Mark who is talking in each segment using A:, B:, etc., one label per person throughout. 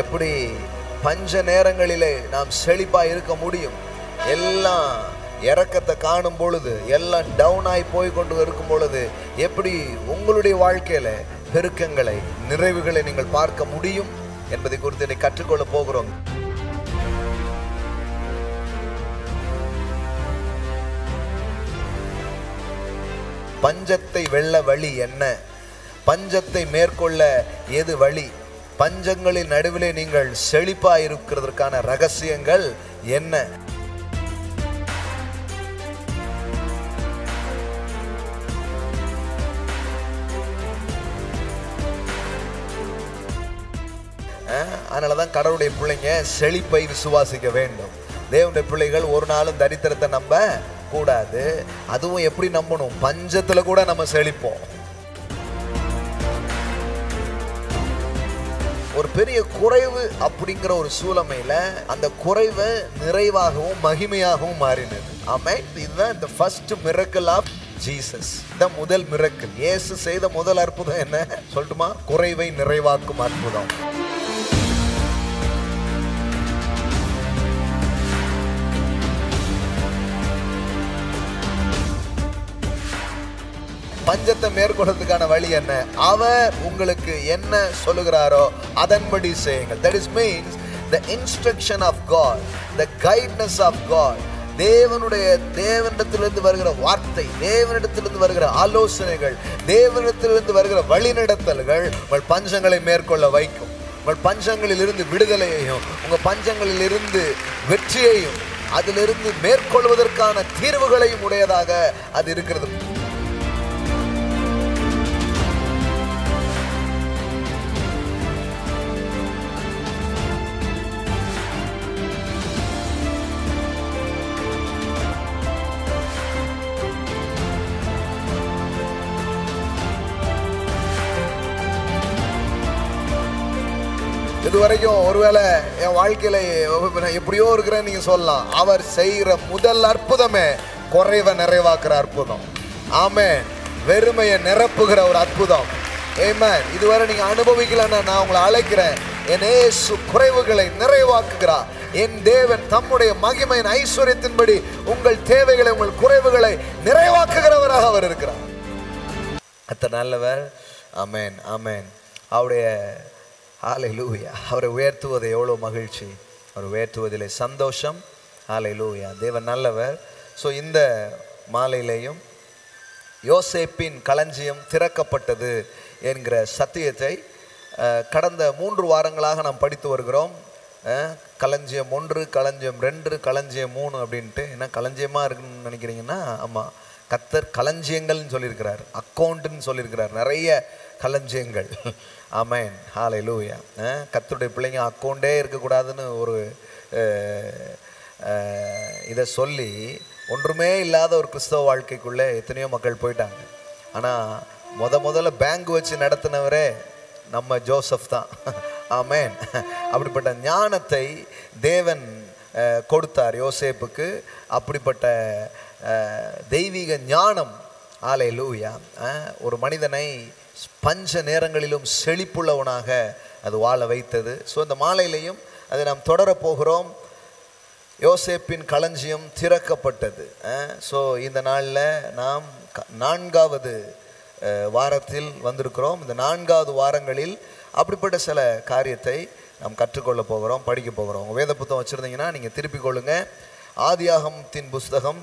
A: எப்படி பஞ்ச நேரங்களிலே நாம் செழிப்பா இருக்க முடியும்? எல்லாம் இறக்கத்தை காணும் பொழுது, எல்லாம் டவுன் ஆகி போய் கொண்டு இருக்கும் பொழுது எப்படி உங்களுடைய வாழ்க்கையில பெருக்கங்களை, நிறைவுகளை நீங்கள் பார்க்க முடியும் என்பதை குறித்து இதை கற்றுக்கொள்ள போகிறோம். பஞ்சத்தை வெல்ல வழி என்ன? பஞ்சத்தை மேற்கொள்ள எது வழி? பஞ்சங்களின் நடுவிலே நீங்கள் செழிப்பா இருக்கிறதற்கான ரகசியங்கள் என்ன? அதனாலதான் கடவுளுடைய பிள்ளைங்க செழிப்பை விசுவாசிக்க வேண்டும். தேவனுடைய பிள்ளைகள் ஒரு நாளும் தரித்திரத்தை நம்ப கூடாது. அதுவும் எப்படி நம்பணும்? பஞ்சத்துல கூட நம்ம செழிப்போம். ஒரு பெரிய குறைவு அப்படிங்கிற ஒரு சூழமையில அந்த குறைவை நிறைவாகவும் மகிமையாகவும் மாறினது. ஆமென். இதுதான் the first miracle of Jesus. இந்த முதல் மிரக்கல். இயேசு செய்த முதல் அற்புதம் என்ன சொல்லட்டுமா? குறைவை நிறைவாக்கும் அற்புதம். பஞ்சத்தை மேற்கொள்றதுக்கான வழி என்ன? அவர் உங்களுக்கு என்ன சொல்லுகிறாரோ அதன்படி செய்யுங்கள். That is means the instruction of God, the guidance of God. தேவனிடத்திலிருந்து வருகிற வார்த்தை, தேவனிடத்திலிருந்து வருகிற ஆலோசனைகள், தேவனிடத்திலிருந்து வருகிற வழிநடத்தல்கள் உங்கள் பஞ்சங்களை மேற்கொள்ள வைக்கும். உங்கள் பஞ்சங்களில் இருந்து விடுதலையையும், உங்கள் பஞ்சங்களில் இருந்து வெற்றியையும், அதிலிருந்து மேற்கொள்வதற்கான தீர்வுகளையும் உடையதாக அது இருக்கிறது. இதுவரைக்கும் ஒருவேளை என் வாழ்க்கையில எப்படியோ இருக்கிறேன்னு நீங்க சொல்லலாம். அவர் செய்கிற முதல் அற்புதமே குறைவை நிறைவாக்குற அற்புதம். ஆமென். வெறுமையை நிரப்புகிற ஒரு அற்புதம். ஆமென். இதுவரை நீங்க அனுபவிக்கலன்னா நான் உங்களை அழைக்கிறேன். என் இயேசு குறைவுகளை நிறைவாக்குகிறார். என் தேவன் தம்முடைய மகிமையின் ஐஸ்வர்யத்தின்படி உங்கள் தேவைகளை, உங்கள் குறைவுகளை நிறைவாக்குகிறவராக அவர் இருக்கிறார். அத்த நல்லவர். ஆமென், ஆமென். அவருடைய ஹல்லேலூயா. அவரை உயர்த்துவது எவ்வளோ மகிழ்ச்சி, அவரை உயர்த்துவதிலே சந்தோஷம். ஹல்லேலூயா. தேவன் நல்லவர். ஸோ இந்த மாலையிலேயும் யோசேப்பின் களஞ்சியம் திறக்கப்பட்டது என்கிற சத்தியத்தை கடந்த 3 வாரங்களாக நாம் படித்து வருகிறோம். களஞ்சியம் 1, களஞ்சியம் 2, களஞ்சியம் 3 அப்படின்ட்டு. என்ன களஞ்சியமாக இருக்குன்னு நினைக்கிறீங்கன்னா, ஆமாம், கர்த்தர் களஞ்சியங்கள்னு சொல்லியிருக்கிறார், அக்கௌண்ட்டுன்னு சொல்லியிருக்கிறார், நிறைய களஞ்சியங்கள். ஆமென். ஹல்லேலூயா. கர்த்தருடைய பிள்ளைங்க அக்கௌண்டே இருக்கக்கூடாதுன்னு ஒரு இதை சொல்லி ஒன்றுமே இல்லாத ஒரு கிறிஸ்தவ வாழ்க்கைக்குள்ளே எத்தனையோ மக்கள் போயிட்டாங்க. ஆனால் முதல்ல பேங்க் வச்சு நடத்தினவரே நம்ம ஜோசப் தான். ஆமென். அப்படிப்பட்ட ஞானத்தை தேவன் கொடுத்தார் யோசேப்புக்கு. அப்படிப்பட்ட தெய்வீக ஞானம், ஹல்லேலூயா, ஒரு மனிதனை பஞ்ச நேரங்களிலும் செழிப்புள்ளவனாக அது வாழ வைத்தது. ஸோ இந்த மாலையிலையும் அதை நாம் தொடரப்போகிறோம். யோசேப்பின் களஞ்சியம் திறக்கப்பட்டது. ஸோ இந்த நாளில் நாம் 4வது வாரத்தில் வந்திருக்கிறோம். இந்த 4வது வாரங்களில் அப்படிப்பட்ட சில காரியத்தை நாம் கற்றுக்கொள்ள போகிறோம், படிக்க போகிறோம். உங்கள் வேத புத்தகம் வச்சுருந்தீங்கன்னா நீங்கள் திருப்பிக் கொள்ளுங்க. ஆதியாகமத்தின் புஸ்தகம்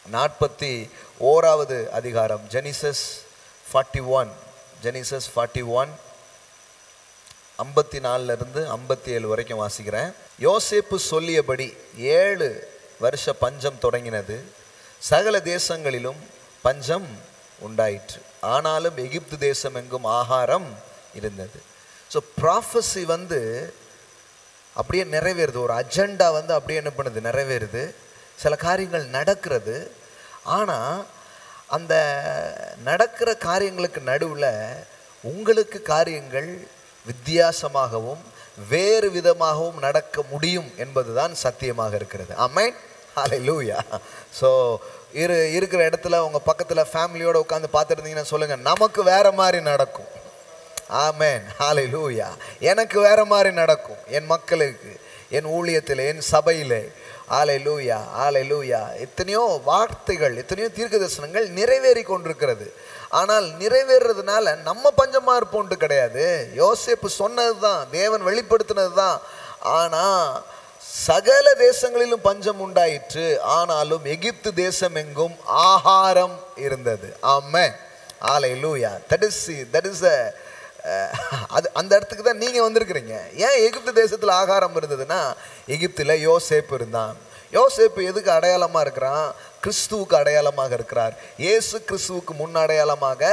A: 41வது அதிகாரம், ஜெனிசஸ் 41, ஜெனிசஸ் 41 54 57 வரைக்கும் வாசிக்கிறேன். யோசேப்பு சொல்லியபடி 7 வருஷ பஞ்சம் தொடங்கினது. சகல தேசங்களிலும் பஞ்சம் உண்டாயிற்று. ஆனாலும் எகிப்து தேசம் எங்கும் ஆகாரம் இருந்தது. ஸோ ப்ராஃபஸி அப்படியே நிறைவேறுது. ஒரு அஜெண்டா அப்படியே என்ன பண்ணுது, நிறைவேறுது. சில காரியங்கள் நடக்கிறது. ஆனால் அந்த நடக்கிற காரியங்களுக்கு நடுவில் உங்களுக்கு காரியங்கள் வித்தியாசமாகவும் வேறு விதமாகவும் நடக்க முடியும் என்பதுதான் சத்தியமாக இருக்கிறது. ஆமென், ஹல்லேலூயா. ஸோ இருக்கிற இடத்துல உங்கள் பக்கத்தில் ஃபேமிலியோடு உட்காந்து பார்த்துட்டு இருந்தீங்கன்னா சொல்லுங்கள், நமக்கு வேற மாதிரி நடக்கும். ஆமென், ஹல்லேலூயா. எனக்கு வேற மாதிரி நடக்கும், என் மக்களுக்கு, என் ஊழியத்தில், என் சபையில். ஹல்லேலூயா, ஹல்லேலூயா. எத்தனையோ வார்த்தைகள், எத்தனையோ தீர்க்கதரிசனங்கள் நிறைவேறி கொண்டிருக்கிறது. ஆனால் நிறைவேறதுனால நம்ம பஞ்சமாக இருப்போன்ட்டு கிடையாது. யோசேப்பு சொன்னது தான், தேவன் வெளிப்படுத்தினது தான். ஆனால் சகல தேசங்களிலும் பஞ்சம் உண்டாயிற்று, ஆனாலும் எகிப்து தேசம் எங்கும் ஆகாரம் இருந்தது. ஆமென், ஹல்லேலூயா. தட் இஸ் அது அந்த இடத்துக்கு தான் நீங்கள் வந்திருக்கிறீங்க. ஏன் எகிப்து தேசத்தில் ஆகாரம் இருந்ததுன்னா, எகிப்தில் யோசேப்பு இருந்தான். யோசேப்பு எதுக்கு அடையாளமாக இருக்கிறான்? கிறிஸ்துவுக்கு அடையாளமாக இருக்கிறார். இயேசு கிறிஸ்துவுக்கு முன் அடையாளமாக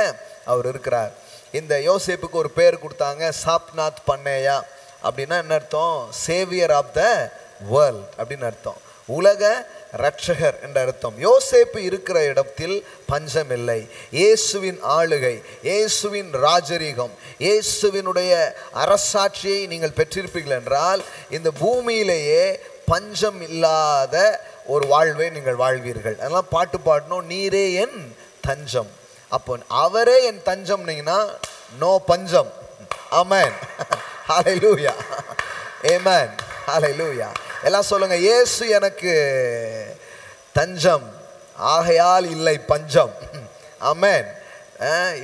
A: அவர் இருக்கிறார். இந்த யோசேப்புக்கு ஒரு பேர் கொடுத்தாங்க, சாப்நாத் பண்ணேயா. அப்படின்னா என்ன அர்த்தம்? சேவியர் ஆஃப் த வேர்ல்ட் அப்படின்னு அர்த்தம், உலக ரட்சகர் என்ற அர்த்தம். யோசேப்பு இருக்கிற இடத்தில் பஞ்சம் இல்லை. இயேசுவின் ஆளுகை, இயேசுவின் ராஜரீகம், இயேசுவினுடைய அரசாட்சியை நீங்கள் பெற்றிருப்பீர்கள் என்றால் இந்த பூமியிலேயே பஞ்சம் இல்லாத ஒரு வாழ்வை நீங்கள் வாழ்வீர்கள். அதெல்லாம் பாட்டு பாடணும், நீரே என் தஞ்சம். அப்போ அவரே என் தஞ்சம் நீங்கன்னா நோ பஞ்சம். ஆமென், ஹல்லேலூயா, ஆமென், ஹல்லேலூயா. எல்லாம் சொல்லுங்க, இயேசு எனக்கு தஞ்சம், ஆகையால் இல்லை பஞ்சம். ஆமென்.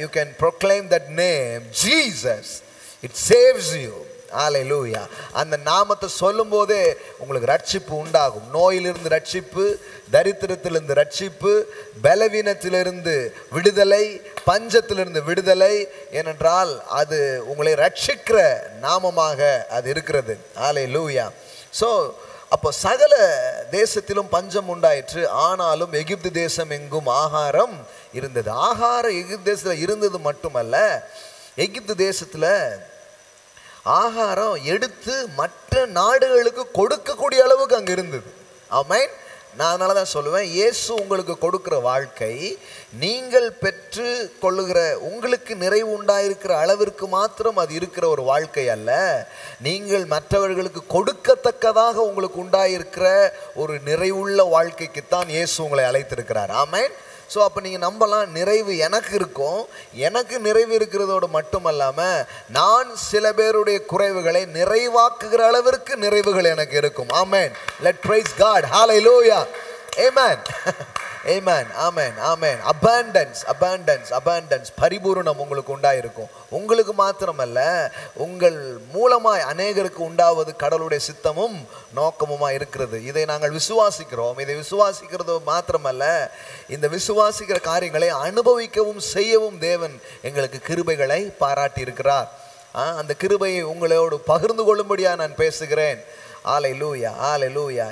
A: You can proclaim that name, Jesus. It saves you. ஹல்லேலூயா. அந்த நாமத்தை சொல்லும் போதே உங்களுக்கு ரட்சிப்பு உண்டாகும். நோயிலிருந்து ரட்சிப்பு, தரித்திரத்திலிருந்து ரட்சிப்பு, பலவீனத்திலிருந்து விடுதலை, பஞ்சத்திலிருந்து விடுதலை. ஏனென்றால் அது உங்களை ரட்சிக்கிற நாமமாக அது இருக்கிறது. ஹல்லேலூயா. ஸோ அப்போ சகல தேசத்திலும் பஞ்சம் உண்டாயிற்று, ஆனாலும் எகிப்து தேசம் எங்கும் ஆகாரம் இருந்தது. ஆகாரம் எகிப்து தேசத்தில் இருந்தது மட்டுமல்ல, எகிப்து தேசத்தில் ஆகாரம் எடுத்து மற்ற நாடுகளுக்கு கொடுக்கக்கூடிய அளவுக்கு அங்கே இருந்தது. ஆமென். நான் அதனால தான் சொல்லுவேன், இயேசு உங்களுக்கு கொடுக்குற வாழ்க்கை நீங்கள் பெற்று கொள்ளுகிற உங்களுக்கு நிறைவு உண்டாயிருக்கிற அளவிற்கு மாத்திரம் அது இருக்கிற ஒரு வாழ்க்கை அல்ல. நீங்கள் மற்றவர்களுக்கு கொடுக்கத்தக்கதாக உங்களுக்கு உண்டாயிருக்கிற ஒரு நிறைவுள்ள வாழ்க்கைக்குத்தான் இயேசு உங்களை அழைத்திருக்கிறார். ஆமென். ஸோ அப்போ நீங்கள் நம்பலாம், நிறைவு எனக்கு இருக்கும். எனக்கு நிறைவு இருக்கிறதோடு மட்டுமல்லாமல் நான் சில பேருடைய குறைவுகளை நிறைவாக்குகிற அளவிற்கு நிறைவுகள் எனக்கு இருக்கும். Amen. Let praise God. Hallelujah. Amen, amen, amen, amen. Abundance, abundance, abundance, பரிபூரணம் உங்களுக்கு உண்டாயிருக்கும். உங்களுக்கு மாத்திரமல்ல, உங்கள் மூலமாய் அநேகருக்கு உண்டாவது கடவுளுடைய சித்தமும் நோக்கமுமா இருக்கிறது. இதை நாங்கள் விசுவாசிக்கிறோம். இதை விசுவாசிக்கிறது மாத்திரமல்ல, இந்த விசுவாசிக்கிற காரியங்களை அனுபவிக்கவும் செய்யவும் தேவன் எங்களுக்கு கிருபைகளை பாராட்டி இருக்கிறார். அந்த கிருபையை உங்களோடு பகிர்ந்து கொள்ளும்படியா நான் பேசுகிறேன். ஹல்லேலூயா, ஹல்லேலூயா.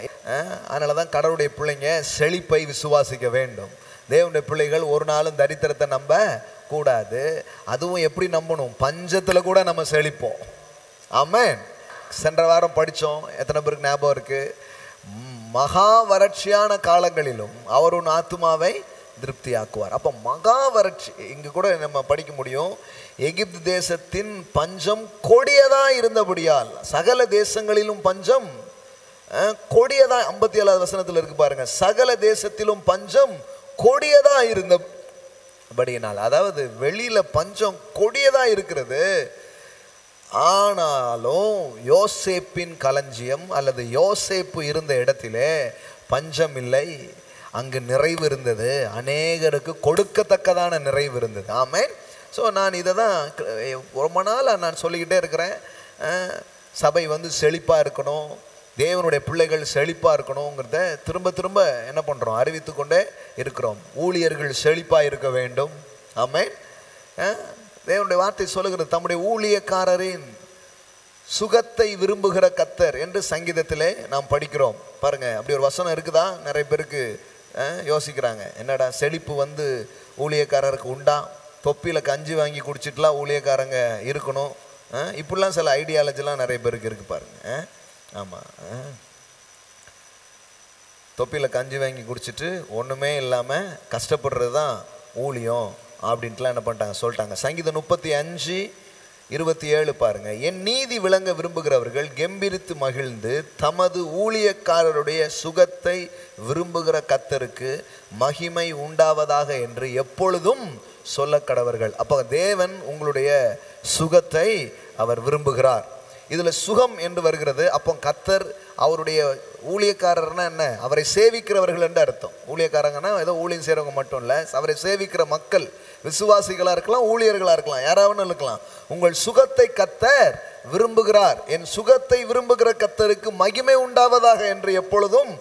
A: அதனால தான் கடவுளுடைய பிள்ளைங்க செழிப்பை விசுவாசிக்க வேண்டும். தேவனுடைய பிள்ளைகள் ஒரு நாளும் தரித்திரத்தை நம்ப கூடாது. அதுவும் எப்படி நம்பணும்? பஞ்சத்தில் கூட நம்ம செழிப்போம். ஆமென். சென்ற வாரம் படித்தோம், எத்தனை பேருக்கு ஞாபகம் இருக்கு? மகா வறட்சியான காலங்களிலும் அவர் உன் ஆத்துமாவை திருப்தியாக்குவார். அப்போ மகா வறட்சி, இங்கே கூட நம்ம படிக்க முடியும், எகிப்து தேசத்தின் பஞ்சம் கொடியதாக இருந்தபடியால் சகல தேசங்களிலும் பஞ்சம் கொடியதா. 57வது வசனத்தில் இருக்கு பாருங்க, சகல தேசத்திலும் பஞ்சம் கொடியதா இருந்தபடியினால். அதாவது வெளியில பஞ்சம் கொடியதா இருக்கிறது, ஆனாலும் யோசேப்பின் களஞ்சியம் அல்லது யோசேப்பு இருந்த இடத்திலே பஞ்சம் இல்லை, அங்கு நிறைவு இருந்தது, அநேகருக்கு கொடுக்கத்தக்கதான நிறைவு இருந்தது. ஆமென். ஸோ நான் இதை தான் ரொம்ப நாளாக நான் சொல்லிக்கிட்டே இருக்கிறேன். சபை செழிப்பாக இருக்கணும், தேவனுடைய பிள்ளைகள் செழிப்பாக இருக்கணுங்கிறத திரும்ப திரும்ப என்ன பண்ணுறோம்? அறிவித்து கொண்டே இருக்கிறோம். ஊழியர்கள் செழிப்பாக இருக்க வேண்டும். ஆமென். தேவனுடைய வார்த்தை சொல்லுகிறது, தம்முடைய ஊழியக்காரரின் சுகத்தை விரும்புகிற கர்த்தர் என்று சங்கீதத்திலே நாம் படிக்கிறோம். பாருங்க, அப்படி ஒரு வசனம் இருக்குதா? நிறைய பேருக்கு யோசிக்கிறாங்க, என்னடா செழிப்பு ஊழியக்காரருக்கு உண்டா? தொப்பியில் கஞ்சி வாங்கி குடிச்சிட்டுலாம் ஊழியக்காரங்க இருக்கணும், இப்படிலாம் சில ஐடியாலஜிலாம் நிறைய பேருக்கு இருக்கு பாருங்க. ஆமாம், தொப்பியில் கஞ்சி வாங்கி குடிச்சிட்டு ஒன்றுமே இல்லாமல் கஷ்டப்படுறது தான் ஊழியம் அப்படின்ட்டுலாம் என்ன பண்ணிட்டாங்க, சொல்லிட்டாங்க. சங்கீதம் 35 27 பாருங்க. என் நீதி விளங்க விரும்புகிறவர்கள் கெம்பீரித்து மகிழ்ந்து தமது ஊழியக்காரருடைய சுகத்தை விரும்புகிற கர்த்தருக்கு மகிமை உண்டாவதாக என்று எப்பொழுதும் சொல்ல கடவர்கள். அப்போ தேவன் உங்களுடைய சுகத்தை அவர் விரும்புகிறார். இதுல சுகம் என்று வருகிறது. அப்போ கர்த்தர் அவருடைய ஊழியக்காரர்னா என்ன? அவரை சேவிக்கிறவர்கள் என்று அர்த்தம். ஊழியக்காரங்கன்னா ஏதோ ஊழியம் செய்கிறவங்க மட்டும் இல்லை, அவரை சேவிக்கிற மக்கள், விசுவாசிகளாக இருக்கலாம், ஊழியர்களாக இருக்கலாம், யாராவது இருக்கலாம். உங்கள் சுகத்தை கர்த்தர் விரும்புகிறார். என் சுகத்தை விரும்புகிற கர்த்தருக்கு மகிமை உண்டாவதாக என்று எப்பொழுதும்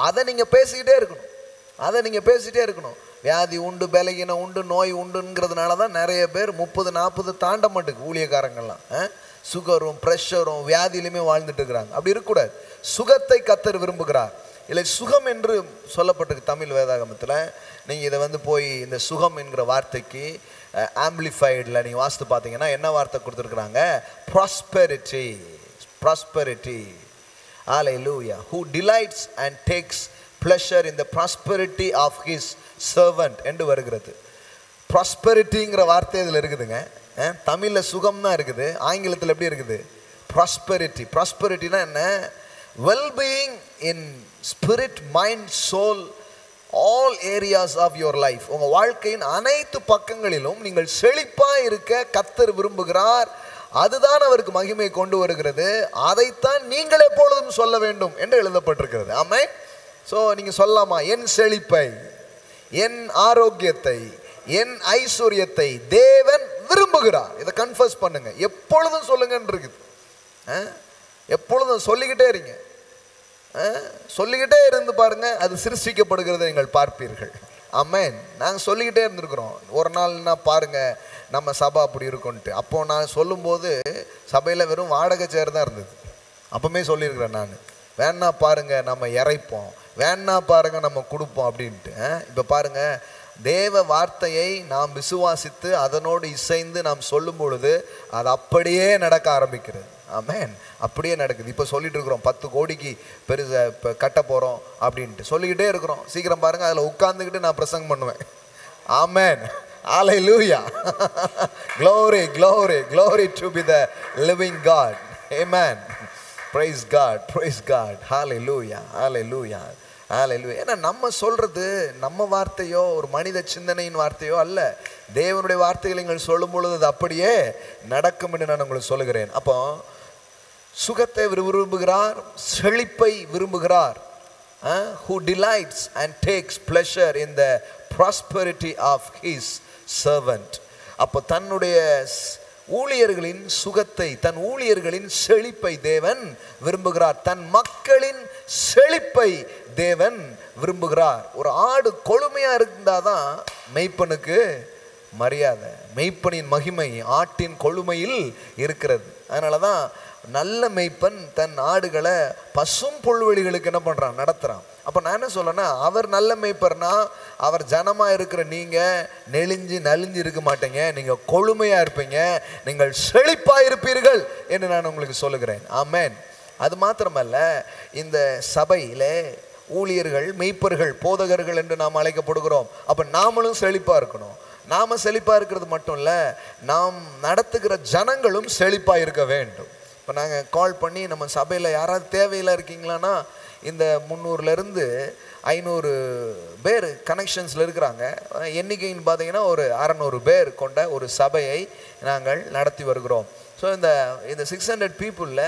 A: அதை நீங்கள் பேசிக்கிட்டே இருக்கணும். அதை நீங்கள் பேசிகிட்டே இருக்கணும். வியாதி உண்டு, பலகீனம் உண்டு, நோய் உண்டுங்கிறதுனால தான் நிறைய பேர் 30-40 தாண்ட மாட்டுக்கு ஊழியக்காரங்கள்லாம் சுகரும் ப்ரெஷரும் வியாதியிலுமே வாழ்ந்துட்டு இருக்கிறாங்க. அப்படி இருக்கக்கூடாது. சுகத்தை கர்த்தர் விரும்புகிறார். இல்லை சுகம் என்று சொல்லப்பட்டிருக்கு தமிழ் வேதாகமத்தில். நீங்கள் இதை போய் இந்த சுகம் என்கிற வார்த்தைக்கு ஆம்பிளிஃபைடில் நீங்கள் வாசித்து பார்த்தீங்கன்னா என்ன வார்த்தை கொடுத்துருக்குறாங்க? Prosperity. Prosperity. Hallelujah. who delights and takes pleasure in the prosperity of his servant என்று வருகிறது. ப்ராஸ்பெரிட்டிங்கிற வார்த்தை இதில் இருக்குதுங்க. தமிழில் சுகம் தான் இருக்குது, ஆங்கிலத்தில் எப்படி இருக்குது? ப்ராஸ்பெரிட்டி. ப்ராஸ்பெரிட்டினா என்ன? Wellbeing in spirit, mind, soul, all areas of your life. உங்கள் வாழ்க்கையின் அனைத்து பக்கங்களிலும் நீங்கள் செழிப்பாக இருக்க கர்த்தர் விரும்புகிறார். அதுதான் அவருக்கு மகிமை கொண்டு வருகிறது. அதைத்தான் நீங்கள் எப்பொழுதும் சொல்ல வேண்டும் என்று எழுதப்பட்டிருக்கிறது. ஆமென். ஸோ நீங்கள் சொல்லலாமா? என் செழிப்பை, என் ஆரோக்கியத்தை, என் ஐஸ்வர்யத்தை தேவன் விரும்புகிறார். இதை கன்ஃபஸ் பண்ணுங்க. எப்பொழுதும் சொல்லுங்கன்னு இருக்குது. எப்பொழுதும் சொல்லிக்கிட்டே இருங்க. சொல்லிக்கிட்டே இருந்து பாருங்க, அது சிருஷ்டிக்கப்படுகிறதை நீங்கள் பார்ப்பீர்கள். ஆமென். நாங்கள் சொல்லிக்கிட்டே இருந்திருக்கிறோம். ஒரு நாள்னா பாருங்க நம்ம சபை அப்படி இருக்கும்ன்ட்டு. அப்போ நான் சொல்லும்போது சபையில் வெறும் வாடகை சேர் தான் இருந்தது. அப்பவுமே சொல்லியிருக்கிறேன் நான், வேணா பாருங்க நம்ம இறைப்போம், வேணா பாருங்க நம்ம கொடுப்போம் அப்படின்ட்டு. இப்போ பாருங்க, தேவ வார்த்தையை நாம் விசுவாசித்து அதனோடு இசைந்து நாம் சொல்லும் பொழுது அது அப்படியே நடக்க ஆரம்பிக்கிறது. ஆமென். அப்படியே நடக்குது. இப்போ சொல்லிட்டு இருக்கிறோம் 10 கோடிக்கு பெருசா இப்போ கட்ட போகிறோம் அப்படின்ட்டு சொல்லிக்கிட்டே இருக்கிறோம். சீக்கிரம் பாருங்கள், அதில் உட்கார்ந்துக்கிட்டு நான் பிரசங்கம் பண்ணுவேன். ஆமென். Hallelujah. Glory, glory, glory to be the living God. Amen. Praise God, praise God. Hallelujah, hallelujah, hallelujah. ஏன்னா நம்ம சொல்றது நம்ம வார்த்தையோ ஒரு மனித சிந்தனையின் வார்த்தையோ அல்ல. தேவனுடைய வார்த்தைகளை நீங்கள் சொல்லும் பொழுது அது அப்படியே நடக்கும் என்று நான் உங்களுக்கு சொல்லுகிறேன். அப்போ சுகத்தை விரும்புகிறார், செழிப்பை விரும்புகிறார். Who delights and takes pleasure in the prosperity of his servant. அப்போ தன்னுடைய ஊழியர்களின் சுகத்தை, தன் ஊழியர்களின் செழிப்பை தேவன் விரும்புகிறார். தன் மக்களின் செழிப்பை தேவன் விரும்புகிறார். ஒரு ஆடு கொழுமையா இருந்தாதான் மெய்ப்பனுக்கு மரியாதை. மெய்ப்பனின் மகிமை ஆட்டின் கொழுமையில் இருக்கிறது. அதனாலதான் நல்ல மெய்ப்பன் தன் ஆடுகளை பசும் புல்வெளிகளுக்கு என்ன பண்றான்? நடத்துறான். அப்ப நான் என்ன சொல்றேன்னா, அவர் நல்ல மெய்ப்பர்னா அவர் ஜனமா இருக்கிற நீங்க நெளிஞ்சு நலிஞ்சு இருக்க மாட்டீங்க, நீங்க கொழுமையா இருப்பீங்க, நீங்கள் செழிப்பா இருப்பீர்கள் என்று நான் உங்களுக்கு சொல்லுகிறேன். ஆமென். அது மாத்திரமல்ல, இந்த சபையில ஊழியர்கள், மெய்ப்பர்கள், போதகர்கள் என்று நாம் அழைக்கப்படுகிறோம். அப்ப நாமளும் செழிப்பா இருக்கணும். நாம செழிப்பா இருக்கிறது மட்டும் இல்ல, நாம் நடத்துகிற ஜனங்களும் செழிப்பா இருக்க வேண்டும். இப்போ நாங்கள் கால் பண்ணி நம்ம சபையில் யாராவது தேவையில் இருக்கீங்களான்னா, இந்த 300லேருந்து 500 பேர் கனெக்ஷன்ஸில் இருக்கிறாங்க. எண்ணிக்கைன்னு பார்த்தீங்கன்னா ஒரு 600 பேர் கொண்ட ஒரு சபையை நாங்கள் நடத்தி வருகிறோம். ஸோ இந்த 600 பீப்புளில்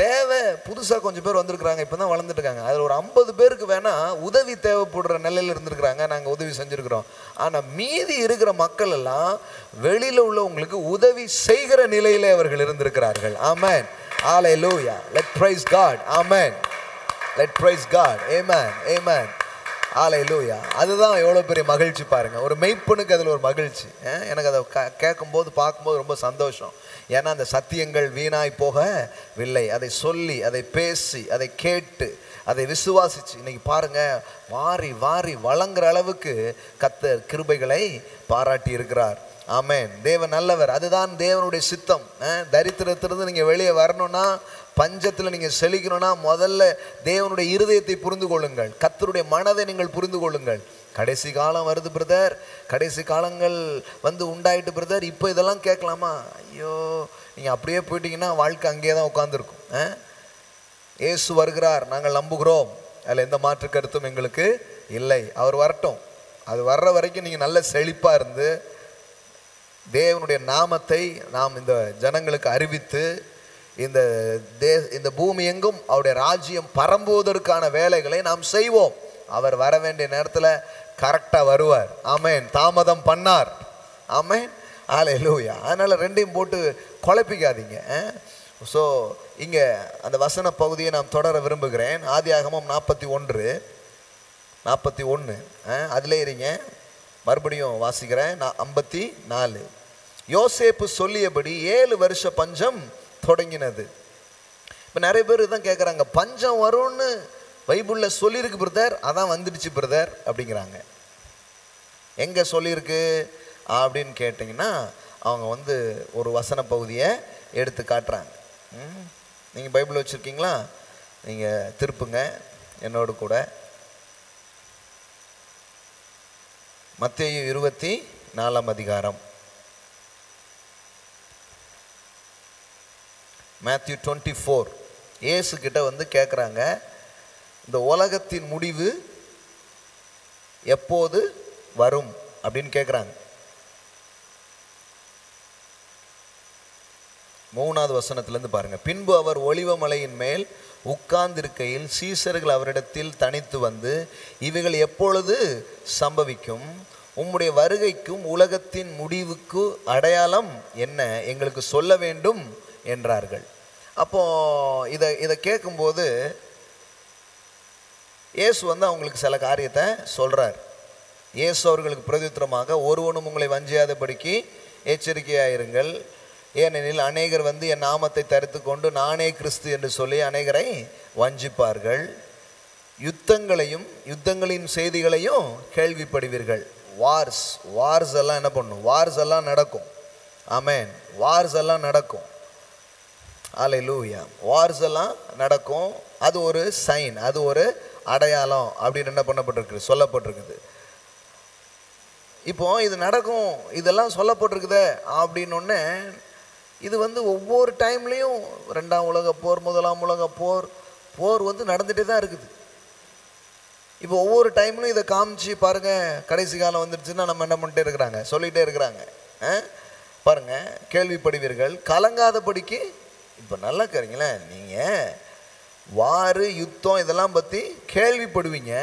A: தேவை புதுசாக கொஞ்சம் பேர் வந்திருக்கிறாங்க, இப்போ தான் வளர்ந்துட்டு இருக்காங்க. அதில் ஒரு 50 பேருக்கு வேணால் உதவி தேவைப்படுற நிலையில் இருந்திருக்கிறாங்க, நாங்கள் உதவி செஞ்சுருக்கிறோம். ஆனால் மீதி இருக்கிற மக்கள் எல்லாம் வெளியில் உள்ளவங்களுக்கு உதவி செய்கிற நிலையிலே அவர்கள் இருந்திருக்கிறார்கள். ஆமென். ஹல்லேலூயா. Let praise God. ஆமென். Let praise God. Amen. Amen. ஹல்லேலூயா. அதுதான் எவ்வளோ பெரிய மகிழ்ச்சி பாருங்க. ஒரு மெய்ப்பனுக்கு அதில் ஒரு மகிழ்ச்சி. எனக்கு அதை கேட்கும்போது பார்க்கும்போது ரொம்ப சந்தோஷம். ஏன்னா அந்த சத்தியங்கள் வீணாய் போகவில்லை. அதை சொல்லி, அதை பேசி, அதை கேட்டு, அதை விசுவாசிச்சு இன்னைக்கு பாருங்க வாரி வாரி வழங்குற அளவுக்கு கர்த்தர் கிருபைகளை பாராட்டி இருக்கிறார். ஆமென். தேவன் நல்லவர். அதுதான் தேவனுடைய சித்தம். தரித்திரத்திலிருந்து நீங்கள் வெளியே வரணும்னா, பஞ்சத்தில் நீங்கள் செழிக்கணும்னா முதல்ல தேவனுடைய இருதயத்தை புரிந்து கொள்ளுங்கள், கர்த்தருடைய மனதை நீங்கள் புரிந்து கொள்ளுங்கள். கடைசி காலம் வருது பிரதர், கடைசி காலங்கள் வந்து உண்டாயிட்டு பிரதர், இப்போ இதெல்லாம் கேட்கலாமா? ஐயோ, நீங்கள் அப்படியே போயிட்டீங்கன்னா வாழ்க்கை அங்கேயே தான் உட்காந்துருக்கும். இயேசு வருகிறார், நாங்கள் நம்புகிறோம், அதில் எந்த மாற்று கருத்தும் எங்களுக்கு இல்லை. அவர் வரட்டும். அது வர்ற வரைக்கும் நீங்கள் நல்ல செழிப்பாக இருந்து தேவனுடைய நாமத்தை நாம் இந்த ஜனங்களுக்கு அறிவித்து இந்த பூமி எங்கும் அவருடைய ராஜ்யம் பரம்புவதற்கான வேலைகளை நாம் செய்வோம். அவர் வர வேண்டிய நேரத்தில் கரெக்டாக வருவார். ஆமேன். தாமதம் பண்ணார். ஆமேன். ஹல்லேலூயா. அதனால் ரெண்டையும் போட்டு குழப்பிக்காதீங்க. ஸோ இங்கே அந்த வசன பகுதியை நாம் தொடர விரும்புகிறேன். ஆதியாகமம் 41 அதிலே இருங்க. மறுபடியும் வாசிக்கிறேன். 54. யோசேப்பு சொல்லியபடி 7 வருஷ பஞ்சம் தொடங்கினது. இப்போ நிறைய பேர் தான் கேட்குறாங்க, பஞ்சம் வரும்னு பைபிளில் சொல்லியிருக்கு பிரதர், அதான் வந்துடுச்சு பிரதர் அப்படிங்கிறாங்க. எங்கே சொல்லியிருக்கு அப்படின்னு கேட்டிங்கன்னா அவங்க வந்து ஒரு வசன பகுதியை எடுத்து காட்டுறாங்க. நீங்கள் பைபிள் வச்சுருக்கீங்களா? நீங்கள் திருப்புங்க என்னோடு கூட. மத்தேயு 24 அதிகாரம். மேத்யூ 24. இயேசு கிட்ட வந்து கேட்குறாங்க, இந்த உலகத்தின் முடிவு எப்போது வரும் அப்படின்னு கேட்குறாங்க. 3வது வசனத்திலேருந்து பாருங்க. பின்பு அவர் ஒலிவமலையின் மேல் உட்கார்ந்திருக்கையில் சீசர்கள் அவரிடத்தில் தனித்து வந்து, இவைகள் எப்பொழுது சம்பவிக்கும்? உம்முடைய வருகைக்கும் உலகத்தின் முடிவுக்கு அடையாளம் என்ன? எங்களுக்கு சொல்ல வேண்டும் என்றார்கள். அப்போ இதை கேட்கும்போது இயேசு வந்து அவங்களுக்கு சில காரியத்தை சொல்கிறார். இயேசு அவர்களுக்கு பிரதித்திரமாக, ஒருவனும் உங்களை வஞ்சியாதபடிக்கு எச்சரிக்கையாயிருங்கள். ஏனெனில் அநேகர் வந்து என் நாமத்தை தரித்து கொண்டு நானே கிறிஸ்து என்று சொல்லி அநேகரை வஞ்சிப்பார்கள். யுத்தங்களின் செய்திகளையும் கேள்விப்படுவீர்கள். வார்ஸ் எல்லாம் என்ன பண்ணும்? வார்ஸ் எல்லாம் நடக்கும். ஆமேன். வார்ஸ் எல்லாம் நடக்கும். ஹல்லேலூயா. வார்ஸ் எல்லாம் நடக்கும். அது ஒரு சைன், அது ஒரு அடையாளம் அப்படின்னு என்ன பண்ணப்பட்டிருக்கு, சொல்லப்பட்டிருக்குது. இப்போ இது நடக்கும், இதெல்லாம் சொல்லப்பட்டிருக்குது அப்படின்னொன்னே இது வந்து ஒவ்வொரு டைம்லேயும் 2ஆம் உலகப் போர், 1ஆம் உலகப் போர் வந்து நடந்துகிட்டே தான் இருக்குது. இப்போ ஒவ்வொரு டைம்லையும் இதை காமிச்சு பாருங்கள், கடைசி காலம் வந்துடுச்சுன்னா நம்ம என்ன பண்ணிட்டே இருக்கிறாங்க, சொல்லிகிட்டே இருக்கிறாங்க. பாருங்கள், கேள்விப்படுவீர்கள், கலங்காதபடிக்கு. இப்போ நல்லா கேளுங்களேன், நீங்கள் வார், யுத்தம் இதெல்லாம் பற்றி கேள்விப்படுவீங்க.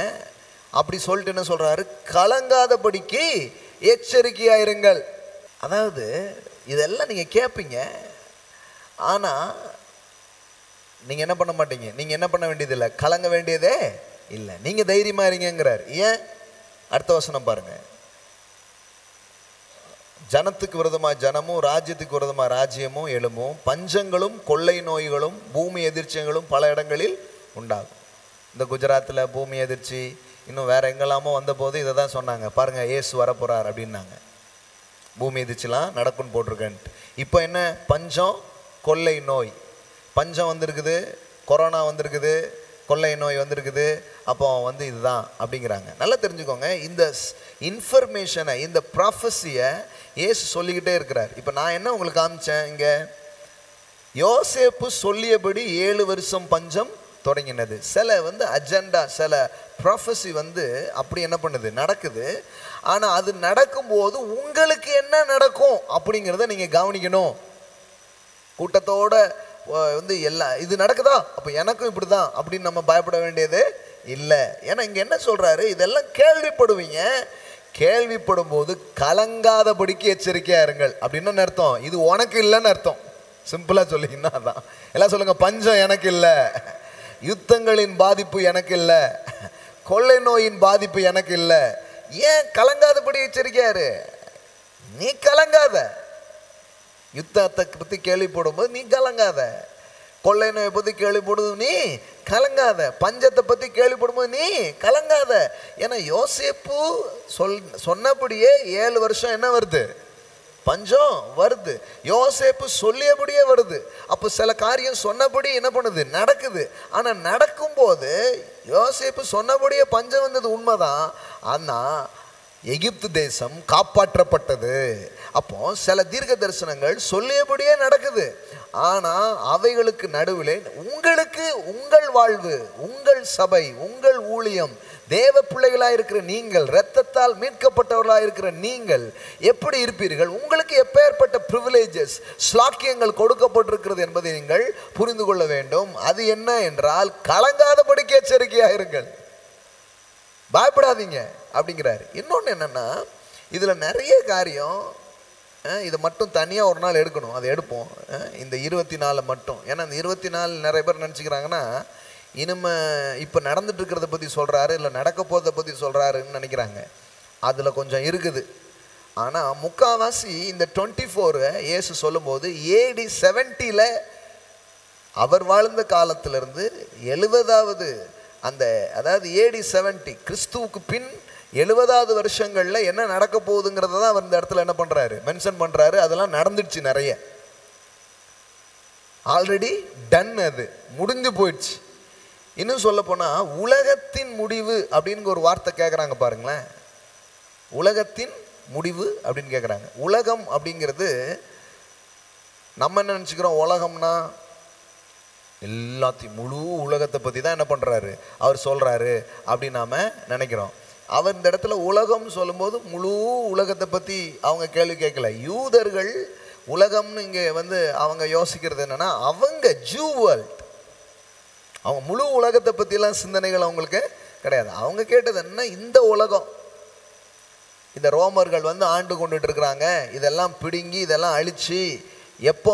A: அப்படி சொல்லிட்டு என்ன சொல்கிறாரு? கலங்காதபடிக்கு எச்சரிக்கையாயிருங்கள். அதாவது இதெல்லாம் நீங்கள் கேட்பீங்க, ஆனால் நீங்கள் என்ன பண்ண மாட்டீங்க. நீங்கள் என்ன பண்ண வேண்டியதில்லை, கலங்க வேண்டியதே இல்லை. நீங்கள் தைரியமாக இருங்கிறார். ஏன்? அடுத்த வசனம் பாருங்கள். ஜனத்துக்கு விரோதமாக ஜனமும் ராஜ்யத்துக்கு விரோதமாக ராஜ்யமும் எழும்பும், பஞ்சங்களும் கொள்ளை நோய்களும் பூமி எதிர்ச்சிகளும் பல இடங்களில் உண்டாகும். இந்த குஜராத்தில் பூமி எதிர்ச்சி, இன்னும் வேறு எங்கெல்லாமோ வந்தபோது இதை தான் சொன்னாங்க. பாருங்கள், இயேசு வரப்போகிறார் அப்படின்னாங்க. பூமி எதிர்ச்சிலாம் நடக்கும்னு போட்டிருக்கேன்ட்டு. இப்போ என்ன? பஞ்சம், கொள்ளை நோய். பஞ்சம் வந்திருக்குது, கொரோனா வந்திருக்குது, கொள்ளை நோய் வந்திருக்குது. அப்போ வந்து இதுதான் அப்படிங்கிறாங்க. நல்லா தெரிஞ்சுக்கோங்க, இந்த இன்ஃபர்மேஷனை, இந்த ப்ராஃபஸியை இயேசு சொல்லிக்கிட்டே இருக்கிறார். இப்போ நான் என்ன உங்களுக்கு காமிச்சேன்? இங்கே யோசேப்பு சொல்லியபடி 7 வருஷம் பஞ்சம் தொடங்கினது. சில வந்து அஜெண்டா, சில ப்ராஃபஸி வந்து அப்படி என்ன பண்ணுது, நடக்குது. ஆனால் அது நடக்கும்போது உங்களுக்கு என்ன நடக்கும் அப்படிங்கிறத நீங்கள் கவனிக்கணும். கூட்டத்தோட வந்து எல்லாம் இது நடக்குதா, அப்போ எனக்கும் இப்படி தான் அப்படின்னு நம்ம பயப்பட வேண்டியது இல்லை. ஏன்னா இங்கே என்ன சொல்கிறாரு? இதெல்லாம் கேள்விப்படுவீங்க. கேள்விப்படும் போது கலங்காதபடிக்கு எச்சரிக்கையாக இருங்கள் அப்படின்னு அர்த்தம். இது உனக்கு இல்லைன்னு அர்த்தம். சிம்பிளாக சொல்லிங்கன்னா அதான். எல்லாம் சொல்லுங்கள், பஞ்சம் எனக்கு இல்லை, யுத்தங்களின் பாதிப்பு எனக்கு இல்லை, கொள்ளை நோயின் பாதிப்பு எனக்கு இல்லை. ஏன் கலங்காதபடி எச்சரிக்கையாரு? நீ கலங்காத. யுத்தத்தை பற்றி கேள்விப்படும் போது நீ கலங்காத. கொள்ளை நோயை பற்றி கேள்விப்படுது நீ கலங்காத. பஞ்சத்தை பற்றி கேள்விப்படும் போது நீ கலங்காத. ஏன்னா யோசேப்பு சொன்னபடியே 7 வருஷம் என்ன வருது, பஞ்சம் வருது. யோசேப்பு சொல்லியபடியே வருது. அப்போ சில காரியம் சொன்னபடி என்ன பண்ணுது, நடக்குது. ஆனால் நடக்கும்போது யோசேப்பு சொன்னபடியே பஞ்சம் வந்தது உண்மைதான். ஆனால் எகிப்து தேசம் காப்பாற்றப்பட்டது. அப்போ சில தீர்க்க தரிசனங்கள் சொல்லியபடியே நடக்குது. ஆனால் அவைகளுக்கு நடுவில் உங்களுக்கு உங்கள் வாழ்வு, உங்கள் சபை, உங்கள் ஊழியம், தேவ பிள்ளைகளாக இருக்கிற நீங்கள், இரத்தத்தால் மீட்கப்பட்டவர்களாக இருக்கிற நீங்கள் எப்படி இருப்பீர்கள்? உங்களுக்கு எப்பேற்பட்ட ப்ரிவிலேஜஸ், ஸ்லாக்கியங்கள் கொடுக்கப்பட்டிருக்கிறது என்பதை நீங்கள் புரிந்து கொள்ள வேண்டும். அது என்ன என்றால், கலங்காதபடிக்கு எச்சரிக்கையாக இருங்கள், பயப்படாதீங்க அப்படிங்கிறாரு. இன்னொன்று என்னென்னா, இதில் நிறைய காரியம், இதை மட்டும் தனியாக ஒரு நாள் எடுக்கணும், அதை எடுப்போம். இந்த 24 மட்டும். ஏன்னா இந்த 24 நிறைய பேர் நினச்சிக்கிறாங்கன்னா இனிமே இப்போ நடந்துட்டு இருக்கிறத பற்றி சொல்கிறாரு, இல்லை நடக்க போகிறத பற்றி சொல்கிறாருன்னு நினைக்கிறாங்க. அதில் கொஞ்சம் இருக்குது. ஆனால் முக்கால்வாசி இந்த 24 இயேசு சொல்லும்போது AD 70 அவர் வாழ்ந்த காலத்திலிருந்து 70வது அந்த, அதாவது AD 70 கிறிஸ்துவுக்கு பின் 70வது வருஷங்களில் என்ன நடக்க போகுதுங்கிறத தான் அவர் இந்த இடத்துல என்ன பண்ணுறாரு, மென்ஷன் பண்ணுறாரு. அதெல்லாம் நடந்துடுச்சு, நிறைய ஆல்ரெடி டன், அது முடிஞ்சு போயிடுச்சு. இன்னும் சொல்ல போனால் உலகத்தின் முடிவு அப்படின்னு ஒரு வார்த்தை கேட்குறாங்க பாருங்களேன். உலகத்தின் முடிவு அப்படின்னு கேட்குறாங்க. உலகம் அப்படிங்கிறது நம்ம என்ன நினச்சிக்கிறோம், உலகம்னா எல்லாத்தையும் முழு உலகத்தை பற்றி தான் என்ன பண்ணுறாரு அவர் சொல்கிறாரு அப்படின்னு நாம் நினைக்கிறோம். அவர் இந்த இடத்துல உலகம் சொல்லும்போது முழு உலகத்தை பற்றி அவங்க கேள்வி கேட்கல. யூதர்கள் உலகம்னு இங்கே அவங்க யோசிக்கிறது என்னென்னா, அவங்க ஜூ வேர்ல்ட், அவங்க முழு உலகத்தை பற்றிலாம் சிந்தனைகள் அவங்களுக்கு கிடையாது. அவங்க கேட்டது என்ன, இந்த உலகம், இந்த ரோமர்கள் ஆண்டு கொண்டுட்டு இருக்கிறாங்க, இதெல்லாம் பிடுங்கி இதெல்லாம் அழித்து எப்போ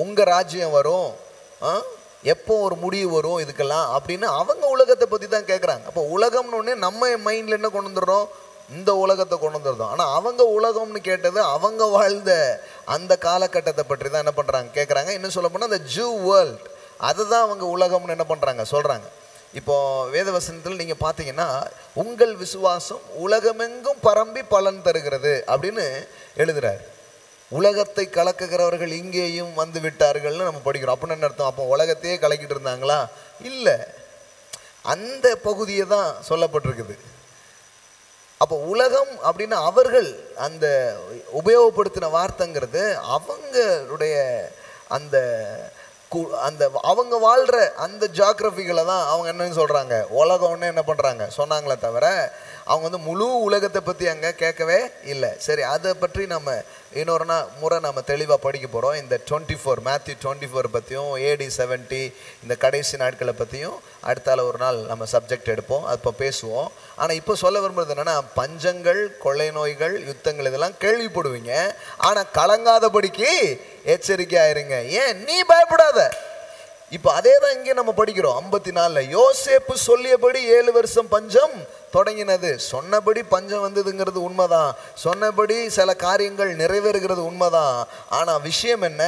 A: உங்கள் ராஜ்யம் வரும், எப்போ ஒரு முடிவு வரும் இதுக்கெல்லாம் அப்படின்னு அவங்க உலகத்தை பற்றி தான் கேட்குறாங்க. அப்போ உலகம்னு ஒன்று நம்ம மைண்டில் என்ன கொண்டு வந்துடுறோம், இந்த உலகத்தை கொண்டு வந்துடுறோம். ஆனால் அவங்க உலகம்னு கேட்டது அவங்க வாழ்ந்த அந்த காலகட்டத்தை பற்றி தான் என்ன பண்ணுறாங்க, கேட்குறாங்க. இன்னும் சொல்ல போனால் அந்த ஜூ வேர்ல்ட், அதை தான் அவங்க உலகம்னு என்ன பண்ணுறாங்க, சொல்கிறாங்க. இப்போது வேதவசனத்தில் நீங்கள் பார்த்தீங்கன்னா, உங்கள் விசுவாசம் உலகமெங்கும் பரம்பி பலன் தருகிறது அப்படின்னு எழுதுகிறார். உலகத்தை கலக்குகிறவர்கள் இங்கேயும் வந்து விட்டார்கள்னு நம்ம படிக்கிறோம். அப்படின்னு என்ன அர்த்தம், அப்போ உலகத்தையே கலக்கிட்டு இருந்தாங்களா? இல்லை, அந்த பகுதியை தான் சொல்லப்பட்டிருக்குது. அப்போ உலகம் அப்படின்னா அவர்கள் அந்த உபயோகப்படுத்தின வார்த்தைங்கிறது அவங்களுடைய அந்த அந்த அவங்க வாழ்கிற அந்த ஜியாகிரபிகளை தான் அவங்க என்னன்னு சொல்கிறாங்க, உலகம்னு என்ன பண்ணுறாங்க சொன்னாங்களே தவிர அவங்க முழு உலகத்தை பற்றி அங்கே கேட்கவே இல்லை. சரி, அதை பற்றி நம்ம இன்னொரு முறை நம்ம தெளிவாக படிக்க போகிறோம். இந்த 24 மேத்யூ 24 பற்றியும் AD 70 இந்த கடைசி நாட்களை பற்றியும் அடுத்தால ஒரு நாள் நம்ம சப்ஜெக்ட் எடுப்போம், அப்போ பேசுவோம். ஆனால் இப்போ சொல்ல விரும்புறது என்னென்னா, பஞ்சங்கள், கொள்ளை நோய்கள், யுத்தங்கள் இதெல்லாம் கேள்விப்படுவீங்க. ஆனால் கலங்காதபடிக்கு எச்சரிக்கையாக இருங்க. ஏன் நீ பயப்படாத. இப்போ அதே தான் இங்கே நம்ம படிக்கிறோம் 54. யோசேப்பு சொல்லியபடி 7 வருஷம் பஞ்சம் தொடங்கினது. சொன்னபடி பஞ்சம் வந்ததுங்கிறது உண்மைதான், சொன்னபடி சில காரியங்கள் நிறைவேறுகிறது உண்மைதான். ஆனால் விஷயம் என்ன,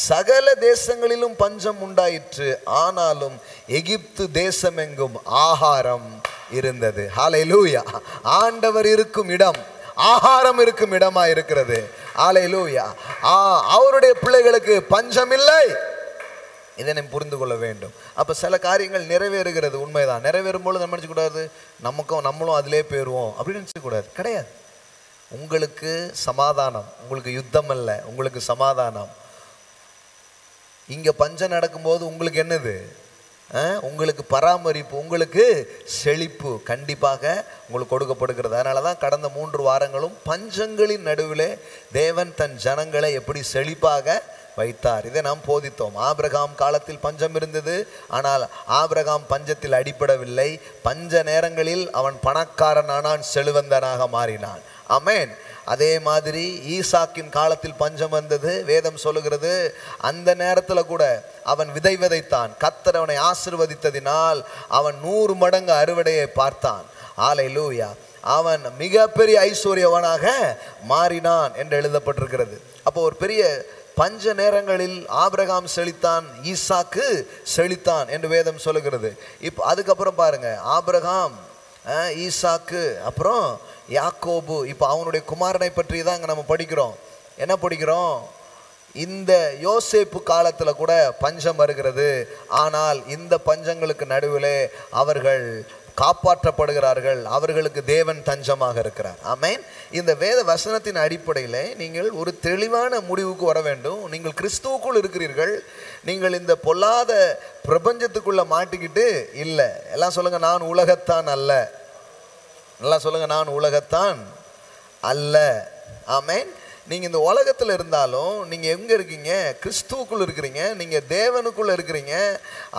A: சகல தேசங்களிலும் பஞ்சம் உண்டாயிற்று, ஆனாலும் எகிப்து தேசம் எங்கும் ஆகாரம் இருந்தது. ஹல்லேலூயா. ஆண்டவர் இருக்கும் இடம் ஆகாரம் இருக்கும் இடமா இருக்கிறது. ஹல்லேலூயா. அவருடைய பிள்ளைகளுக்கு பஞ்சம் இல்லை, இதை நம்ம புரிந்து கொள்ள வேண்டும். அப்போ சில காரியங்கள் நிறைவேறுகிறது உண்மைதான். நிறைவேறும்போது நம்ம நினச்சக்கூடாது நம்மளும் அதிலே போயிடுவோம் அப்படின்னு நினச்சக்கூடாது. கிடையாது. உங்களுக்கு சமாதானம், உங்களுக்கு யுத்தம் அல்ல, உங்களுக்கு சமாதானம். இங்கே பஞ்சம் நடக்கும்போது உங்களுக்கு என்னது, உங்களுக்கு பராமரிப்பு, உங்களுக்கு செழிப்பு கண்டிப்பாக உங்களுக்கு கொடுக்கப்படுகிறது. அதனால தான் கடந்த 3 வாரங்களும் பஞ்சங்களின் நடுவில் தேவன் தன் ஜனங்களை எப்படி செழிப்பாக வைத்தார், இதை நாம் போதித்தோம். ஆபிரகாம் காலத்தில் பஞ்சம் இருந்தது, ஆனால் ஆபிரகாம் பஞ்சத்தில் அடிபடவில்லை. பஞ்ச நேரங்களில் அவன் பணக்காரனானான், செல்வந்தனாக மாறினான். ஆமென். அதே மாதிரி ஈசாக்கின் காலத்தில் பஞ்சம் வந்தது. வேதம் சொல்லுகிறது, அந்த நேரத்தில் கூட அவன் விதை விதைத்தான், கர்த்தர் அவனை ஆசீர்வதித்ததினால் அவன் 100 மடங்கு அறுவடையை பார்த்தான். ஹல்லேலூயா. அவன் மிகப்பெரிய ஐஸ்வர்யவனாக மாறினான் என்று எழுதப்பட்டிருக்கிறது. அப்போ ஒரு பெரிய பஞ்ச நேரங்களில் ஆபிரகாம் செழித்தான், ஈசாக்கு செழித்தான் என்று வேதம் சொல்லுகிறது. இப்போ அதுக்கப்புறம் பாருங்க, ஆபிரகாம், ஈசாக்கு, அப்புறம் யாக்கோபு. இப்போ அவனுடைய குமாரனை பற்றி தான் அங்கே நம்ம படிக்கிறோம். என்ன படிக்கிறோம், இந்த யோசேப்பு காலத்தில் கூட பஞ்சம் வருகிறது, ஆனால் இந்த பஞ்சங்களுக்கு நடுவில் அவர்கள் காப்பாற்றப்படுகிறார்கள், அவர்களுக்கு தேவன் தஞ்சமாக இருக்கிறார். ஆமென். இந்த வேத வசனத்தின் அடிப்படையில் நீங்கள் ஒரு தெளிவான முடிவுக்கு வர வேண்டும். நீங்கள் கிறிஸ்துவுக்குள் இருக்கிறீர்கள். நீங்கள் இந்த பொல்லாத பிரபஞ்சத்துக்குள்ள மாட்டிக்கிட்டு இல்லை. எல்லாம் சொல்லுங்க, நான் உலகத்தான் அல்ல. எல்லாம் சொல்லுங்க, நான் உலகத்தான் அல்ல. ஆமென். நீங்கள் இந்த உலகத்தில் இருந்தாலும் நீங்கள் எங்கே இருக்கீங்க? கிறிஸ்துவுக்குள் இருக்கிறீங்க. நீங்கள் தேவனுக்குள்ளே இருக்கிறீங்க.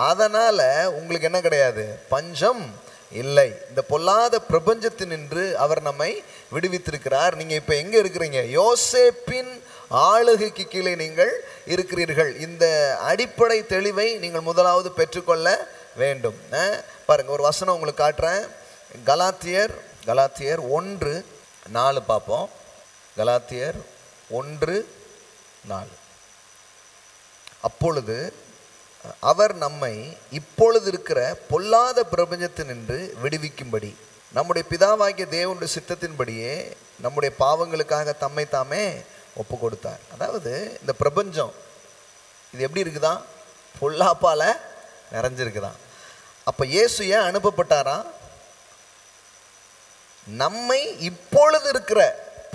A: அதனால் உங்களுக்கு என்ன கிடையாது? பஞ்சம் இல்லை. இந்த பொல்லாத பிரபஞ்சத்தினின்று அவர் நம்மை விடுவித்திருக்கிறார். நீங்கள் இப்போ எங்கே இருக்கிறீங்க? யோசேப்பின் ஆளுகைக்கு கீழே நீங்கள் இருக்கிறீர்கள். இந்த அடிப்படை தெளிவை நீங்கள் முதலாவது பெற்றுக்கொள்ள வேண்டும். பாருங்கள், ஒரு வசனம் உங்களுக்கு காட்டுறேன். கலாத்தியர் 1:4 பார்ப்போம். கலாத்தியர் 1:4. அப்பொழுது அவர் நம்மை இப்பொழுது இருக்கிற பொல்லாத பிரபஞ்சத்தினின்று விடுவிக்கும்படி நம்முடைய பிதாவாகிய தேவனுடைய சித்தத்தின்படியே நம்முடைய பாவங்களுக்காக தம்மை தாமே ஒப்பு கொடுத்தார். அதாவது இந்த பிரபஞ்சம் இது எப்படி இருக்குதான்? பொல்லாப்பால நிறைஞ்சிருக்குதான். அப்போ இயேசு ஏன் அனுப்பப்பட்டாரா? நம்மை இப்பொழுது இருக்கிற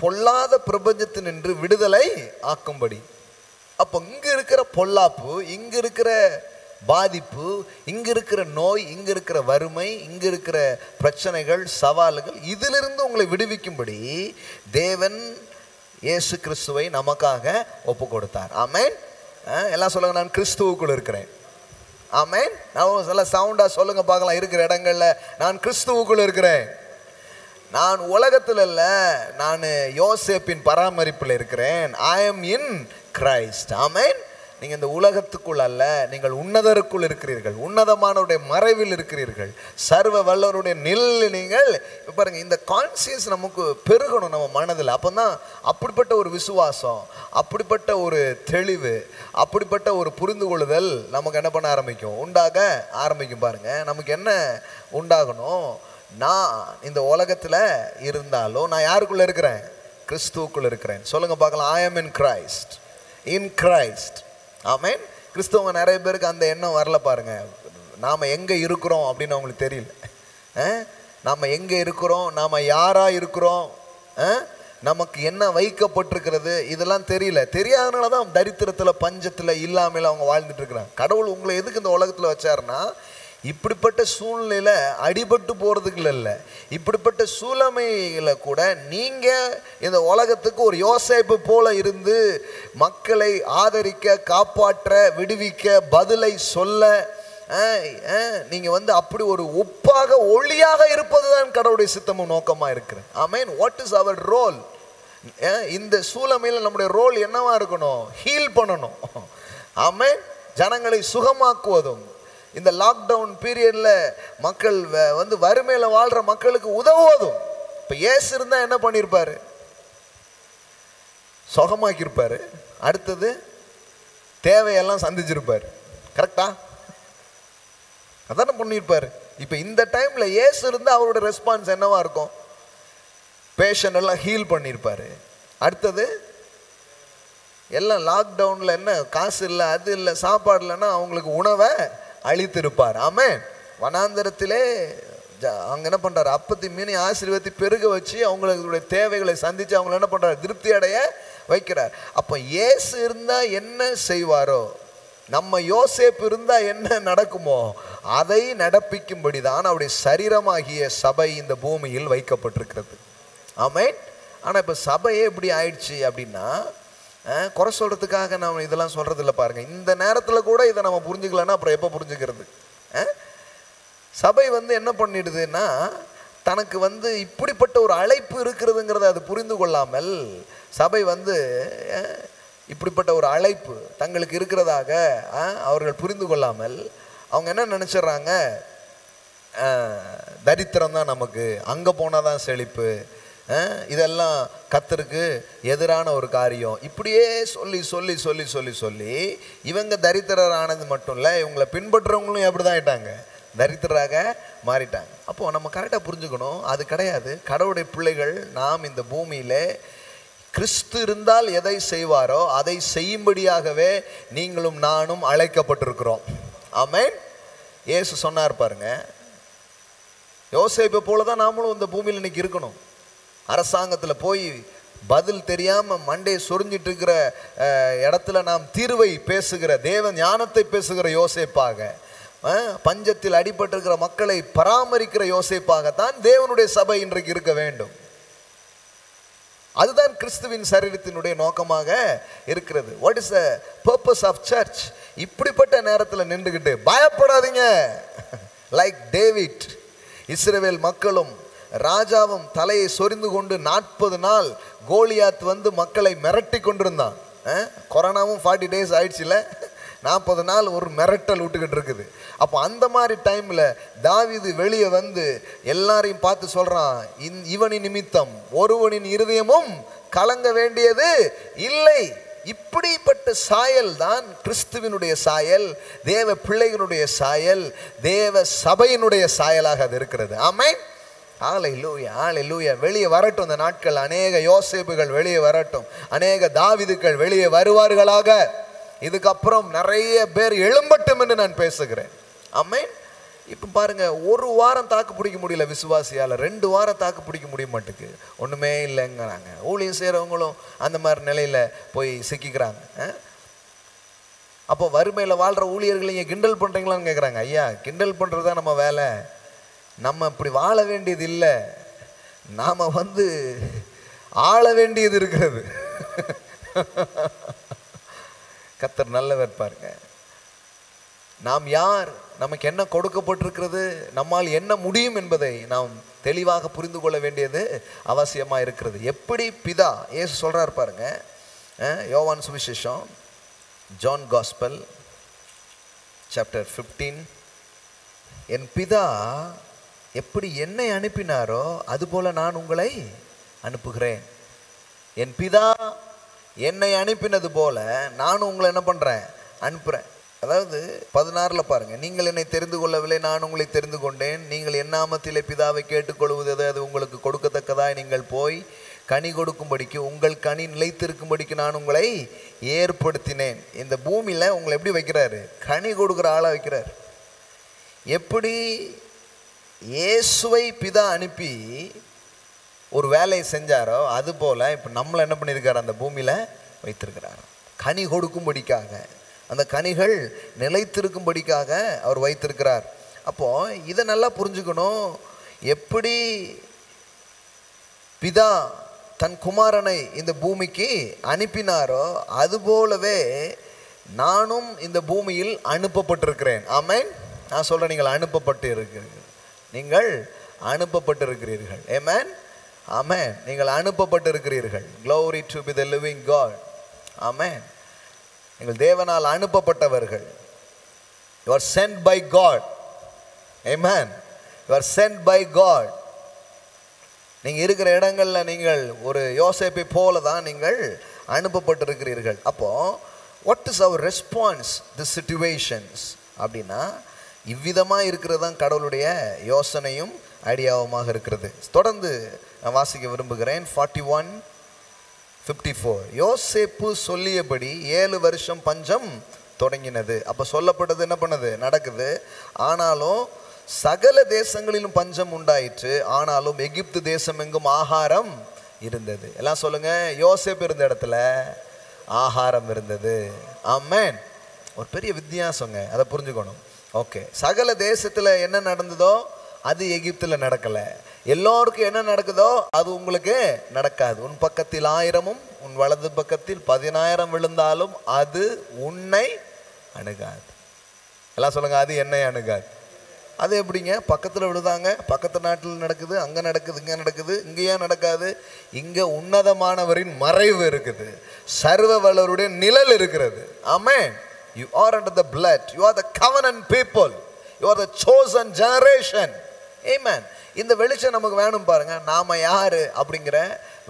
A: பொல்லாத பிரபஞ்சத்தினின்று விடுதலை ஆக்கும்படி. அப்போ இங்கே இருக்கிற பொல்லாப்பு, இங்கே இருக்கிற பாதிப்பு, இங்கே இருக்கிற நோய், இங்கே இருக்கிற வறுமை, இங்கே இருக்கிற பிரச்சனைகள், சவால்கள், இதிலிருந்து உங்களை விடுவிக்கும்படி தேவன் இயேசு கிறிஸ்துவை நமக்காக ஒப்பு கொடுத்தார். ஆமென். எல்லாம் சொல்லுங்க, நான் கிறிஸ்துவுக்குள் இருக்கிறேன். ஆமென். நான் நல்ல சவுண்டாக சொல்லுங்க பார்க்கலாம். இருக்கிற இடங்கள்ல நான் கிறிஸ்துவுக்குள் இருக்கிறேன். நான் உலகத்தில் அல்ல, நான் யோசேப்பின் பராமரிப்பில் இருக்கிறேன். I am in Christ. Amen. நீங்கள் இந்த உலகத்துக்குள் அல்ல, நீங்கள் உன்னதருக்குள் இருக்கிறீர்கள். உன்னதமானவருடைய மறைவில் இருக்கிறீர்கள். சர்வ வல்லவருடைய நிழலில் நீங்கள். பாருங்கள், இந்த கான்சியஸ் நமக்கு பெருகணும் நம்ம மனதில். அப்போ தான் அப்படிப்பட்ட ஒரு விசுவாசம், அப்படிப்பட்ட ஒரு தெளிவு, அப்படிப்பட்ட ஒரு புரிந்து கொள்ளுதல் நமக்கு என்ன பண்ண ஆரம்பிக்கும்? உண்டாக ஆரம்பிக்கும். பாருங்கள், நமக்கு என்ன உண்டாகணும்? நான் இந்த உலகத்தில் இருந்தாலும் நான் யாருக்குள்ளே இருக்கிறேன்? கிறிஸ்துவுக்குள்ளே இருக்கிறேன். சொல்லுங்க பார்க்கலாம். I am in Christ. In Christ. Amen. கிறிஸ்துவங்க நிறைய பேருக்கு அந்த எண்ணம் வரல. பாருங்க, நாம் எங்கே இருக்கிறோம் அப்படின்னு அவங்களுக்கு தெரியல. நாம் எங்கே இருக்கிறோம், நாம் யாராக இருக்கிறோம், நமக்கு என்ன வைக்கப்பட்டிருக்கிறது, இதெல்லாம் தெரியல. தெரியாதனால தான் தரித்திரத்தில், பஞ்சத்தில், இல்லாமல் அவங்க வாழ்ந்துட்டு இருக்கிறாங்க. கடவுள் உங்களை எதுக்கு இந்த உலகத்தில் வச்சாருன்னா, இப்படிப்பட்ட சூழ்நிலையில் அடிபட்டு போகிறதுக்கு இல்லை, இப்படிப்பட்ட சூழ்நிலையில கூட நீங்கள் இந்த உலகத்துக்கு ஒரு யோசேப்பு போல இருந்து மக்களை ஆதரிக்க, காப்பாற்ற, விடுவிக்க, பதிலை சொல்ல, நீங்கள் அப்படி ஒரு உப்பாக ஒளியாக இருப்பது தான் கடவுளுடைய சித்தமும் நோக்கமாக இருக்கிறது. Amen. What is our role? இந்த சூழ்நிலையில் நம்முடைய ரோல் என்னவா இருக்கணும்? ஹீல் பண்ணணும். ஆமென். ஜனங்களை சுகமாக்குவதும், இந்த லாக்டவுன் பீரியடில் மக்கள் வறுமையில் வாழ்கிற மக்களுக்கு உதவுவதும். இப்போ இயேசு இருந்தால் என்ன பண்ணியிருப்பார்? சுகமாக்கியிருப்பார். அடுத்தது தேவையெல்லாம் சந்திச்சிருப்பார். கரெக்டா? அதான பண்ணியிருப்பார். இப்போ இந்த டைமில் இயேசு இருந்தால் அவரோட ரெஸ்பான்ஸ் என்னவா இருக்கும்? பேஷண்ட் எல்லாம் ஹீல் பண்ணியிருப்பார். அடுத்தது எல்லாம் லாக்டவுனில் என்ன காசு இல்லை, அது இல்லை, சாப்பாடு இல்லைன்னா அவங்களுக்கு உணவை அழித்திருப்பார். ஆமென். வனாந்தரத்திலே அங்கே என்ன பண்ணுறாரு? அப்பத்தி மீனி ஆசீர்வதி பெருக வச்சு அவங்களுடைய தேவைகளை சந்தித்து அவங்களை என்ன பண்ணுறாரு? திருப்தி அடைய வைக்கிறார். அப்போ இயேசு இருந்தால் என்ன செய்வாரோ, நம்ம யோசேப்பு இருந்தால் என்ன நடக்குமோ அதை நடப்பிக்கும்படி தான் அவருடைய சரீரமாகிய சபை இந்த பூமியில் வைக்கப்பட்டிருக்கிறது. ஆமென். ஆனால் இப்போ சபையே எப்படி ஆயிடுச்சு அப்படின்னா, குறை சொல்கிறதுக்காக நம்ம இதெல்லாம் சொல்கிறது இல்லை. பாருங்கள், இந்த நேரத்தில் கூட இதை நம்ம புரிஞ்சுக்கலன்னா அப்புறம் எப்போ புரிஞ்சுக்கிறது? சபை என்ன பண்ணிடுதுன்னா, தனக்கு இப்படிப்பட்ட ஒரு அழைப்பு இருக்கிறதுங்கிறத அது புரிந்து கொள்ளாமல், சபை இப்படிப்பட்ட ஒரு அழைப்பு தங்களுக்கு இருக்கிறதாக அவர்கள் புரிந்து கொள்ளாமல் அவங்க என்ன நினச்சிட்றாங்க? தரித்திரம் தான் நமக்கு, அங்கே போனால் தான் செழிப்பு, இதெல்லாம் கர்த்தருக்கு எதிரான ஒரு காரியம், இப்படியே சொல்லி சொல்லி சொல்லி சொல்லி சொல்லி இவங்க தரித்திரர் ஆனது மட்டும் இல்லை, இவங்களை பின்பற்றுறவங்களும் எப்படி தான் ஆயிட்டாங்க? தரித்திரராக மாறிட்டாங்க. அப்போது நம்ம கரெக்டாக புரிஞ்சுக்கணும், அது கிடையாது. கடவுளுடைய பிள்ளைகள் நாம் இந்த பூமியில் கிறிஸ்து இருந்தால் எதை செய்வாரோ அதை செய்யும்படியாகவே நீங்களும் நானும் அழைக்கப்பட்டிருக்கிறோம். ஆமென். இயேசு சொன்னார் பாருங்க, யோசேப்பை போல தான் நாமளும் இந்த பூமியில் இன்னைக்கு இருக்கணும். அரசாங்கத்தில் போய் பதில் தெரியாமல் மண்டையை சொரிஞ்சிட்டு இருக்கிற இடத்துல நாம் தீர்வை பேசுகிற, தேவ ஞானத்தை பேசுகிற யோசேப்பாக, பஞ்சத்தில் அடிபட்டிருக்கிற மக்களை பராமரிக்கிற யோசேப்பாகத்தான் தேவனுடைய சபை இன்றைக்கு இருக்க வேண்டும். அதுதான் கிறிஸ்துவின் சரீரத்தினுடைய நோக்கமாக இருக்கிறது. What is the purpose of church? இப்படிப்பட்ட நேரத்தில் நின்றுகிட்டு பயப்படாதீங்க. லைக் டேவிட், இஸ்ரவேல் மக்களும் ராஜாவும் தலையை சொரிந்து கொண்டு 40 நாள் கோலியாத் வந்து மக்களை மிரட்டி கொண்டிருந்தான். கொரோனாவும் 40 days ஆயிடுச்சுல, 40 நாள் ஒரு மிரட்டல் விட்டுக்கிட்டு இருக்குது. அப்போ அந்த மாதிரி டைமில் தாவீது வெளியே வந்து எல்லாரையும் பார்த்து சொல்கிறான், இவனின் நிமித்தம் ஒருவனின் இருதயமும் கலங்க வேண்டியது இல்லை. இப்படிப்பட்ட சாயல் தான் கிறிஸ்துவினுடைய சாயல், தேவ பிள்ளைகளுடைய சாயல், தேவ சபையினுடைய சாயலாக அது இருக்கிறது. ஆமென். ஹல்லேலூயா, ஹல்லேலூயா. வெளியே வரட்டும் இந்த நாட்கள். அநேக யோசேப்புகள் வெளியே வரட்டும், அநேக தாவீதுக்கள் வெளியே வருவார்களாக. இதுக்கப்புறம் நிறைய பேர் எழும்பட்டும் என்று நான் பேசுகிறேன். ஆமென். இப்போ பாருங்க, ஒரு வாரம் தாக்கு பிடிக்க முடியல விசுவாசியால், 2 வாரம் தாக்கு பிடிக்க முடிய மாட்டேங்குது. ஒன்றுமே இல்லைங்கிறாங்க. ஊழியம் செய்கிறவங்களும் அந்த மாதிரி நிலையில் போய் சிக்கிக்கிறாங்க. அப்போ வறுமையில் வாழ்கிற ஊழியர்கள் நீங்கள் கிண்டல் பண்ணுறீங்களான்னு கேட்குறாங்க. ஐயா, கிண்டல் பண்ணுறது தான் நம்ம வேலை. நம்ம இப்படி வாழ வேண்டியது இல்லை, நாம் ஆள வேண்டியது இருக்கிறது. கர்த்தர் நல்லவர். பாருங்க, நாம் யார், நமக்கு என்ன கொடுக்கப்பட்டிருக்கிறது, நம்மால் என்ன முடியும் என்பதை நாம் தெளிவாக புரிந்து கொள்ள வேண்டியது அவசியமாக இருக்கிறது. எப்படி பிதா இயேசு சொல்கிறார் பாருங்க, யோவான் சுவிசேஷம், ஜான் காஸ்பல் சாப்டர் 15, என் பிதா எப்படி என்னை அனுப்பினாரோ அதுபோல நான் உங்களை அனுப்புகிறேன். என் பிதா என்னை அனுப்பினது போல நானும் உங்களை என்ன பண்ணுறேன், அனுப்புகிறேன். அதாவது 16 பாருங்க, நீங்கள் என்னை தெரிந்து கொள்ளவில்லை, நான் உங்களை தெரிந்து கொண்டேன். நீங்கள் என் நாமத்திலே பிதாவை கேட்டுக்கொள்வது அது உங்களுக்கு கொடுக்கத்தக்கதாய் நீங்கள் போய் கனி கொடுக்கும்படிக்கு, உங்கள் கனி நிலைத்திருக்கும்படிக்கு நான் உங்களை ஏற்படுத்தினேன். இந்த பூமியில் உங்களை எப்படி வைக்கிறாரு, கனி கொடுக்குற ஆளாக வைக்கிறார். எப்படி இயேசுவை பிதா அனுப்பி ஒரு வேலையை செஞ்சாரோ அதுபோல் இப்போ நம்மளை என்ன பண்ணியிருக்காரு, அந்த பூமியில் வைத்திருக்கிறார். கனி கொடுக்கும்படிக்காக, அந்த கனிகள் நிலைத்திருக்கும்படிக்காக அவர் வைத்திருக்கிறார். அப்போது இதை நல்லா புரிஞ்சுக்கணும். எப்படி பிதா தன் குமாரனை இந்த பூமிக்கு அனுப்பினாரோ அதுபோலவே நானும் இந்த பூமியில் அனுப்பப்பட்டிருக்கிறேன். ஆமென். நான் சொல்கிறேன், நீங்கள் அனுப்பப்பட்டு இருக்கிறீர்கள், நீங்கள் அனுப்பப்பட்டு இருக்கிறீர்கள். ஆமென், ஆமென். நீங்கள் அனுப்பப்பட்டு இருக்கிறீர்கள். Glory to be the living God. ஆமென். நீங்கள் தேவனால் அனுப்பப்பட்டவர்கள். You are sent by God. Amen. You are sent by God. நீங்கள் இருக்கிற இடங்களில் நீங்கள் ஒரு யோசேப்பை போல தான் நீங்கள் அனுப்பப்பட்டிருக்கிறீர்கள். அப்போது what is our response to situations அப்படின்னா, இவ்விதமாக இருக்கிறது தான் கடவுளுடைய யோசனையும் ஐடியாவுமாக இருக்கிறது. தொடர்ந்து நான் வாசிக்க விரும்புகிறேன். 41:54. யோசேப்பு சொல்லியபடி 7 வருஷம் பஞ்சம் தொடங்கினது. அப்போ சொல்லப்பட்டது என்ன பண்ணது, நடக்குது. ஆனாலும் சகல தேசங்களிலும் பஞ்சம் உண்டாயிற்று, ஆனாலும் எகிப்து தேசம் எங்கும் ஆகாரம் இருந்தது. எல்லாம் சொல்லுங்க, யோசேப்பு இருந்த இடத்துல ஆகாரம் இருந்தது. ஆமென். ஒரு பெரிய வித்தியாசங்க, அதை புரிஞ்சுக்கணும். ஓகே, சகல தேசத்தில் என்ன நடந்ததோ அது எகிப்தில் நடக்கலை. எல்லோருக்கும் என்ன நடக்குதோ அது உங்களுக்கு நடக்காது. உன் பக்கத்தில் 1000 உன் வலது பக்கத்தில் 10,000 விழுந்தாலும் அது உன்னை அணுகாது. எல்லாம் சொல்லுங்க, அது என்னை அணுகாது. அது எப்படிங்க, பக்கத்தில் விழுதாங்க, பக்கத்து நாட்டில் நடக்குது, அங்கே நடக்குது, இங்கே நடக்குது. இங்கேயே நடக்காது, இங்கே உன்னதமானவரின் மறைவு இருக்குது, சர்வ வல்லவருடைய நிழல் இருக்கிறது. ஆமென். You are under the blood. You are the covenant people. You are the chosen generation. Amen. இந்த வெளிச்சம் நமக்கு வேணும் பாருங்க. நாம யாரு அப்படிங்கிற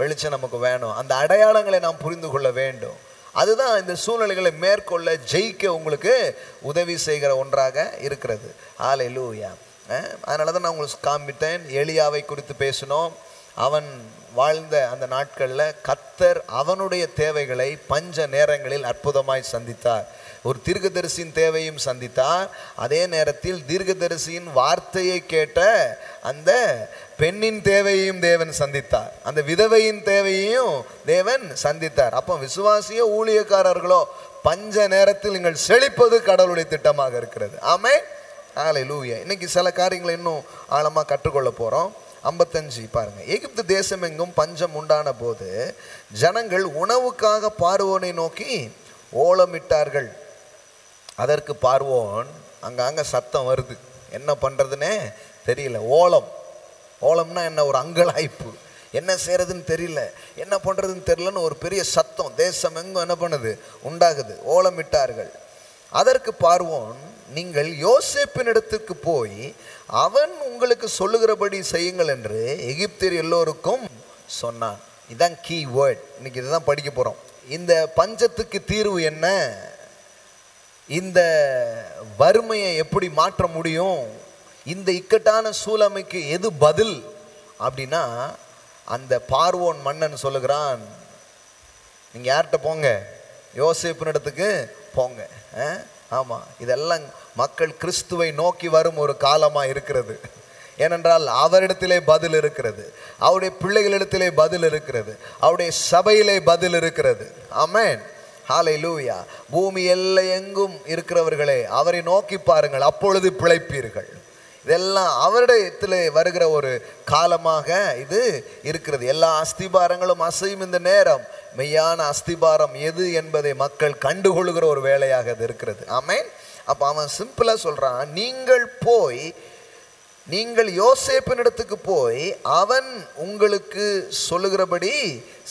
A: வெளிச்சம் நமக்கு வேணும். அந்த அடையாளங்களை நாம் புரிந்து கொள்ள வேண்டும். அதுதான் இந்த சூழ்நிலைகளை மேற்கொள்ள ஜெயிக்க உங்களுக்கு உதவி செய்கிற ஒன்றாக இருக்கிறது. ஹல்லேலூயா. அதனால தான் நான் உங்களுக்கு காண்பித்தேன், எலியாவை குறித்து பேசினோம். அவன் வாழ்ந்த அந்த நாட்களில் கர்த்தர் அவனுடைய தேவைகளை பஞ்ச நேரங்களில் அற்புதமாய் சந்தித்தார். ஒரு தீர்க்கதரிசியின் தேவையும் சந்தித்தார். அதே நேரத்தில் தீர்க்கதரிசியின் வார்த்தையை கேட்ட அந்த பெண்ணின் தேவையையும் தேவன் சந்தித்தார். அந்த விதவையின் தேவையையும் தேவன் சந்தித்தார். அப்போ விசுவாசியோ ஊழியக்காரர்களோ பஞ்ச நேரத்தில் நீங்கள் செழிப்பது கடவுளுடைய திட்டமாக இருக்கிறது. ஆமென், ஹல்லேலூயா. இன்னைக்கு சில காரியங்களை இன்னும் ஆழமாக கற்றுக்கொள்ள போகிறோம். 55 பாருங்க. எகிப்து தேசம் எங்கும் பஞ்சம் உண்டான போது ஜனங்கள் உணவுக்காக பார்வோனை நோக்கி ஓலமிட்டார்கள். அதற்கு பார்வோன், அங்கங்க சத்தம் வருது, என்ன பண்றதுன்னே தெரியல. ஓலம்னா என்ன? ஒரு அங்கலாய்ப்பு. என்ன செய்யறதுன்னு தெரியல, என்ன பண்றதுன்னு தெரியலன்னு ஒரு பெரிய சத்தம் தேசம் எங்கும் என்ன பண்ணுது? உண்டாகுது. ஓலமிட்டார்கள். அதற்கு பார்வோன், நீங்கள் யோசேப்பின் இடத்துக்கு போய் அவன் உங்களுக்கு சொல்லுகிறபடி செய்யுங்கள் என்று எகிப்தியர் எல்லோருக்கும் சொன்னான். இதுதான் கீ வேர்ட். இன்னைக்கு இதுதான் படிக்க போறோம். இந்த பஞ்சத்துக்கு தீர்வு என்ன? இந்த வறுமையை எப்படி மாற்ற முடியும்? இந்த இக்கட்டான சூழமைக்கு எது பதில் அப்படின்னா, அந்த பார்வோன் மன்னன் சொல்லுகிறான், நீங்க யார்கிட்ட போங்க? யோசேப்பின் இடத்துக்கு போங்க. ஆமாம், இதெல்லாம் மக்கள் கிறிஸ்துவை நோக்கி வரும் ஒரு காலமாக இருக்கிறது. ஏனென்றால் அவரிடத்திலே பதில் இருக்கிறது, அவருடைய பிள்ளைகளிடத்திலே பதில் இருக்கிறது, அவருடைய சபையிலே பதில் இருக்கிறது. ஆமென், ஹல்லேலூயா. பூமி எல்லை எங்கும் இருக்கிறவர்களே, அவரை நோக்கி பாருங்கள், அப்பொழுது பிழைப்பீர்கள். இதெல்லாம் அவரிடத்திலே வருகிற ஒரு காலமாக இது இருக்கிறது. எல்லா அஸ்திபாரங்களும் அசையும் இந்த நேரம். மெய்யான அஸ்திபாரம் எது என்பதை மக்கள் கண்டுகொள்கிற ஒரு வேலையாக இது இருக்கிறது. ஆமென். அப்போ அவன் சிம்பிளா சொல்றான், நீங்கள் யோசேப்பின் இடத்துக்கு போய் அவன் உங்களுக்கு சொல்லுகிறபடி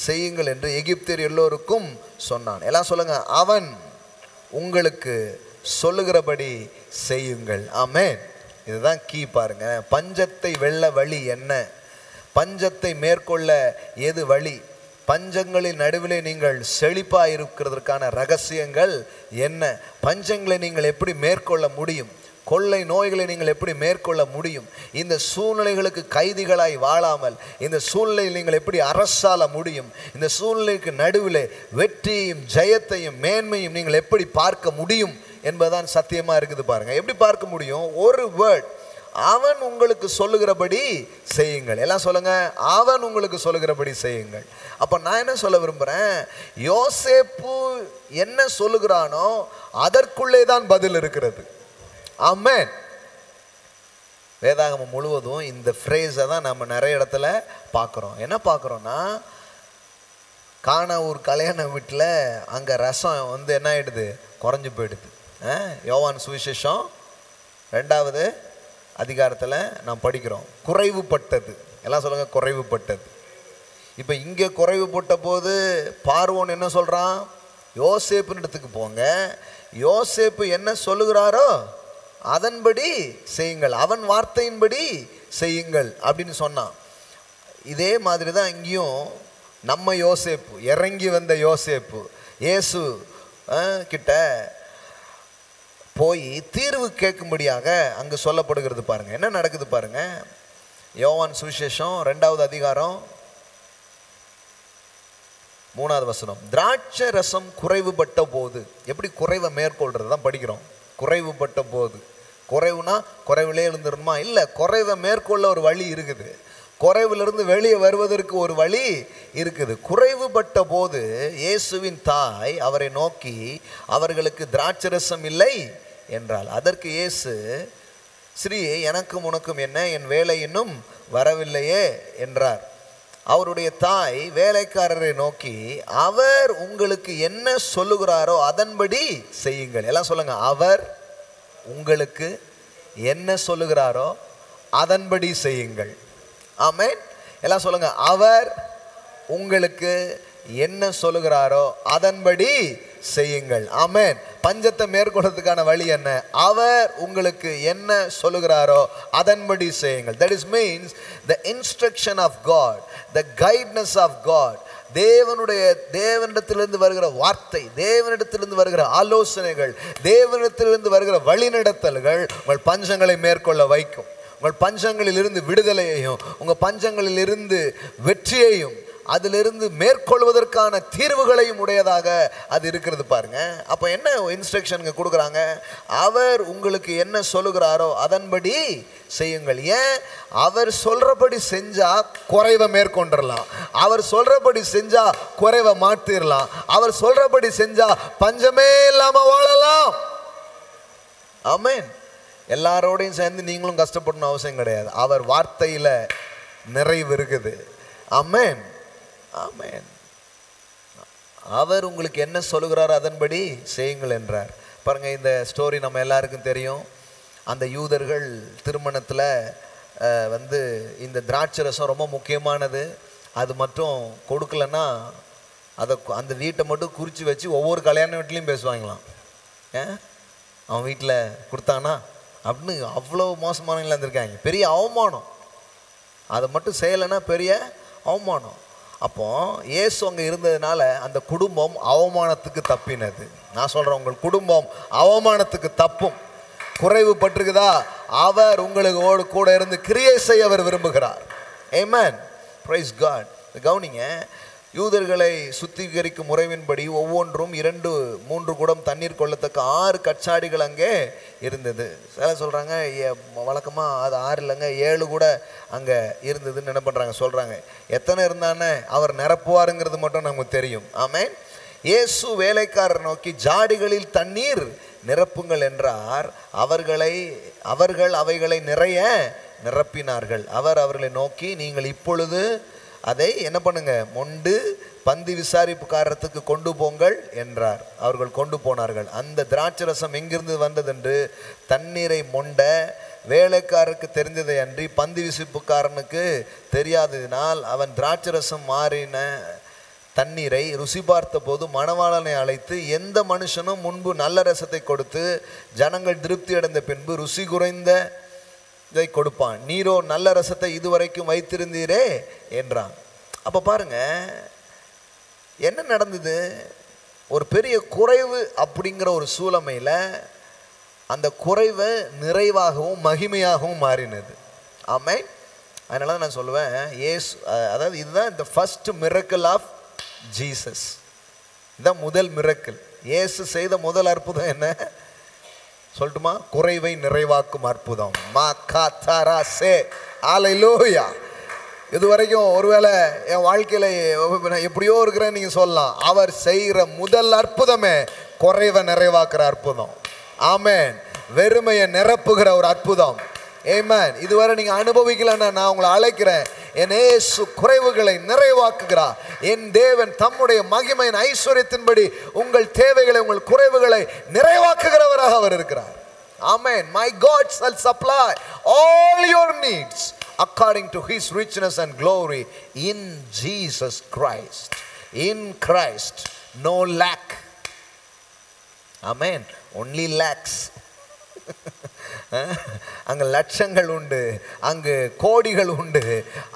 A: செய்யுங்கள் என்று எகிப்தியர் எல்லோருக்கும் சொன்னான். எல்லாம் சொல்லுங்க, அவன் உங்களுக்கு சொல்லுகிறபடி செய்யுங்கள். ஆமென். இதுதான் கீ. பாருங்க, பஞ்சத்தை வெல்ல வழி என்ன? பஞ்சத்தை மேற்கொள்ள எது வழி? பஞ்சங்களின் நடுவிலே நீங்கள் செழிப்பாக இருக்கிறதற்கான ரகசியங்கள் என்ன? பஞ்சங்களை நீங்கள் எப்படி மேற்கொள்ள முடியும்? கொள்ளை நோய்களை நீங்கள் எப்படி மேற்கொள்ள முடியும்? இந்த சூழ்நிலைகளுக்கு கைதிகளாய் வாழாமல் இந்த சூழ்நிலையில் நீங்கள் எப்படி அரசாள முடியும்? இந்த சூழ்நிலைக்கு நடுவில் வெற்றியையும் ஜெயத்தையும் மேன்மையும் நீங்கள் எப்படி பார்க்க முடியும் என்பதுதான் சத்தியமா இருக்குது. பாருங்க, எப்படி பார்க்க முடியும்? ஒரு வேர்ட், அவன் உங்களுக்கு சொல்லுகிறபடி செய்யுங்கள். எல்லாம் சொல்லுங்க, அவன் உங்களுக்கு சொல்லுகிறபடி செய்யுங்கள். அப்ப நான் என்ன சொல்ல விரும்புறேன், யோசேப்பு என்ன சொல்லுகிறானோ அதற்குள்ளே தான் பதில் இருக்கிறது. ஆமென். வேதாகமம் முழுவதும் இந்த ஃப்ரேஸை தான் நம்ம நிறைய இடத்துல பார்க்குறோம். என்ன பார்க்குறோன்னா, கானா ஒரு கல்யாண வீட்டில் அங்கே ரசம் என்ன ஆயிடுது? குறைஞ்சு போயிடுது. யோவான் சுவிசேஷம் 2வது அதிகாரத்தில் நாம் படிக்கிறோம், குறைவுபட்டது. எல்லாம் சொல்லுங்க, குறைவுபட்டது. இப்போ இங்கே குறைவுபட்ட போது பார்வோன் என்ன சொல்கிறான்? யோசேப்பின் இடத்துக்கு போங்க, யோசேப்பு என்ன சொல்லுகிறாரோ அதன்படி செய்யுங்கள், அவன் வார்த்தையின்படி செய்யுங்கள் அப்படின்னு சொன்னான். இதே மாதிரி தான் இங்கேயும் நம்ம யோசேப்பு, இறங்கி வந்த யோசேப்பு இயேசு கிட்ட போய் தீர்வு கேட்கும்படியாக அங்கு சொல்லப்படுகிறது. பாருங்க என்ன நடக்குது பாருங்க. யோவான் சுவிசேஷம் 2வது அதிகாரம் 3வது வசனம். திராட்சை ரசம் குறைவுபட்ட போது, எப்படி குறைவை மேற்கொள்றது தான் படிக்கிறோம். குறைவுபட்ட போது, குறைவுனா குறைவிலே இருந்துருமா? இல்லை, குறைவை மேற்கொள்ள ஒரு வழி இருக்குது. குறைவிலிருந்து வெளியே வருவதற்கு ஒரு வழி இருக்குது. குறைவுபட்ட போது இயேசுவின் தாய் அவரை நோக்கி, அவர்களுக்கு திராட்சரசம் இல்லை என்றாள். அதற்கு இயேசு, ஸ்ரீயே, எனக்கும் உனக்கும் என்ன? என் வேலை இன்னும் வரவில்லையே என்றார். அவருடைய தாய் வேலைக்காரரை நோக்கி, அவர் உங்களுக்கு என்ன சொல்லுகிறாரோ அதன்படி செய்யுங்கள். எல்லாம் சொல்லுங்க, அவர் உங்களுக்கு என்ன சொல்லுகிறாரோ அதன்படி செய்யுங்கள். ஆமென். எல்லாம் சொல்லுங்க, அவர் உங்களுக்கு என்ன சொல்லுகிறாரோ அதன்படி செய்யுங்கள். ஆமென். பஞ்சத்தை மேற்கொள்றதுக்கான வழி என்ன? அவர் உங்களுக்கு என்ன சொல்லுகிறாரோ அதன்படி செய்யுங்கள். That is means the instruction of God, the guidance of God. தேவனிடத்திலிருந்து வருகிற வார்த்தை, தேவனிடத்திலிருந்து வருகிற ஆலோசனைகள், தேவனிடத்திலிருந்து வருகிற வழிநடத்தல்கள் உங்கள் பஞ்சங்களை மேற்கொள்ள வைக்கும். உங்கள் பஞ்சங்களில் இருந்து விடுதலையையும் உங்கள் பஞ்சங்களில் இருந்து வெற்றியையும் அதிலிருந்து மேற்கொள்வதற்கான தீர்வுகளையும் உடையதாக அது இருக்கிறது பாருங்க. அப்போ என்ன இன்ஸ்ட்ரக்ஷன் கொடுக்குறாங்க? அவர் உங்களுக்கு என்ன சொல்லுகிறாரோ அதன்படி செய்யுங்கள். ஏன்? அவர் சொல்றபடி செஞ்சா குறைவை மேற்கொண்டுடலாம். அவர் சொல்றபடி செஞ்சா குறைவை மாற்றிடலாம். அவர் சொல்றபடி செஞ்சா பஞ்சமே இல்லாம வாழலாம். ஆமென். எல்லாரோடையும் சேர்ந்து நீங்களும் கஷ்டப்படணும் அவசியம் கிடையாது. அவர் வார்த்தையில நிறைவு இருக்குது. ஆமென், ஆமென். அவர் உங்களுக்கு என்ன சொல்லுகிறார் அதன்படி செய்யுங்கள் என்றார். பாருங்க, இந்த ஸ்டோரி நம்ம எல்லாருக்கும் தெரியும். அந்த யூதர்கள் திருமணத்தில் வந்து இந்த திராட்சை ரசம் ரொம்ப முக்கியமானது. அது மட்டும் கொடுக்கலன்னா அதை அந்த வீட்டை மட்டும் குறித்து வச்சு ஒவ்வொரு கல்யாண வீட்லேயும் பேசுவாங்களாம். அவன் வீட்டில் கொடுத்தானா அப்படின்னு அவ்வளோ மோசமானவங்களாம் இருந்திருக்காங்க. பெரிய அவமானம். அதை மட்டும் செய்யலைன்னா பெரிய அவமானம். அப்போ இயேசு அங்கே இருந்ததுனால அந்த குடும்பம் அவமானத்துக்கு தப்பினது. நான் சொல்கிறேன், உங்கள் குடும்பம் அவமானத்துக்கு தப்பும். குறைவு பட்டிருக்குதா, அவர் உங்களுக்கு கூட இருந்து கிரியை செய்ய அவர் விரும்புகிறார். ஆமென், பிரைஸ் காட். கவனிங்க, யூதர்களை சுத்திகரிக்கும் முறைவின்படி ஒவ்வொன்றும் 2-3 குடம் தண்ணீர் கொள்ளத்தக்க 6 கச்சாடிகள் அங்கே இருந்தது. சில சொல்கிறாங்க வழக்கமாக அது 6 இல்லைங்க 7 கூட அங்கே இருந்ததுன்னு என்ன பண்ணுறாங்க சொல்கிறாங்க. எத்தனை இருந்தானே அவர் நிரப்புவாருங்கிறது மட்டும் நமக்கு தெரியும். ஆமென். இயேசு வேலைக்காரர் நோக்கி ஜாடிகளில் தண்ணீர் நிரப்புங்கள் என்றார். அவர்கள் அவைகளை நிறைய நிரப்பினார்கள். அவர் அவர்களை நோக்கி, நீங்கள் இப்பொழுது அதை என்ன பண்ணுங்க, மொண்டு பந்தி விசாரிப்புக்காரத்துக்கு கொண்டு போங்கள் என்றார். அவர்கள் கொண்டு போனார்கள். அந்த திராட்சை ரசம் எங்கிருந்து வந்ததென்று தண்ணீரை மொண்ட வேலைக்காரருக்கு தெரிந்ததை அன்றி பந்தி விசாரிப்புக்காரனுக்கு தெரியாததினால் அவன் திராட்சை ரசம் மாறின தண்ணீரை ருசி பார்த்த போது மணவாளனை அழைத்து, எந்த மனுஷனும் முன்பு நல்ல ரசத்தை கொடுத்து ஜனங்கள் திருப்தி அடைந்த பின்பு ருசி குறைந்த இதை கொடுப்பான், நீரோ நல்ல ரசத்தை இதுவரைக்கும் வைத்திருந்தீரே என்றான். அப்போ பாருங்க என்ன நடந்தது. ஒரு பெரிய குறைவு அப்படிங்கிற ஒரு சூழமையில் அந்த குறைவை நிறைவாகவும் மகிமையாகவும் மாறினது. ஆமென். அதனால தான் நான் சொல்லுவேன், இயேசு அதாவது இதுதான் இந்த ஃபர்ஸ்ட் மிரக்கிள் ஆஃப் ஜீசஸ். இதுதான் முதல் மிரக்கிள். இயேசு செய்த முதல் அற்புதம் என்ன சொல்லட்டுமா? குறைவை நிறைவாக்கும் அற்புதம். ஹல்லேலூயா. இதுவரைக்கும் ஒருவேளை என் வாழ்க்கையில் எப்படியோ இருக்கிறேன்னு நீங்கள் சொல்லலாம். அவர் செய்கிற முதல் அற்புதமே குறைவை நிறைவாக்குற அற்புதம். ஆமென். வெறுமையை நிரப்புகிற ஒரு அற்புதம். ஆமென். இதுவரை நீங்கள் அனுபவிக்கலன்னா நான் உங்களை அழைக்கிறேன். என் இயேசு குறைவுகளை நிறைவாக்குகிறார். என் தேவன் தம்முடைய மகிமையின் ஐஸ்வர்யத்தின்படி உங்கள் தேவைகளை, உங்கள் குறைவுகளை நிறைவாக்குகிறவராக அவர் இருக்கிறார். Amen. My God shall supply all your needs according to his richness and glory in Jesus Christ. In Christ no lack. Amen. Only lacks. அங்கு லட்சங்கள் உண்டு, அங்கு கோடிகள் உண்டு,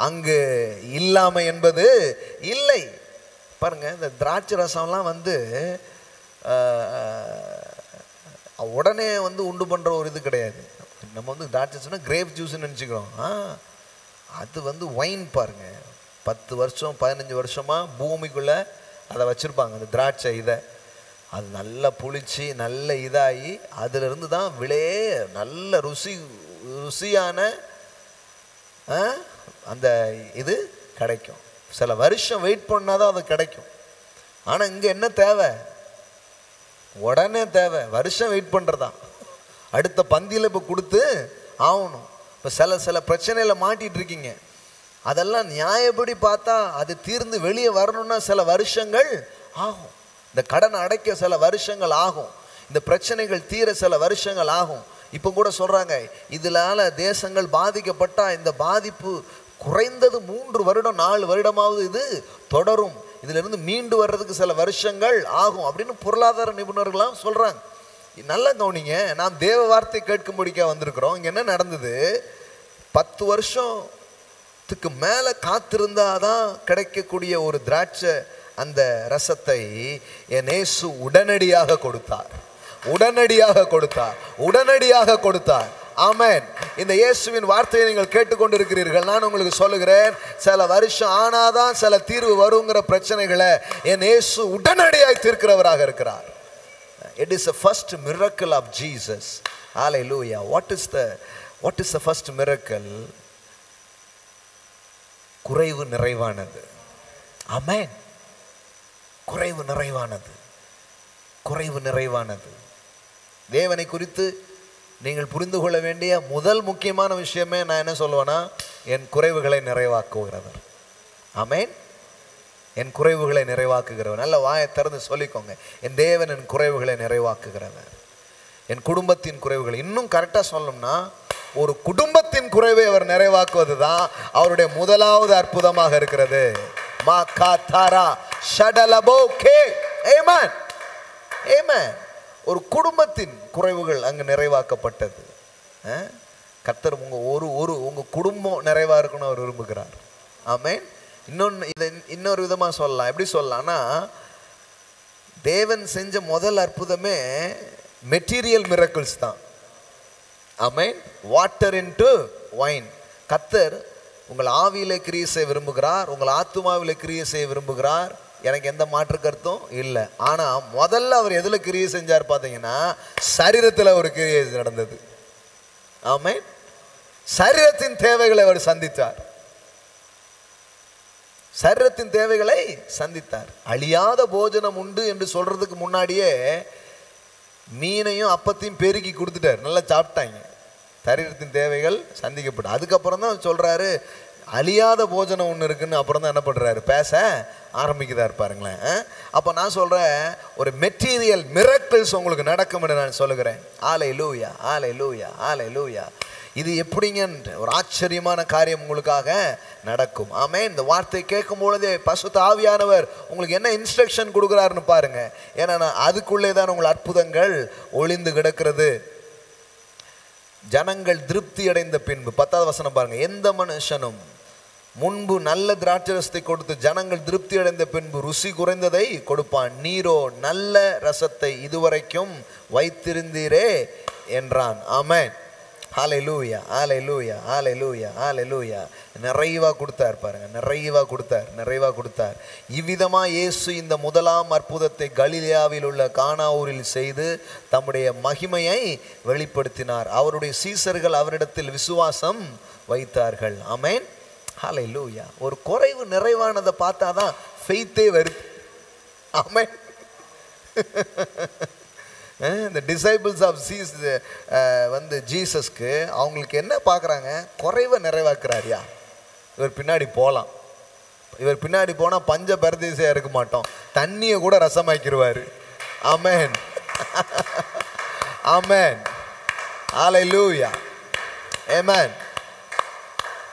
A: அங்கு இல்லாமை என்பது இல்லை. பாருங்க, இந்த திராட்சை ரசம்லாம் வந்து உடனே வந்து உண்டு பண்ணுற ஒரு இது கிடையாது. நம்ம வந்து திராட்சை சொன்னால் கிரேப் ஜூஸ்ன்னு நினச்சிக்கிறோம். அது வந்து ஒயின் பாருங்க, 10 வருஷம் 15 வருஷமாக பூமிக்குள்ளே அதை வச்சுருப்பாங்க அந்த திராட்சை இதை. அது நல்லா புளிச்சு நல்ல இதாகி அதிலிருந்து தான் நல்ல ருசியான அந்த இது கிடைக்கும். சில வருஷம் வெயிட் பண்ணால் தான் அது கிடைக்கும். ஆனால் இங்கே என்ன தேவை? உடனே தேவை. வருஷம் வெயிட் பண்ணுறதான். அடுத்த பந்தியில் இப்போ கொடுத்து ஆகணும். இப்போ சில பிரச்சனையில் மாட்டிகிட்டு இருக்கீங்க. அதெல்லாம் நியாயப்படி பார்த்தா அது தீர்ந்து வெளியே வரணும்னா சில வருஷங்கள் ஆகும். இந்த கடனை அடைக்க சில வருஷங்கள் ஆகும். இந்த பிரச்சனைகள் தீர சில வருஷங்கள் ஆகும். இப்போ கூட சொல்கிறாங்க, இதனால தேசங்கள் பாதிக்கப்பட்டால் இந்த பாதிப்பு குறைந்தது 3 வருடம் 4 வருடமாவது இது தொடரும். இதிலிருந்து மீண்டு வர்றதுக்கு சில வருஷங்கள் ஆகும் அப்படின்னு பொருளாதார நிபுணர்கள்லாம் சொல்கிறாங்க. நல்லா கவனிங்க, நாம் தேவ வார்த்தை கேட்கும்படிக்க வந்திருக்கிறோம். இங்கே என்ன நடந்தது? 10 வருஷத்துக்கு மேலே காத்திருந்தாதான் கிடைக்கக்கூடிய ஒரு திராட்சை அந்த ரசத்தை என் இயேசு உடனடியாக கொடுத்தார். உடனடியாக கொடுத்தார். உடனடியாக கொடுத்தார். ஆமென். இந்த இயேசுவின் வார்த்தையை நீங்கள் கேட்டுக்கொண்டிருக்கிறீர்கள். நான் உங்களுக்கு சொல்லுகிறேன், சில வருஷம் ஆனாதான் சில தீர்வு வருங்கிற பிரச்சனைகளை என் இயேசு உடனடியாய் தீர்க்கிறவராக இருக்கிறார். It is the first miracle of Jesus. Hallelujah. What is the first miracle? குறைவு நிறைவானது. ஆமென். குறைவு நிறைவானது. குறைவு நிறைவானது. தேவனை குறித்து நீங்கள் புரிந்து கொள்ள வேண்டிய முதல் முக்கியமான விஷயமே நான் என்ன சொல்லுவேன்னா, என் குறைவுகளை நிறைவாக்குகிறவர். ஆமென். என் குறைவுகளை நிறைவாக்குகிறவர். நல்ல வாயை திறந்து சொல்லிக்கோங்க, என் தேவன் என் குறைவுகளை நிறைவாக்குகிறவர். என் குடும்பத்தின் குறைவுகளை, இன்னும் கரெக்டாக சொல்லணும்னா ஒரு குடும்பத்தின் குறைவை அவர் நிறைவாக்குவது தான் அவருடைய முதலாவது அற்புதமாக இருக்கிறது. மா காதாரா ஷடலபோ கே. ஆமென். ஆமென். ஒரு குடும்பத்தின் குறைவுகள் அங்கு நிறைவாக்கப்பட்டது. கர்த்தர் உங்க குடும்பம் நிறைவா இருக்கணும் அவர் விரும்புகிறார். ஆமென். இன்னொரு விதமா சொல்லலாம். எப்படி சொல்லலாம்னா, தேவன் செஞ்ச முதல் அற்புதமே மெட்டீரியல் மிரக்கிள்ஸ் தான். ஆமென். Water into wine. கர்த்தர் உங்கள் ஆவியிலே கிரியை செய்ய விரும்புகிறார், உங்கள் ஆத்துமாவிலே கிரியை செய்ய விரும்புகிறார். எனக்கு எந்த மாற்று கருத்தும் இல்லை. ஆனால் முதல்ல அவர் எதில் கிரியை செஞ்சார் பார்த்தீங்கன்னா, சரீரத்தில் ஒரு கிரியை நடந்தது. ஆமென். சரீரத்தின் தேவைகளை அவர் சந்தித்தார். சரீரத்தின் தேவைகளை சந்தித்தார். அழியாத போஜனம் உண்டு என்று சொல்றதுக்கு முன்னாடியே மீனையும் அப்பத்தையும் பெருக்கி கொடுத்துட்டார். நல்லா சாப்பிட்டாங்க. சரீரத்தின் தேவைகள் சந்திக்கப்பட்டு அதுக்கப்புறம் தான் சொல்றாரு, அழியாத போஜனம் ஒன்று இருக்குன்னு அப்புறம் தான் என்ன பண்ணுறாரு, பேச ஆரம்பிக்குதாரு பாருங்களேன். அப்போ நான் சொல்கிறேன், ஒரு மெட்டீரியல் மிரக்கிள்ஸ் உங்களுக்கு நடக்கும் என்று நான் சொல்லுகிறேன். ஹல்லேலூயா, ஹல்லேலூயா, ஹல்லேலூயா. இது எப்படிங்க ஒரு ஆச்சரியமான காரியம் உங்களுக்காக நடக்கும். ஆமென். இந்த வார்த்தை கேட்கும் பொழுதே பரிசுத்த ஆவியானவர் உங்களுக்கு என்ன இன்ஸ்ட்ரக்ஷன் கொடுக்குறாருன்னு பாருங்க. ஏன்னா அதுக்குள்ளே தான் உங்கள் அற்புதங்கள் ஒளிந்து கிடக்கிறது. ஜனங்கள் திருப்தி அடைந்த பின்பு 10வது வசனம் பாருங்க. எந்த மனுஷனும் முன்பு நல்ல திராட்சரசத்தை கொடுத்து ஜனங்கள் திருப்தி அடைந்த பின்பு ருசி குறைந்ததை கொடுப்பான். நீரோ நல்ல ரசத்தை இதுவரைக்கும் வைத்திருந்தீரே என்றான். ஆமென். ஹல்லேலூயா, ஹல்லேலூயா, ஹல்லேலூயா, ஹல்லேலூயா. நிறைவா கொடுத்தார் பாருங்க, நிறைவா கொடுத்தார், நிறைவா கொடுத்தார். இவ்விதமா இயேசு இந்த முதலாம் அற்புதத்தை கலிலேயாவில் உள்ள கானா ஊரில் செய்து தம்முடைய மகிமையை வெளிப்படுத்தினார். அவருடைய சீசர்கள் அவரிடத்தில் விசுவாசம் வைத்தார்கள். ஆமென். ஹல்லேலூயா. ஒரு குறைவு நிறைவானதை பார்த்தாதான் ஃபெய்த்தே வருது. ஆமென். இந்த டிசைபிள்ஸ் ஆஃப் ஜீசஸ்க்கு அவங்களுக்கு என்ன பார்க்குறாங்க, குறைவை நிறைவாக்குறாரியா. இவர் பின்னாடி போகலாம், இவர் பின்னாடி போனால் பஞ்ச பரதேசியாக இருக்க மாட்டோம், தண்ணியை கூட ரசமாக்கிடுவார். ஆமென், ஆமென், ஹல்லேலூயா, ஆமென்.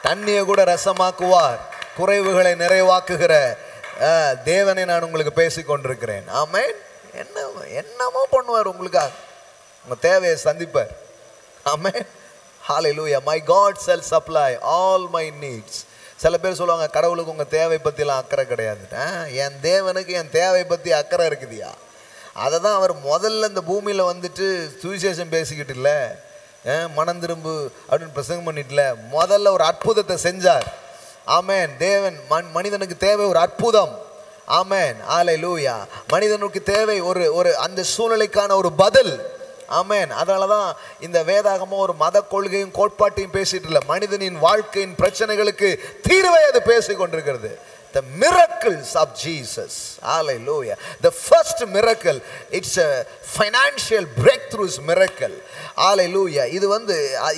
A: தண்ணியை கூட ரசமாக்குவார். குறைவுகளை நிறைவாக்குகிற தேவனை நான் உங்களுக்கு பேசிக் கொண்டிருக்கிறேன். ஆமென். என்னமோ பண்ணுவார் உங்களுக்காக, உங்க தேவையை சந்திப்பார். ஆமென். ஹல்லேலூயா. My God shall supply all my needs. சில பேர் சொல்லுவாங்க, கடவுளுக்கு உங்க தேவை பற்றிலாம் அக்கறை கிடையாது. என் தேவனுக்கு என் தேவை பற்றி அக்கறை இருக்குதியா. அதை தான் அவர் முதல்ல இந்த பூமியில் வந்துட்டு சுவிசேஷம் பேசிக்கிட்டு இல்லை, மனம் திரும்பு அப்படின்னு பிரசங்கம் பண்ணிட்டுல, முதல்ல ஒரு அற்புதத்தை செஞ்சார். ஆமென். தேவன் மனிதனுக்கு தேவை ஒரு அற்புதம். ஆமென், ஹல்லேலூயா. மனிதனுக்கு தேவை ஒரு அந்த சூழ்நிலைக்கான ஒரு பதில். ஆமென். அதனால தான் இந்த வேதாகமம் ஒரு மத கொள்கையும் கோட்பாட்டையும் பேசிட்டு இல்லை, மனிதனின் வாழ்க்கையின் பிரச்சனைகளுக்கு தீர்வை அது பேசிக் கொண்டிருக்கிறது. The miracles of Jesus. Hallelujah. The first miracle, it's a financial breakthroughs miracle. Hallelujah. இது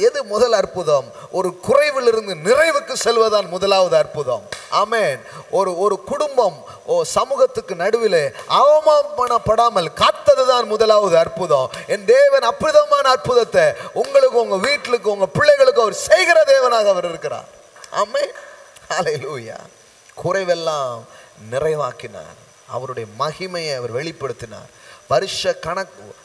A: எது முதல் அற்புதம்? ஒரு குறைவிலிருந்து நிறைவுக்கு செல்வதான் முதலாவது அற்புதம். ஆமென். ஒரு குடும்பம் சமூகத்துக்கு நடுவில் அவமானப்படாமல் காத்ததுதான் முதலாவது அற்புதம். என் தேவன் அற்புதமான அற்புதத்தை உங்களுக்கு, உங்க வீட்டுக்கு, உங்க பிள்ளைகளுக்கு அவர் செய்கிற தேவனாக அவர் இருக்கிறார். ஆமென். ஹல்லேலூயா. குறைவெல்லாம் நிறைவாக்கினார். அவருடைய மகிமையை அவர் வெளிப்படுத்தினார். வருஷ கணக்கு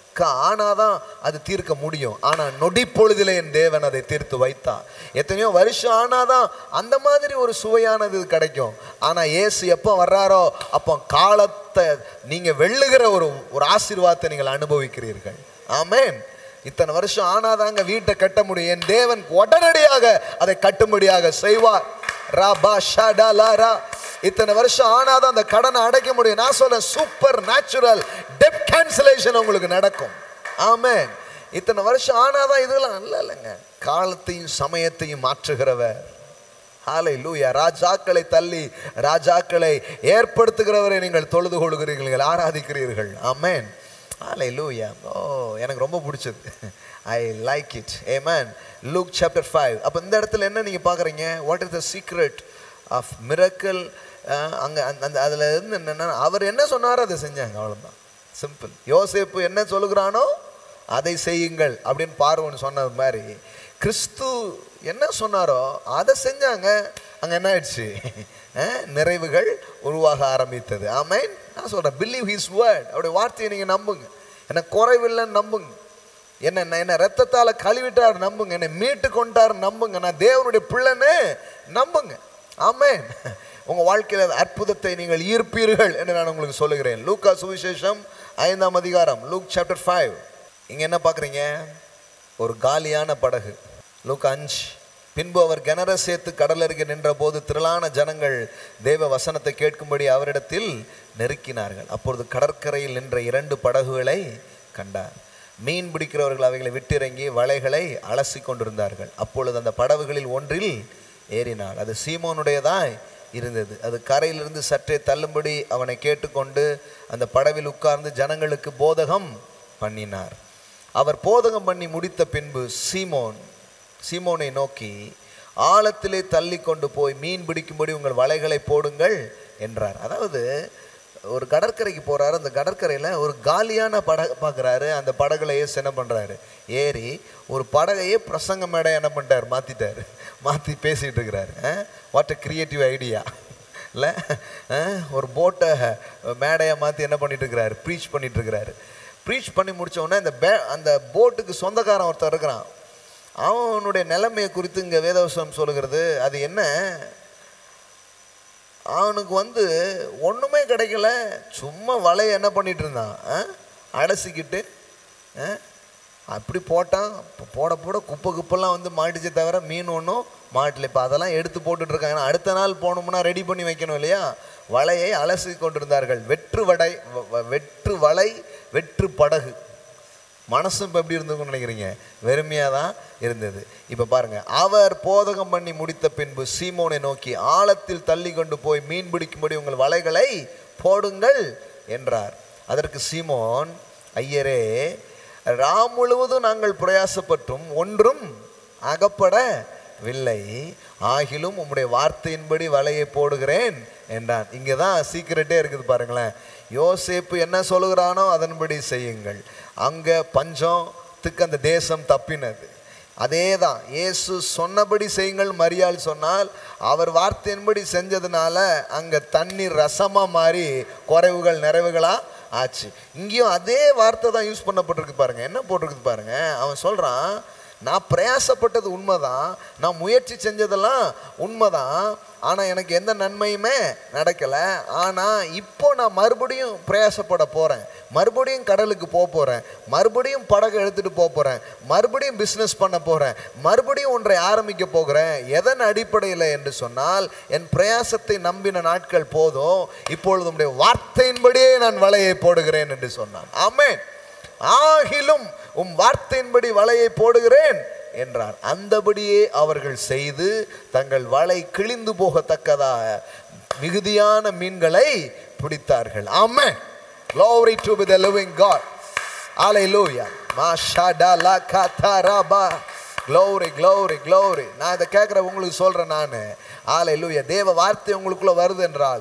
A: ஆனாதான் அது தீர்க்க முடியும். ஆனால் நொடி பொழுதிலே என் தேவன் அதை தீர்த்து வைத்தார். எத்தனையோ வருஷம் ஆனாதான் அந்த மாதிரி ஒரு சுவையானது கிடைக்கும். ஆனால் இயேசு எப்போ வர்றாரோ அப்போ காலத்தை நீங்க வெல்லுகிற ஒரு ஆசீர்வாதத்தை நீங்கள் அனுபவிக்கிறீர்கள். ஆமென். இத்தனை வருஷம் ஆனாதாங்க வீட்டை கட்ட முடியும். என் தேவன் உடனடியாக அதை கட்டும்படியாக செய்வார். ராபா ஷடலரா. இத்தனை வருஷம் ஆனாதான் அந்த கடனை அடைக்க முடியும். நான் சொல்றேன், சூப்பர் நேச்சுரல் டெப்ட் கேன்சலேஷன் உங்களுக்கு நடக்கும். ஆமென். இத்தனை வருஷம் ஆனாதான் இதெல்லாம் இல்லைங்க. காலத்தையும் சமயத்தையும் மாற்றுகிறவர். ஹல்லேலூயா. ராஜாக்களை தள்ளி ராஜாக்களை ஏற்படுத்துகிறவரை நீங்கள் தொழுது கொள்கிறீர்கள், ஆராதிக்கிறீர்கள். ஆமென். ஹல்லேலூயா. ஓ, எனக்கு ரொம்ப பிடிச்சது. I like it. Amen. Luke chapter 5. அப்போ இந்த இடத்துல என்ன நீங்கள் பார்க்குறீங்க? What is the secret of miracle? அங்கே அந்த அதில் இருந்து என்னென்னா, அவர் என்ன சொன்னாரோ அதை செஞ்சாங்க, அவ்வளோதான். சிம்பிள். யோசேப்பு என்ன சொல்லுகிறானோ அதை செய்யுங்கள் அப்படின்னு பார்வோன்னு சொன்னது மாதிரி கிறிஸ்து என்ன சொன்னாரோ அதை செஞ்சாங்க. அங்கே என்ன ஆயிடுச்சு? நிறைவுகள் உருவாக ஆரம்பித்தது. ஆமென். நான் சொல்கிறேன், பிலீவ் ஹிஸ் வேர்ட். அவருடைய வார்த்தையை நீங்கள் நம்புங்க. என்னை குறைவில்லைன்னு நம்புங்க. என்ன ரத்தத்தால் கழுவிட்டார் நம்புங்க. என்னை மீட்டு கொண்டார் நம்புங்க. நான் தேவனுடைய பிள்ளைன்னு நம்புங்க. ஆமென். உங்கள் வாழ்க்கையில் அற்புதத்தை நீங்கள் ஈர்ப்பீர்கள் என்று நான் உங்களுக்கு சொல்லுகிறேன். லூக்கா சுவிசேஷம் 5ஆம் அதிகாரம், லூக் சாப்டர் 5. இங்கே என்ன பார்க்குறீங்க? ஒரு காலியான படகு. லூக்கா 5. பின்பு அவர் கெனரசேத்து கடலருகே நின்ற போது திரளான ஜனங்கள் தேவ வசனத்தை கேட்கும்படி அவரிடத்தில் நெருக்கினார்கள். அப்பொழுது கடற்கரையில் நின்ற 2 படகுகளை கண்டார். மீன் பிடிக்கிறவர்கள் அவைகளை விட்டிறங்கி வலைகளை அலசி கொண்டிருந்தார்கள். அப்பொழுது அந்த படகுகளில் ஒன்றில் ஏறினார். அது சீமோனுடையதாய் இருந்தது. அது கரையிலிருந்து சற்றே தள்ளும்படி அவனை கேட்டுக்கொண்டு அந்த படவில் உட்கார்ந்து ஜனங்களுக்கு போதகம் பண்ணினார். அவர் போதகம் பண்ணி முடித்த பின்பு சீமோனை நோக்கி, ஆழத்திலே தள்ளி கொண்டு போய் மீன் பிடிக்கும்படி உங்கள் வலைகளை போடுங்கள் என்றார். அதாவது ஒரு கடற்கரைக்கு போகிறாரு. அந்த கடற்கரையில் ஒரு காலியான படகை பார்க்குறாரு. அந்த படகுலையே என்ன பண்ணுறாரு? ஏறி ஒரு படகையே பிரசங்க மேடை என்ன பண்ணிட்டார்? மாற்றி பேசிகிட்டு இருக்கிறாரு. வாட் அ கிரியேட்டிவ் ஐடியா இல்லை? ஒரு போட்டை மேடையை மாற்றி என்ன பண்ணிட்டு இருக்கிறாரு? ப்ரீச் பண்ணிட்டு இருக்கிறாரு. ப்ரீச் பண்ணி முடித்தோடனே அந்த போட்டுக்கு சொந்தக்காரன் ஒருத்தர் இருக்கிறான். அவனுடைய நிலைமையை குறித்து இங்கே வேதவசனம் சொல்லுகிறது. அது என்ன? அவனுக்கு ஒன்றுமே கிடைக்கல. சும்மா வலையை என்ன பண்ணிட்டு இருந்தான்? அடைச்சிக்கிட்டு அப்படி போட்டான். போட குப்பெல்லாம் மாட்டிச்சே தவிர மீன் ஒன்றும் மாட்டில். இப்போ அதெல்லாம் எடுத்து போட்டுட்ருக்காங்க. அடுத்த நாள் போனோம்னா ரெடி பண்ணி வைக்கணும் இல்லையா? வலையை அலசி கொண்டிருந்தார்கள். வெற்று வலை வெற்று படகு. மனசும் இப்போ எப்படி இருந்ததுன்னு நினைக்கிறீங்க? வெறுமையாக தான் இருந்தது. இப்போ பாருங்கள், அவர் போதகம் பண்ணி முடித்த பின்பு சீமோனை நோக்கி, ஆழத்தில் தள்ளி கொண்டு போய் மீன் பிடிக்கும்படி உங்கள் வலைகளை போடுங்கள் என்றார். அதற்கு சீமோன், ஐயரே, ராம் முழுவதும் நாங்கள் பிரயாசப்பட்டும் ஒன்றும் அகப்படவில்லை. ஆகிலும் உம்முடைய வார்த்தையின்படி வலையை போடுகிறேன் என்றான். இங்கே தான் சீக்கிரட்டே இருக்குது பாருங்களேன். யோசேப்பு என்ன சொல்லுகிறானோ அதன்படி செய்யுங்கள். அங்கே பஞ்சத்துக்கு அந்த தேசம் தப்பினது. அதே தான் இயேசு சொன்னபடி செய்யுங்கள் மரியாள் சொன்னால், அவர் வார்த்தையின்படி செஞ்சதுனால அங்கே தண்ணீர் ரசமாக மாறி குறைவுகள் நிறைவுகளாக ஆச்சு. இங்கேயும் அதே வார்த்தை தான் யூஸ் பண்ணப்பட்டிருக்கு பாருங்க. என்ன போட்டிருக்குது பாருங்க. அவன் சொல்கிறான், நான் பிரயாசப்பட்டது உண்மைதான், நான் முயற்சி செஞ்சதெல்லாம் உண்மைதான், ஆனால் எனக்கு எந்த நன்மையுமே நடக்கலை. ஆனால் இப்போ நான் மறுபடியும் பிரயாசப்பட போகிறேன், மறுபடியும் கடலுக்கு போகிறேன், மறுபடியும் படகு எடுத்துகிட்டு போகிறேன், மறுபடியும் பிஸ்னஸ் பண்ண போகிறேன், மறுபடியும் ஒன்றை ஆரம்பிக்க போகிறேன். எதன் அடிப்படையில் என்று சொன்னால், என் பிரயாசத்தை நம்பின நாட்கள் போதும், இப்பொழுது உம்முடைய வார்த்தையின்படியே நான் வலையை போடுகிறேன் என்று சொன்னான். ஆமென். ஆகிலும் உம் வார்த்தையின்படி வலையை போடுகிறேன் என்றார். அந்தபடியே அவர்கள் செய்து தங்கள் வலை கிழிந்து போகத்தக்கதாக மிகுதியான மீன்களை பிடித்தார்கள். ஆமென். Glory to the living God. Hallelujah. Mashadalakataraba. Glory, glory, glory. நான் இதை கேட்குற உங்களுக்கு சொல்கிறேன் நான். ஹல்லேலூயா. தேவ வார்த்தை உங்களுக்குள்ள வருது என்றால்,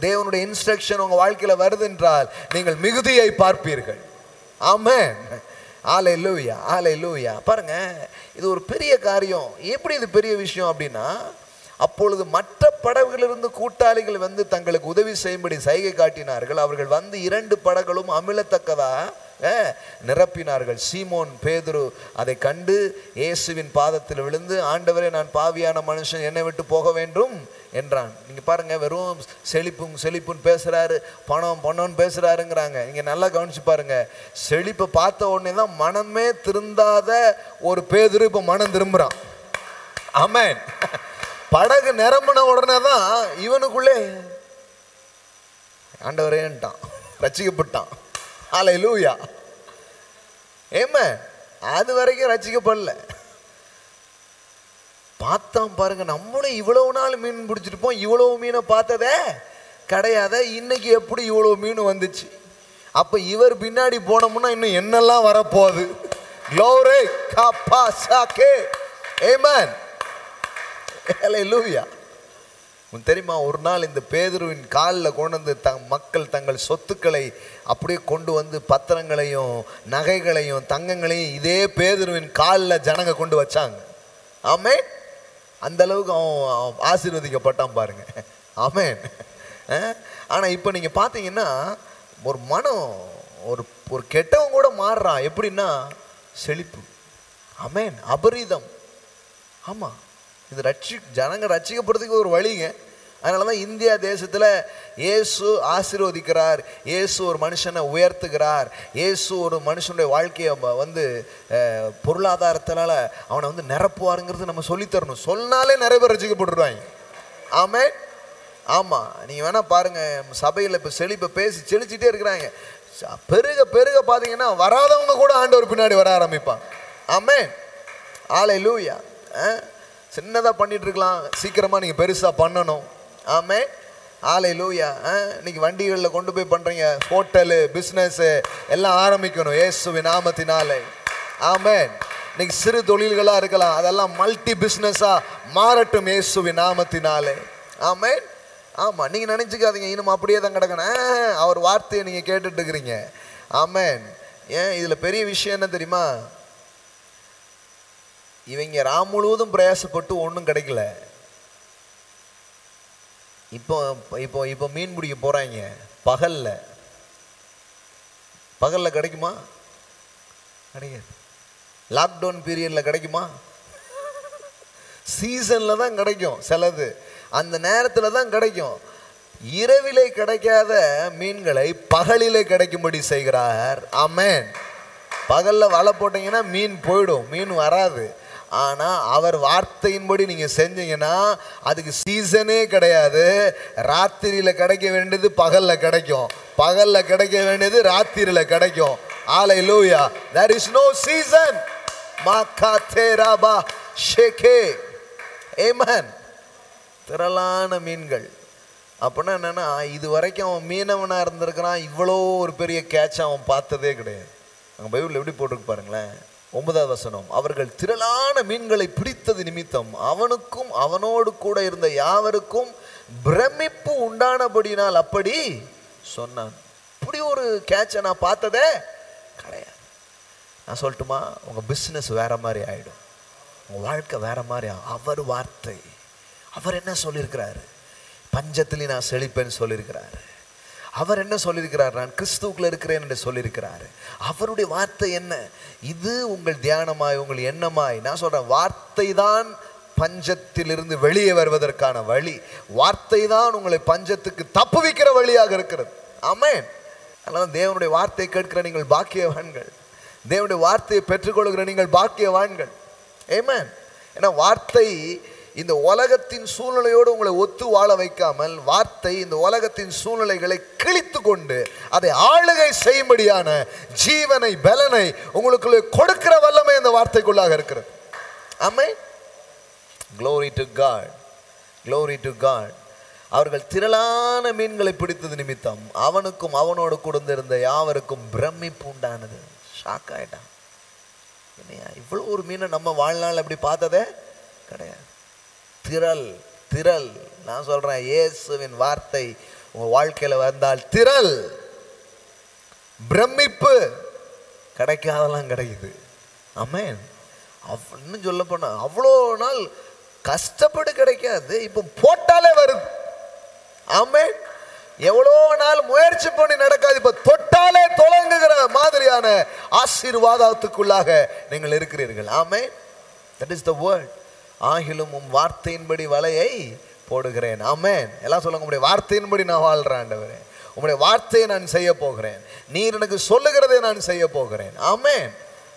A: தேவனுடைய இன்ஸ்ட்ரக்ஷன் உங்கள் வாழ்க்கையில் வருது என்றால், நீங்கள் மிகுதியை பார்ப்பீர்கள். ஆமென். ஹல்லேலூயா, ஹல்லேலூயா. பாருங்க, இது ஒரு பெரிய காரியம். எப்படி இது பெரிய விஷயம் அப்படின்னா, அப்பொழுது மற்ற படகுகளிலிருந்து கூட்டாளிகள் தங்களுக்கு உதவி செய்யும்படி சைகை காட்டினார்கள். அவர்கள் 2 படகுகளும் அமிழத்தக்கதா நிரப்பினார்கள். சீமோன் பேதுரு அதை கண்டு இயேசுவின் பாதத்தில் விழுந்து, ஆண்டவரே, நான் பாவியான மனுஷன், என்னை விட்டு போக வேண்டும் என்றான். நீங்க பாருங்க, வெறும் செழிப்புன்னு பேசுறாரு, பணம்னு பேசுறாருங்கிறாங்க. நீங்க நல்லா கவனிச்சு பாருங்க. செழிப்பை பார்த்த உடனே தான் மனமே திருந்தாத ஒரு பேதுரு இப்ப மனம் திரும்புறான். ஆமென். படகு நிரம்பின உடனே தான் இவனுக்குள்ளே ஆண்டவரேன்ட்டான், ரட்சிக்கப்பட்டான். ஹல்லேலூயா. ஆமென். அது வரைக்கும் ரட்சிக்கப்படல. பார்த்தான் பாருங்க, நம்மளும் இவ்வளவு நாள் மீன் பிடிச்சிருப்போம், இவ்வளவு மீனை பார்த்ததே கிடையாது, இன்னைக்கு எப்படி இவ்வளவு மீன் வந்துச்சு? அப்ப இவர் பின்னாடி போனோம்னா இன்னும் என்னெல்லாம் வரப்போகுது? க்ளோரி காப்பாசாகே. ஆமென். ஹல்லேலூயா. உங்களுக்கு தெரியுமா, ஒரு நாள் இந்த பேதுருவின் காலில் கொண்டு வந்து மக்கள் தங்கள் சொத்துக்களை அப்படியே கொண்டு வந்து, பத்திரங்களையும் நகைகளையும் தங்கங்களையும் இதே பேதுருவின் காலில் ஜனங்க கொண்டு வச்சாங்க. ஆமென். அந்த அளவுக்கு அவன் ஆசீர்வதிக்கப்பட்டான் பாருங்க. ஆமென். ஆனால் இப்போ நீங்கள் பார்த்தீங்கன்னா ஒரு மனம், ஒரு கெட்டவன் கூட மாறுறான். எப்படின்னா செழிப்பு. ஆமென். அபரீதம். ஆமாம், இது ஜனங்க ரட்சிக்கப்படுறதுக்கு ஒரு வழிங்க. அதனால தான் இந்தியா தேசத்தில் இயேசு ஆசீர்வதிக்கிறார், இயேசு ஒரு மனுஷனை உயர்த்துகிறார், இயேசு ஒரு மனுஷனுடைய வாழ்க்கையை வந்து பொருளாதாரத்தினால அவனை வந்து நிரப்புவாருங்கிறது நம்ம சொல்லித்தரணும். சொன்னாலே நிறைய பேர் ரட்சிக்கப்பட்டுருவாங்க. ஆமென். ஆமாம், நீங்கள் வேணால் பாருங்கள், சபையில் இப்போ செழிப்பை பேசி செழிச்சிட்டே இருக்கிறாங்க. பெருக பெருக பார்த்தீங்கன்னா வராதவங்க கூட ஆண்டவர் பின்னாடி வர ஆரம்பிப்பான். ஆமென். ஹல்லேலூயா. சின்னதாக பண்ணிட்டு இருக்கலாம், சீக்கிரமாக நீங்கள் பெருசாக பண்ணணும். ஆமென். ஹல்லேலூயா. இன்னைக்கு வண்டிகளில் கொண்டு போய் பண்ணுறீங்க, ஹோட்டலு, பிஸ்னஸ்ஸு எல்லாம் ஆரம்பிக்கணும் இயேசுவின் நாமத்தினாலே. ஆமென். இன்னைக்கு சிறு தொழில்களாக இருக்கலாம், அதெல்லாம் மல்டி பிஸ்னஸாக மாறட்டும் இயேசுவின் நாமத்தினாலே. ஆமென். ஆமாம், நீங்கள் நினச்சிக்காதீங்க இன்னும் அப்படியே தான் கிடக்கணும், அவர் வார்த்தையை நீங்கள் கேட்டுட்டு இருக்கிறீங்க. ஆமென். ஏன் இதில் பெரிய விஷயம் என்ன தெரியுமா? இவங்க ராம் முழுவதும் பிரயாசப்பட்டு ஒன்றும் கிடைக்கல. இப்போ இப்போ இப்போ மீன் பிடிக்க போகிறாங்க. பகலில் கிடைக்குமா? கிடைக்காது. லாக்டவுன் பீரியடில் கிடைக்குமா? சீசனில் தான் கிடைக்கும் சிலது, அந்த நேரத்தில் தான் கிடைக்கும். இரவிலே கிடைக்காத மீன்களை பகலிலே கிடைக்கும்படி செய்கிறார். ஆமென். பகலில் வலை போட்டிங்கன்னா மீன் போயிடும், மீன் வராது. ஆனால் அவர் வார்த்தையின்படி நீங்கள் செஞ்சீங்கன்னா அதுக்கு சீசனே கிடையாது. ராத்திரியில் கிடைக்க வேண்டியது பகலில் கிடைக்கும், பகலில் கிடைக்க வேண்டியது ராத்திரியில் கிடைக்கும். ஹல்லேலூயா. there is no season. மாகாதேராபா ஷேகே. ஆமென். திரளான மீன்கள். அப்படின்னா என்னன்னா, இது வரைக்கும் அவன் மீனவனாக இருந்திருக்கிறான், இவ்வளோ ஒரு பெரிய கேட்ச் அவன் பார்த்ததே கிடையாது. அங்கே பைபிளில் எப்படி போட்டிருக்கு பாருங்களேன், 9வது வசனம். அவர்கள் திரளான மீன்களை பிடித்தது நிமித்தம் அவனுக்கும் அவனோடு கூட இருந்த யாவருக்கும் பிரமிப்பு உண்டானபடினால் அப்படி சொன்னான். இப்படி ஒரு கேட்சை நான் பார்த்ததே கிடையாது. நான் சொல்லட்டுமா, உங்கள் பிஸ்னஸ் வேற மாதிரி ஆகிடும், உங்கள் வாழ்க்கை வேற மாதிரி. அவர் வார்த்தை, அவர் என்ன சொல்லியிருக்கிறாரு? பஞ்சத்திலே நான் செழிப்பேன்னு சொல்லியிருக்கிறாரு. அவர் என்ன சொல்லியிருக்கிறார்? நான் கிறிஸ்துவுக்குள்ள இருக்கிறேன் என்று சொல்லியிருக்கிறாரு. அவருடைய வார்த்தை என்ன? இது உங்கள் தியானமாய், உங்கள் எண்ணமாய். நான் சொல்றேன், வார்த்தை தான் பஞ்சத்திலிருந்து வெளியே வருவதற்கான வழி. வார்த்தை தான் உங்களை பஞ்சத்துக்கு தப்புவிக்கிற வழியாக இருக்கிறது. ஆமென். அதனால தேவனுடைய வார்த்தையை கேட்கிற நீங்கள் பாக்கியவான்கள், தேவனுடைய வார்த்தையை பெற்றுக்கொள்கிற நீங்கள் பாக்கியவான்கள். ஆமென். ஏன்னா வார்த்தை இந்த உலகத்தின் சூழ்நிலையோடு உங்களை ஒத்து வாழ வைக்காமல், வார்த்தை இந்த உலகத்தின் சூழ்நிலைகளை கிழித்து கொண்டு அதை ஆளுகை செய்யும்படியான ஜீவனை, பலனை உங்களுக்குள்ளே கொடுக்கிற வல்லமை அந்த வார்த்தைக்குள்ளாக இருக்கிறது. ஆமென். Glory to God. Glory to God. அவர்கள் திரளான மீன்களை பிடித்தது நிமித்தம் அவனுக்கும் அவனோடு கூட இருந்த யாவருக்கும் பிரமிப்பு உண்டானது. ஷாக் ஆயிட்டான். என்னையா இவ்வளோ ஒரு மீனை நம்ம வாழ்நாள் அப்படி பார்த்ததே கிடையாது. திரள். நான் சொல்றேன், இயேசுவின் வார்த்தை உங்க வாழ்க்கையில வந்தால் திரள், பிரமிப்பு கிடைக்காதெல்லாம் கிடைக்குது. ஆமென். இன்னும் சொல்ல போனா அவ்வளோ நாள் கஷ்டப்பட்டு கிடைக்காது, இப்போ போட்டாலே வருது. ஆமென். எவ்வளோ நாள் முயற்சி பண்ணி நடக்காது, இப்ப தொட்டாலே தொடங்குகிற மாதிரியான ஆசீர்வாதத்துக்குள்ளாக நீங்கள் இருக்கிறீர்கள். ஆமென். That is the word. ஆகிலும் உம் வார்த்தையின்படி வலையை போடுகிறேன். ஆமென். எல்லாம் சொல்லுங்க, உம்முடைய வார்த்தையின்படி நான் வாழ்றேன் ஆண்டவரே, உம்முடைய வார்த்தையை நான் செய்ய போகிறேன், நீர் எனக்கு சொல்லுகிறதை நான் செய்ய போகிறேன். ஆமென்.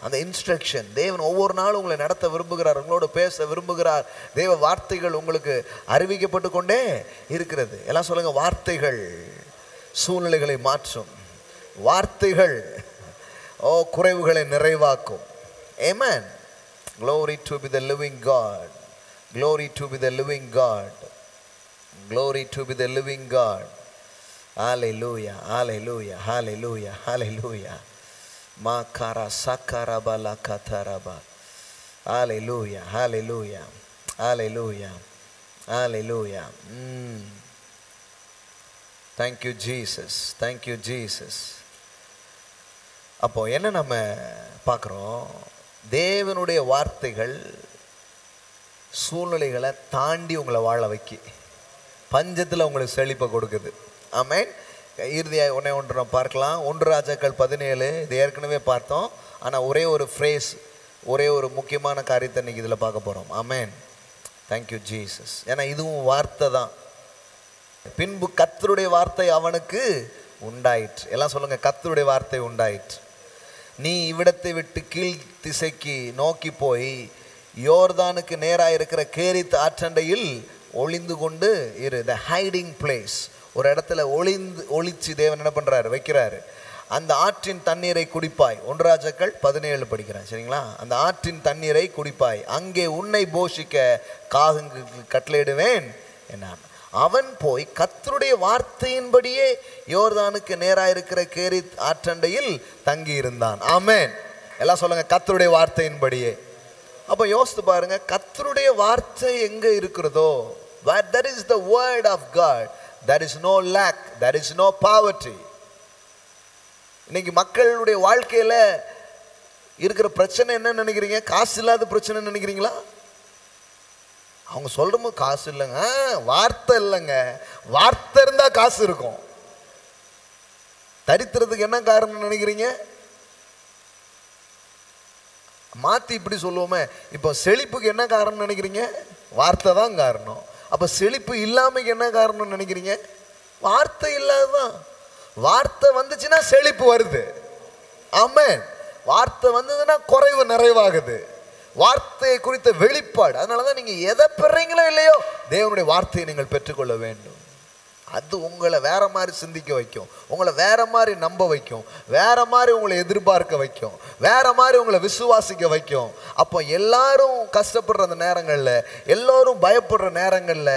A: அந்த இன்ஸ்ட்ரக்ஷன் தேவன் ஒவ்வொரு நாளும் உங்களை நடத்த விரும்புகிறார், உங்களோட பேச விரும்புகிறார். தேவ வார்த்தைகள் உங்களுக்கு அறிவிக்கப்பட்டு கொண்டே இருக்கிறது. எல்லாம் சொல்லுங்க, வார்த்தைகள் சூழ்நிலைகளை மாற்றும், வார்த்தைகள் குறைவுகளை நிறைவாக்கும். Amen. Glory to be the living God. Glory to be the living God. Glory to be the living God. Hallelujah. Hallelujah. Hallelujah. Hallelujah. Makara sakara bala kataraba. Hallelujah. Hallelujah. Hallelujah. Hallelujah. Thank you Jesus. Thank you Jesus. அப்போ என்ன நம்ம பார்க்குறோம், தேவனுடைய வார்த்தைகள் சூழ்நிலைகளை தாண்டி உங்களை வாழ வைக்கி, பஞ்சத்தில் உங்களுக்கு செழிப்பை கொடுக்குது. ஆமென். இறுதியாக ஒன்று நம்ம பார்க்கலாம். 1 ராஜாக்கள் 17. இது ஏற்கனவே பார்த்தோம், ஆனால் ஒரே ஒரு ஃப்ரேஸ், ஒரே ஒரு முக்கியமான காரியத்தை இன்னைக்கு இதில் பார்க்க போகிறோம். ஆமென். Thank you Jesus. ஏன்னா இதுவும் வார்த்தை தான். பின்பு கர்த்தருடைய வார்த்தை அவனுக்கு உண்டாயிற்று. எல்லாம் சொல்லுங்க, கர்த்தருடைய வார்த்தை உண்டாயிற்று. நீ இவ்விடத்தை விட்டு கீழ் திசைக்கு நோக்கி போய் யோர்தானுக்கு நேராக இருக்கிற கேரித் ஆற்றண்டையில் ஒளிந்து கொண்டு இரு. த ஹைடிங் பிளேஸ், ஒரு இடத்துல ஒளிச்சு தேவன் என்ன பண்றாரு, வைக்கிறாரு. அந்த ஆற்றின் தண்ணீரை குடிப்பாய். 1 ராஜாக்கள் 17 படிக்கிறேன், சரிங்களா? அந்த ஆற்றின் தண்ணீரை குடிப்பாய், அங்கே உன்னை போஷிக்க காகங்களுக்கு கட்டளையிடுவேன் என்னான். அவன் போய் கர்த்தருடைய வார்த்தையின்படியே யோர்தானுக்கு நேராக இருக்கிற கேரித் ஆற்றண்டையில் தங்கி இருந்தான். ஆமென். எல்லாம் சொல்லுங்க, கர்த்தருடைய வார்த்தையின்படியே. அப்ப யோசித்து பாருங்க, கர்த்தருடைய வார்த்தை எங்க இருக்கிறதோ, where there is the word of God, there is no lack, there is no poverty. இன்னைக்கு மக்களுடைய வாழ்க்கையில இருக்கிற பிரச்சனை என்ன நினைக்கிறீங்க? காசு இல்லாத பிரச்சனை நினைக்கிறீங்களா? அவங்க சொல்றோம் காசு இல்லைங்க, வார்த்தை இல்லைங்க. வார்த்தை இருந்தா காசு இருக்கும். தரித்திரத்துக்கு என்ன காரணம் நினைக்கிறீங்க? மாத்தி இப்படி சொல்லுவோமே, இப்போ செழிப்புக்கு என்ன காரணம் நினைக்கிறீங்க? வார்த்தை தான் காரணம். அப்ப செழிப்பு இல்லாமைக்கு என்ன காரணம் நினைக்கிறீங்க? வார்த்தை இல்லாததான். வார்த்தை வந்துச்சுன்னா செழிப்பு வருது. ஆமென். வார்த்தை வந்ததுன்னா குறைவு நிறைவாகுது. வார்த்தையை குறித்த வெளிப்பாடு. அதனாலதான் நீங்க எதை பெறீங்களோ இல்லையோ, தேவனுடைய வார்த்தையை நீங்கள் பெற்றுக்கொள்ள வேண்டும். அது உங்களை வேற மாதிரி சிந்திக்க வைக்கும், உங்களை வேற மாதிரி நம்ப வைக்கும், வேற மாதிரி உங்களை எதிர்பார்க்க வைக்கும், வேற மாதிரி உங்களை விசுவாசிக்க வைக்கும். அப்போ எல்லாரும் கஷ்டப்படுற அந்த நேரங்கள்ல, எல்லோரும் பயப்படுற நேரங்கள்ல,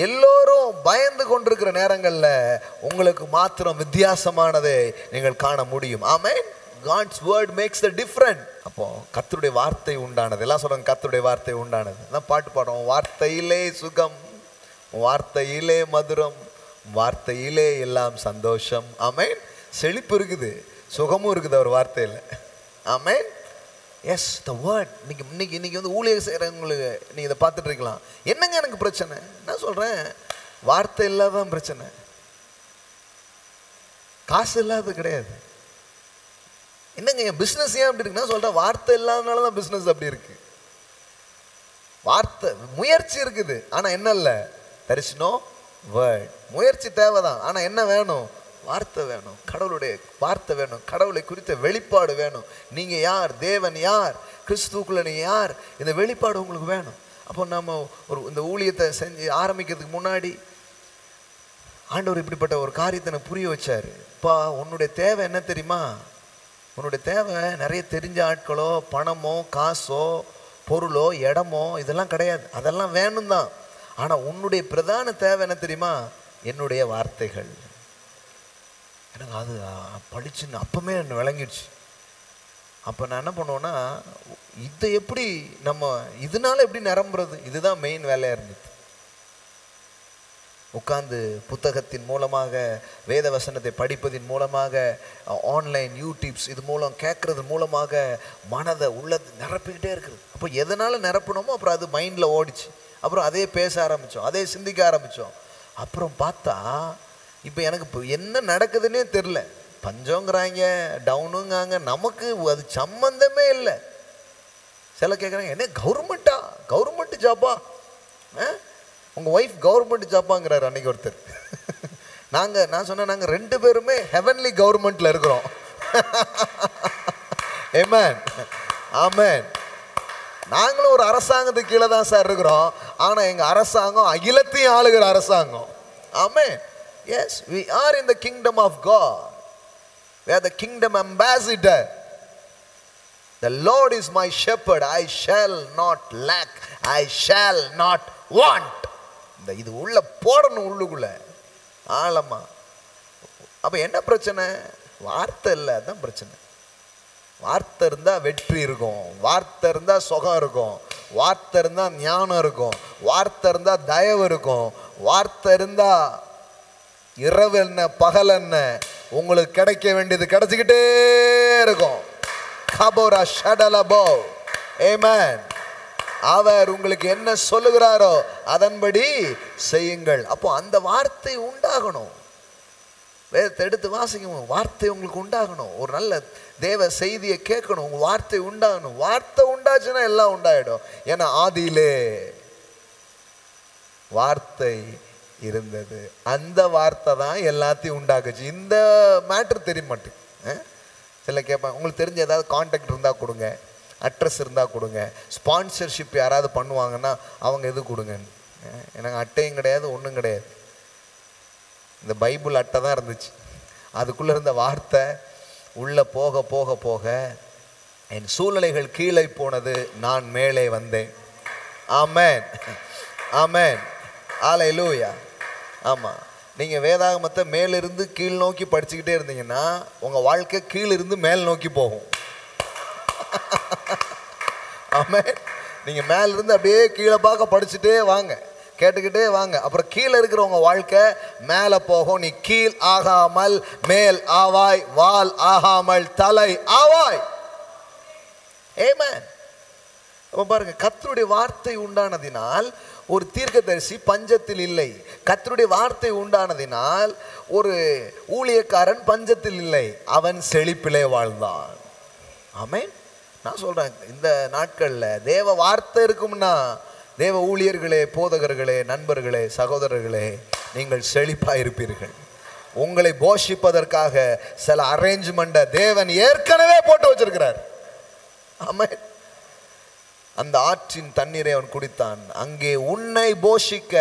A: எல்லோரும் பயந்து கொண்டிருக்கிற நேரங்கள்ல உங்களுக்கு மாத்திரம் வித்தியாசமானதை நீங்கள் காண முடியும். ஆமென். God's word makes the difference. அப்போ கர்த்தருடைய வார்த்தை உண்டானது. எல்லாம் சொல்றாங்க, கர்த்தருடைய வார்த்தை உண்டானது. அதான் பாட்டு பாடுறோம், வார்த்தையிலே சுகம், வார்த்தையிலே மதுரம், வார்த்தையிலே எல்லாம் சந்தோஷம். ஆமென். செழிப்பு இருக்குது, சுகமும் இருக்குது அவர் வார்த்தையில். ஆமென். Yes, the word. இன்னைக்கு வந்து ஊழியர் செய்கிறவங்களுக்கு நீங்கள் இதை பார்த்துட்டு இருக்கலாம். என்னங்க எனக்கு பிரச்சனை? நான் சொல்கிறேன், வார்த்தை இல்லாதான் பிரச்சனை, காசு இல்லாத கிடையாது. என்னங்க என் பிஸ்னஸ் ஏன் அப்படி இருக்குன்னா சொல்கிறேன், வார்த்தை இல்லாதனால தான் பிஸ்னஸ் அப்படி இருக்கு. வார்த்தை முயற்சி இருக்குது, ஆனால் என்ன இல்லை, there is no word. முயற்சி தேவைதான், ஆனால் என்ன வேணும்? வார்த்தை வேணும். கடவுளுடைய வார்த்தை வேணும், கடவுளை குறித்த வெளிப்பாடு வேணும். நீங்கள் யார், தேவன் யார், கிறிஸ்துக்குள்ள நீ யார், இந்த வெளிப்பாடு உங்களுக்கு வேணும். அப்போ நம்ம இந்த ஊழியத்தை செஞ்சு ஆரம்பிக்கிறதுக்கு முன்னாடி ஆண்டவர் இப்படிப்பட்ட ஒரு காரியத்தை எனக்கு புரிய வச்சாரு. இப்போ உன்னுடைய தேவை என்ன தெரியுமா? உன்னுடைய தேவை நிறைய தெரிஞ்ச ஆட்களோ, பணமோ, காசோ, பொருளோ, இடமோ, இதெல்லாம் கிடையாது. அதெல்லாம் வேணும் தான். ஆனால் உன்னுடைய பிரதான தேவை என்ன தெரியுமா? என்னுடைய வார்த்தைகள். எனக்கு அது படிச்சுன்னு அப்பமே என்ன விளங்கிடுச்சு. அப்போ நான் என்ன பண்ணுவேன்னா, இதை எப்படி நம்ம இதனால எப்படி நிரம்புறது, இதுதான் மெயின் வேலையாக இருந்தது. உட்கார்ந்து புத்தகத்தின் மூலமாக, வேத வசனத்தை படிப்பதின் மூலமாக, ஆன்லைன் யூடியூப்ஸ் இது மூலம் கேட்கறது மூலமாக மனதை உள்ளது நிரப்பிக்கிட்டே இருக்குது. அப்போ எதனால் நிரப்பணுமோ அப்புறம் அது மைண்டில் ஓடிச்சு. அப்புறம் அதே பேச ஆரம்பித்தோம், அதே சிந்திக்க ஆரம்பித்தோம். அப்புறம் பார்த்தா இப்போ எனக்கு இப்போ என்ன நடக்குதுன்னே தெரில. பஞ்சங்கிறாங்க, டவுனுங்காங்க, நமக்கு அது சம்பந்தமே இல்லை. சில கேட்குறாங்க, என்ன கவர்மெண்ட் ஜாப்பா, உங்கள் ஒய்ஃப் கவர்மெண்ட் ஜாப்பாங்கிறாரு அன்னைக்கு ஒருத்தர். நான் சொன்னேன், நாங்கள் 2 பேருமே ஹெவன்லி கவர்மெண்ட்டில் இருக்கிறோம். ஆமென், ஆமென். நாங்களும் ஒரு அரசாங்கத்துக்கு கீழே தான் சார் இருக்கிறோம். ஆனால் எங்கள் அரசாங்கம் அகிலத்தையும் ஆளுகிற அரசாங்கம். ஆமென். Yes, we are in the kingdom of God. We are the kingdom ambassador. The Lord is my shepherd, I shall not lack, I shall not want. இது உள்ள போடணும், உள்ளுக்குள்ள ஆழமா. அப்ப என்ன பிரச்சனை? வார்த்தை இல்லை, அதுதான் பிரச்சனை. வார்த்தை இருந்தா வெற்றி இருக்கும், வார்த்தை இருந்தா சுகம் இருக்கும், வார்த்தை இருந்தா ஞானம் இருக்கும், வார்த்தை இருந்தா தயவு இருக்கும், வார்த்தை இருந்தா இரவு என்ன பகல் என்ன உங்களுக்கு கிடைக்க வேண்டியது கிடைச்சிக்கிட்டே இருக்கும். அவர் உங்களுக்கு என்ன சொல்லுகிறாரோ அதன்படி செய்யுங்கள். அப்போ அந்த வார்த்தை உண்டாகணும். வேதத்தை எடுத்து வாசிக்கணும், வார்த்தை உங்களுக்கு உண்டாகணும். ஒரு நல்ல தேவ செய்தியை கேட்கணும், உங்க வார்த்தை உண்டாகணும். வார்த்தை உண்டாச்சுன்னா எல்லாம் உண்டாயிடும். ஏன்னா ஆதியிலே வார்த்தை இருந்தது, அந்த வார்த்தை தான் எல்லாத்தையும் உண்டாக்குச்சு. இந்த மேட்ரு தெரிய மாட்டேங்குது. சில கேட்பாங்க, உங்களுக்கு தெரிஞ்ச ஏதாவது கான்டாக்ட் இருந்தால் கொடுங்க, அட்ரஸ் இருந்தால் கொடுங்க, ஸ்பான்சர்ஷிப் யாராவது பண்ணுவாங்கன்னா அவங்க எது கொடுங்கன்னு. எனக்கு அட்டையும் கிடையாது, ஒன்றும் கிடையாது. இந்த பைபிள் அட்டை தான் இருந்துச்சு. அதுக்குள்ளே இருந்த வார்த்தை உள்ளே போக போக போக என் சூழ்நிலைகள் கீழே போனது, நான் மேலே வந்தேன். ஆமென், ஆமென், ஹல்லேலூயா. ஆமாம், நீங்கள் வேதாகமத்தை மேலிருந்து கீழ் நோக்கி படிச்சுக்கிட்டே இருந்தீங்கன்னா உங்கள் வாழ்க்கை கீழிருந்து மேல் நோக்கி போகும். ஆமென். நீங்கள் மேலிருந்து அப்படியே கீழே பார்க்க படிச்சுட்டே வாங்க, கேட்டுக்கிட்டே வாங்க. அப்புறம் கீழே இருக்கிற உங்கள் வாழ்க்கை மேலே போகும். நீ கீழ் ஆகாமல் மேல் ஆவாய், வால் ஆகாமல் தலை ஆவாய். ஆமென். அப்போ பாருங்க, கர்த்தருடைய வார்த்தை உண்டானதினால் ஒரு தீர்க்கதரிசி பஞ்சத்தில் இல்லை. கர்த்தருடைய வார்த்தை உண்டானதினால் ஒரு ஊழியக்காரன் பஞ்சத்தில் இல்லை, அவன் செழிப்பிலே வாழ்ந்தான். ஆமென். நான் சொல்றேன், இந்த நாட்கள்ல தேவ வார்த்தை இருக்கும்னா, தேவ ஊழியர்களே, போதகர்களே, நண்பர்களே, சகோதரர்களே, நீங்கள் செழிப்பா இருப்பீர்கள். உங்களை போஷிப்பதற்காக சில அரேஞ்ச்மெண்ட்டை தேவன் ஏற்கனவே போட்டு வச்சிருக்கிறார். ஆமென். அந்த ஆற்றின் தண்ணீரை அவன் குடித்தான். அங்கே உன்னை போஷிக்க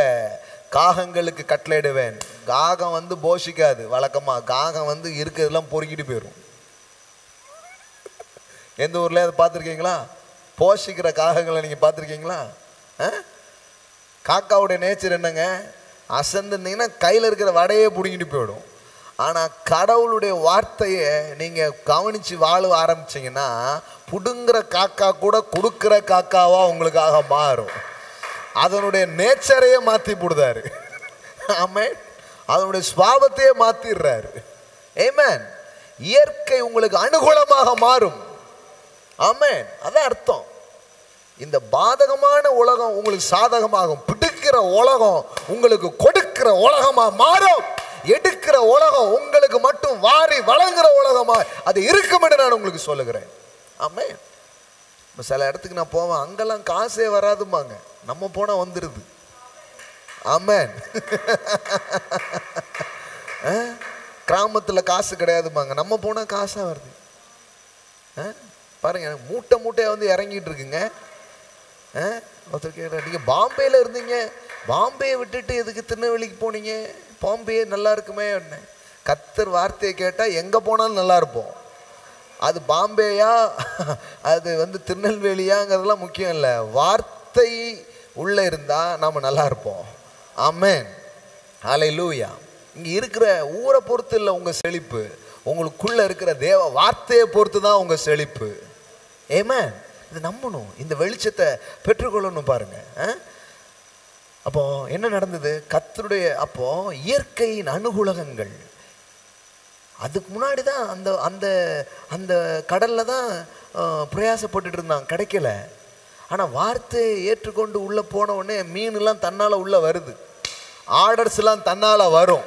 A: காகங்களுக்கு கட்டளையிடுவேன். காகம் வந்து போஷிக்காது. வழக்கமா காகம் வந்து இருக்கிறதெல்லாம் பொறுக்கிட்டு போயிடும். எந்த ஊர்ல அதை பார்த்துருக்கீங்களா? போஷிக்கிற காகங்களை நீங்க பார்த்துருக்கீங்களா? காக்காவுடைய நேச்சர் என்னங்க? அசந்துருந்தீங்கன்னா கையில் இருக்கிற வடையே பிடிங்கிட்டு போயிடும். ஆனால் கடவுளுடைய வார்த்தையை நீங்கள் கவனித்து வாழ ஆரம்பிச்சிங்கன்னா புடுங்குற காக்கா கூட கொடுக்குற காக்காவா உங்களுக்காக மாறும். அதனுடைய நேச்சரையே மாற்றி போடுதாரு. ஆமென். அதனுடைய சுபாவத்தையே மாற்றிடுறாரு. ஆமென். இயற்கை உங்களுக்கு அனுகூலமாக மாறும். ஆமென். அதான் அர்த்தம். இந்த பாதகமான உலகம் உங்களுக்கு சாதகமாகும். பிடிக்கிற உலகம் உங்களுக்கு கொடுக்கிற உலகமா மாறும். எடுக்கிற உலகம் உங்களுக்கு மட்டும் வாரி வழங்குற உலகமா அது இருக்கும் என்று நான் உங்களுக்கு சொல்லுகிறேன். ஆமென். சில இடத்துக்கு நான் போவேன், அங்கெல்லாம் காசே வராதுமாங்க, நம்ம போனா வந்துருது. ஆமென். கிராமத்துல காசு கிடையாதுமாங்க, நம்ம போனா காசா வருது. பாருங்க, மூட்டை மூட்டையா வந்து இறங்கிட்டு இருக்குங்க. ஒருத்தர் கேட்குறேன், நீங்கள் பாம்பேயில் இருந்தீங்க, பாம்பேயை விட்டுட்டு எதுக்கு திருநெல்வேலிக்கு போனீங்க? பாம்பே நல்லா இருக்குமே. கர்த்தர் வார்த்தையை கேட்டால் எங்கே போனாலும் நல்லா இருப்போம். அது பாம்பேயா அது வந்து திருநெல்வேலியாங்கிறதுலாம் முக்கியம் இல்லை. வார்த்தை உள்ளே இருந்தால் நாம் நல்லா இருப்போம். ஆமென். ஹல்லேலூயா. இங்கே இருக்கிற ஊரை பொறுத்து இல்லை உங்கள் செழிப்பு, உங்களுக்குள்ளே இருக்கிற தேவ வார்த்தையை பொறுத்து தான் உங்கள் செழிப்பு. ஆமென். இது நம்பணும், இந்த வெளிச்சத்தை பெற்றுக்கொள்ளணும். பாருங்க, அப்போ என்ன நடந்தது? கர்த்தருடைய அப்போ இயற்கையின் அனுகூலங்கள். அதுக்கு முன்னாடி தான் அந்த அந்த அந்த கடல்ல தான் பிரயாசப்பட்டுட்டு இருந்தாங்க, கிடைக்கல. ஆனால் வார்த்தையை ஏற்றுக்கொண்டு உள்ளே போன உடனே மீன்லாம் தன்னால் உள்ளே வருது, ஆர்டர்ஸ்லாம் தன்னால் வரும்,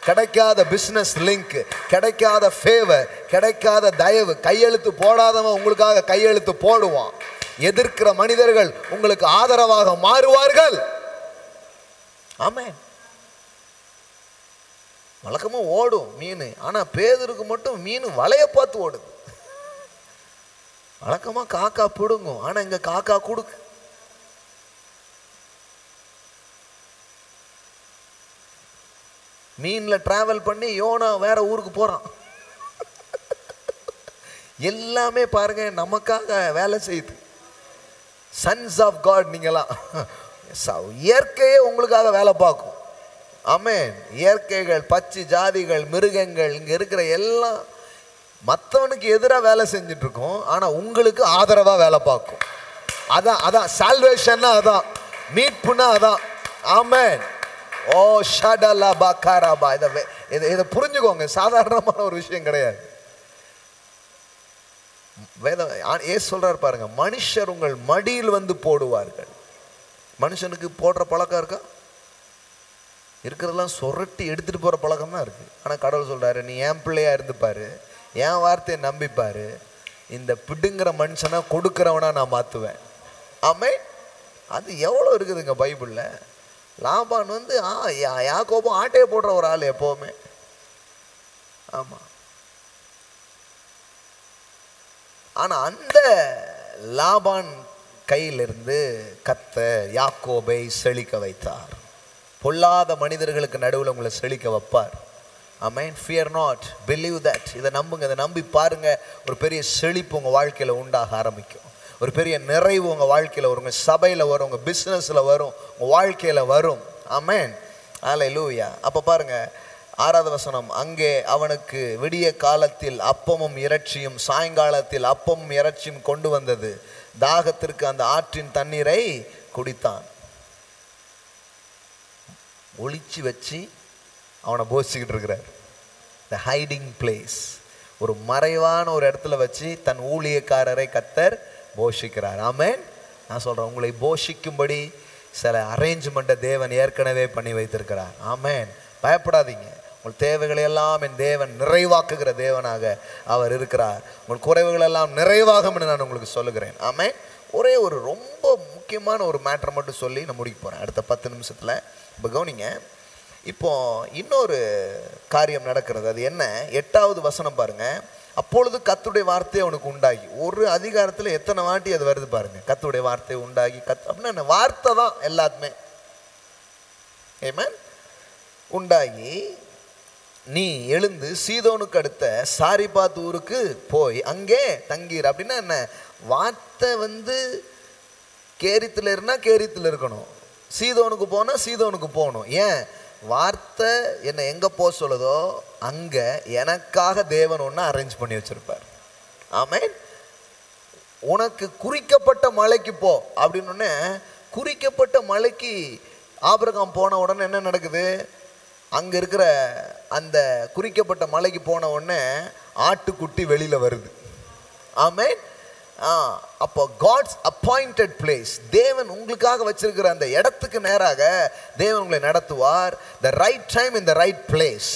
A: கிடைக்காத பிசினஸ் லிங்க், கிடைக்காத ஃபேவர், கிடைக்காத தயவு. கையெழுத்து போடாதவன் உங்களுக்காக கையெழுத்து போடுவான். எதிர்க்கிற மனிதர்கள் உங்களுக்கு ஆதரவாக மாறுவார்கள். ஆமென். வழக்கமா ஓடும் மீன், ஆனா பேதுருக்கு மட்டும் மீன் வலைய பார்த்து ஓடுது. வழக்கமா காக்கா பிடுங்கும், ஆனா இங்க காக்கா கொடுக்கு. மீன்ல டிராவல் பண்ணி யோனா வேற ஊருக்கு போறான். எல்லாமே பாருங்க நமக்காக வேலை செய்யுது. சன்ஸ் ஆஃப் காட் நீங்களாம். இயற்கையே உங்களுக்காக வேலை பார்க்கும். ஆமென். இயற்கைகள், பச்சை ஜாதிகள், மிருகங்கள், இங்க இருக்கிற எல்லாம் மற்றவனுக்கு எதிராக வேலை செஞ்சுட்டு இருக்கோம், ஆனா உங்களுக்கு ஆதரவா வேலை பார்க்கும். அதான் சால்வேஷன்னா, அதான் மீட்புனா அதான். ஆமென். ஓ ஷடலா பகாராபா. இதை புரிஞ்சுக்கோங்க, சாதாரணமான ஒரு விஷயம் கிடையாது. வேதம் ஏசு சொல்றாரு பாருங்க, மனுஷர் உங்கள் மடியில் வந்து போடுவார்கள். மனுஷனுக்கு போடுற பழக்கம் இருக்கா? இருக்கிறதெல்லாம் சொரட்டி எடுத்துட்டு போற பழக்கம் தான் இருக்கு. ஆனா கடவுள் சொல்றாரு, நீ என் பிள்ளையா இருந்துப்பாரு, என் வார்த்தையை நம்பிப்பாரு, இந்த பிடுங்கிற மனுஷனா கொடுக்கிறவனா நான் மாத்துவேன். ஆமே. அது எவ்வளவு இருக்குதுங்க பைபிள்ல. லாபான் வந்து யாக்கோபு ஆட்டையை போடுற ஒரு ஆள் எப்பவுமே. ஆமா. ஆனா அந்த லாபான் கையிலிருந்து கர்த்தர் யாக்கோபை செழிக்க வைத்தார். பொல்லாத மனிதர்களுக்கு நடுவில் உங்களை செழிக்க வைப்பார். ஆமென். fear not, believe that. இதை நம்புங்க, இதை நம்பி பாருங்க. ஒரு பெரிய செழிப்பு உங்க வாழ்க்கையில உண்டாக ஆரம்பிக்கும். ஒரு பெரிய நிறைவு உங்க வாழ்க்கையில வரும், உங்க சபையில வரும், உங்க பிசினஸ்ல வரும், உங்க வாழ்க்கையில வரும். ஆமென். ஹல்லேலூயா. அப்ப பாருங்க 6வது வசனம், அங்கே அவனுக்கு விடிய காலத்தில் அப்பமும் இறைச்சியும், சாயங்காலத்தில் அப்பமும் இறைச்சியும் கொண்டு வந்தது. தாகத்திற்கு அந்த ஆற்றின் தண்ணீரை குடித்தான். ஒளிச்சு வச்சு அவனை போசிக்கிட்டு இருக்கிறார். த ஹைடிங் பிளேஸ், ஒரு மறைவான ஒரு இடத்துல வச்சு தன் ஊழியக்காரரை கர்த்தர் போஷிக்கிறார். ஆமென். நான் சொல்றேன், உங்களை போஷிக்கும்படி சில அரேஞ்ச்மெண்ட்டை தேவன் ஏற்கனவே பண்ணி வைத்திருக்கிறார். ஆமென். பயப்படாதீங்க. உங்கள் தேவைகளை எல்லாம் என் தேவன் நிறைவாக்குகிற தேவனாக அவர் இருக்கிறார். உங்கள் குறைவுகள் எல்லாம் நிறைவாகும் என்று நான் உங்களுக்கு சொல்லுகிறேன். ஆமென். ஒரே ஒரு ரொம்ப முக்கியமான ஒரு மேட்டரை மட்டும் சொல்லி நான் முடிக்க போறேன் அடுத்த 10 நிமிஷத்துல. இப்போ கவனிங்க, இப்போ இன்னொரு காரியம் நடக்கிறது. அது என்ன? 8வது வசனம் பாருங்க. அப்பொழுது கர்த்தருடைய வார்த்தை அவனுக்கு உண்டாகி. ஒரு அதிகாரத்தில் எத்தனை வாட்டி அது வருது பாருங்க, கர்த்தருடைய வார்த்தை உண்டாகி. அப்படின்னா வார்த்தை தான் எல்லாத்துமே. ஆமென். உண்டாகி, நீ எழுந்து சீதோனுக்கு அடுத்த சாரிபாத் ஊருக்கு போய் அங்கே தங்கீர். அப்படின்னா என்ன? வார்த்தை வந்து கேரித்தில் இருந்தா கேரித்தில் இருக்கணும், சீதோனுக்கு போனா சீதோனுக்கு போகணும். ஏன்? வார்த்தை என்ன எங்க போக சொல்லுதோ அங்க எனக்காக தேவன் ஒன்று அரேஞ்ச் பண்ணி வச்சிருப்பார். ஆமென். உனக்கு குறிக்கப்பட்ட மலைக்கு போ அப்படின்னு குறிக்கப்பட்ட மலைக்கு ஆபிரகாம் போன உடனே என்ன நடக்குது? அங்க இருக்கிற அந்த குறிக்கப்பட்ட மலைக்கு போன உடனே ஆட்டுக்குட்டி வெளியில வருது. ஆமென். அப்போ காட்ஸ் அப்பாயிண்டட் பிளேஸ், தேவன் உங்களுக்காக வச்சிருக்கிற அந்த இடத்துக்கு நேராக தேவன் உங்களை நடத்துவார். The right time in the right place,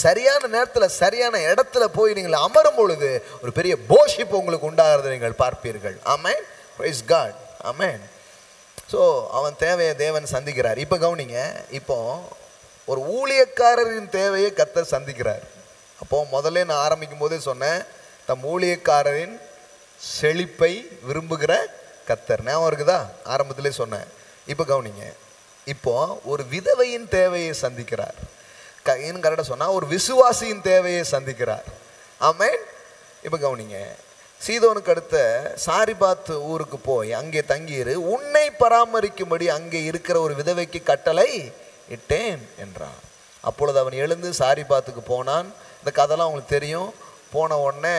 A: சரியான நேரத்தில் சரியான இடத்துல போய் நீங்கள் அமரும் பொழுது ஒரு பெரிய போஷிப்பு உங்களுக்கு உண்டாகிறத நீங்கள் பார்ப்பீர்கள். Amen. Praise God. Amen. So அவன் தேவையை தேவன் சந்திக்கிறார். இப்போ கவனிங்க, இப்போ ஒரு ஊழியக்காரரின் தேவையை கர்த்தர் சந்திக்கிறார். அப்போ முதல்ல நான் ஆரம்பிக்கும் போதே சொன்னேன், தம் ஊழியக்காரரின் செழிப்பை விரும்புகிற கர்த்தர். ஞாபகம் இருக்குதா? ஆரம்பத்திலே சொன்னேன். இப்போ கவனிங்க, இப்போ ஒரு விதவையின் தேவையை சந்திக்கிறார். இன்னும் கரெக்டாக சொன்னா ஒரு விசுவாசியின் தேவையை சந்திக்கிறார். ஆமென். இப்போ கவனிங்க, சீதோனுக்கு அடுத்த சாரிபாத் ஊருக்கு போய் அங்கே தங்கியிரு, உன்னை பராமரிக்கும்படி அங்கே இருக்கிற ஒரு விதவைக்கு கட்டளை இட்டேன் என்றான். அப்பொழுது அவன் எழுந்து சாரிபாத்துக்கு போனான். இந்த கதைலாம் உங்களுக்கு தெரியும். போன உடனே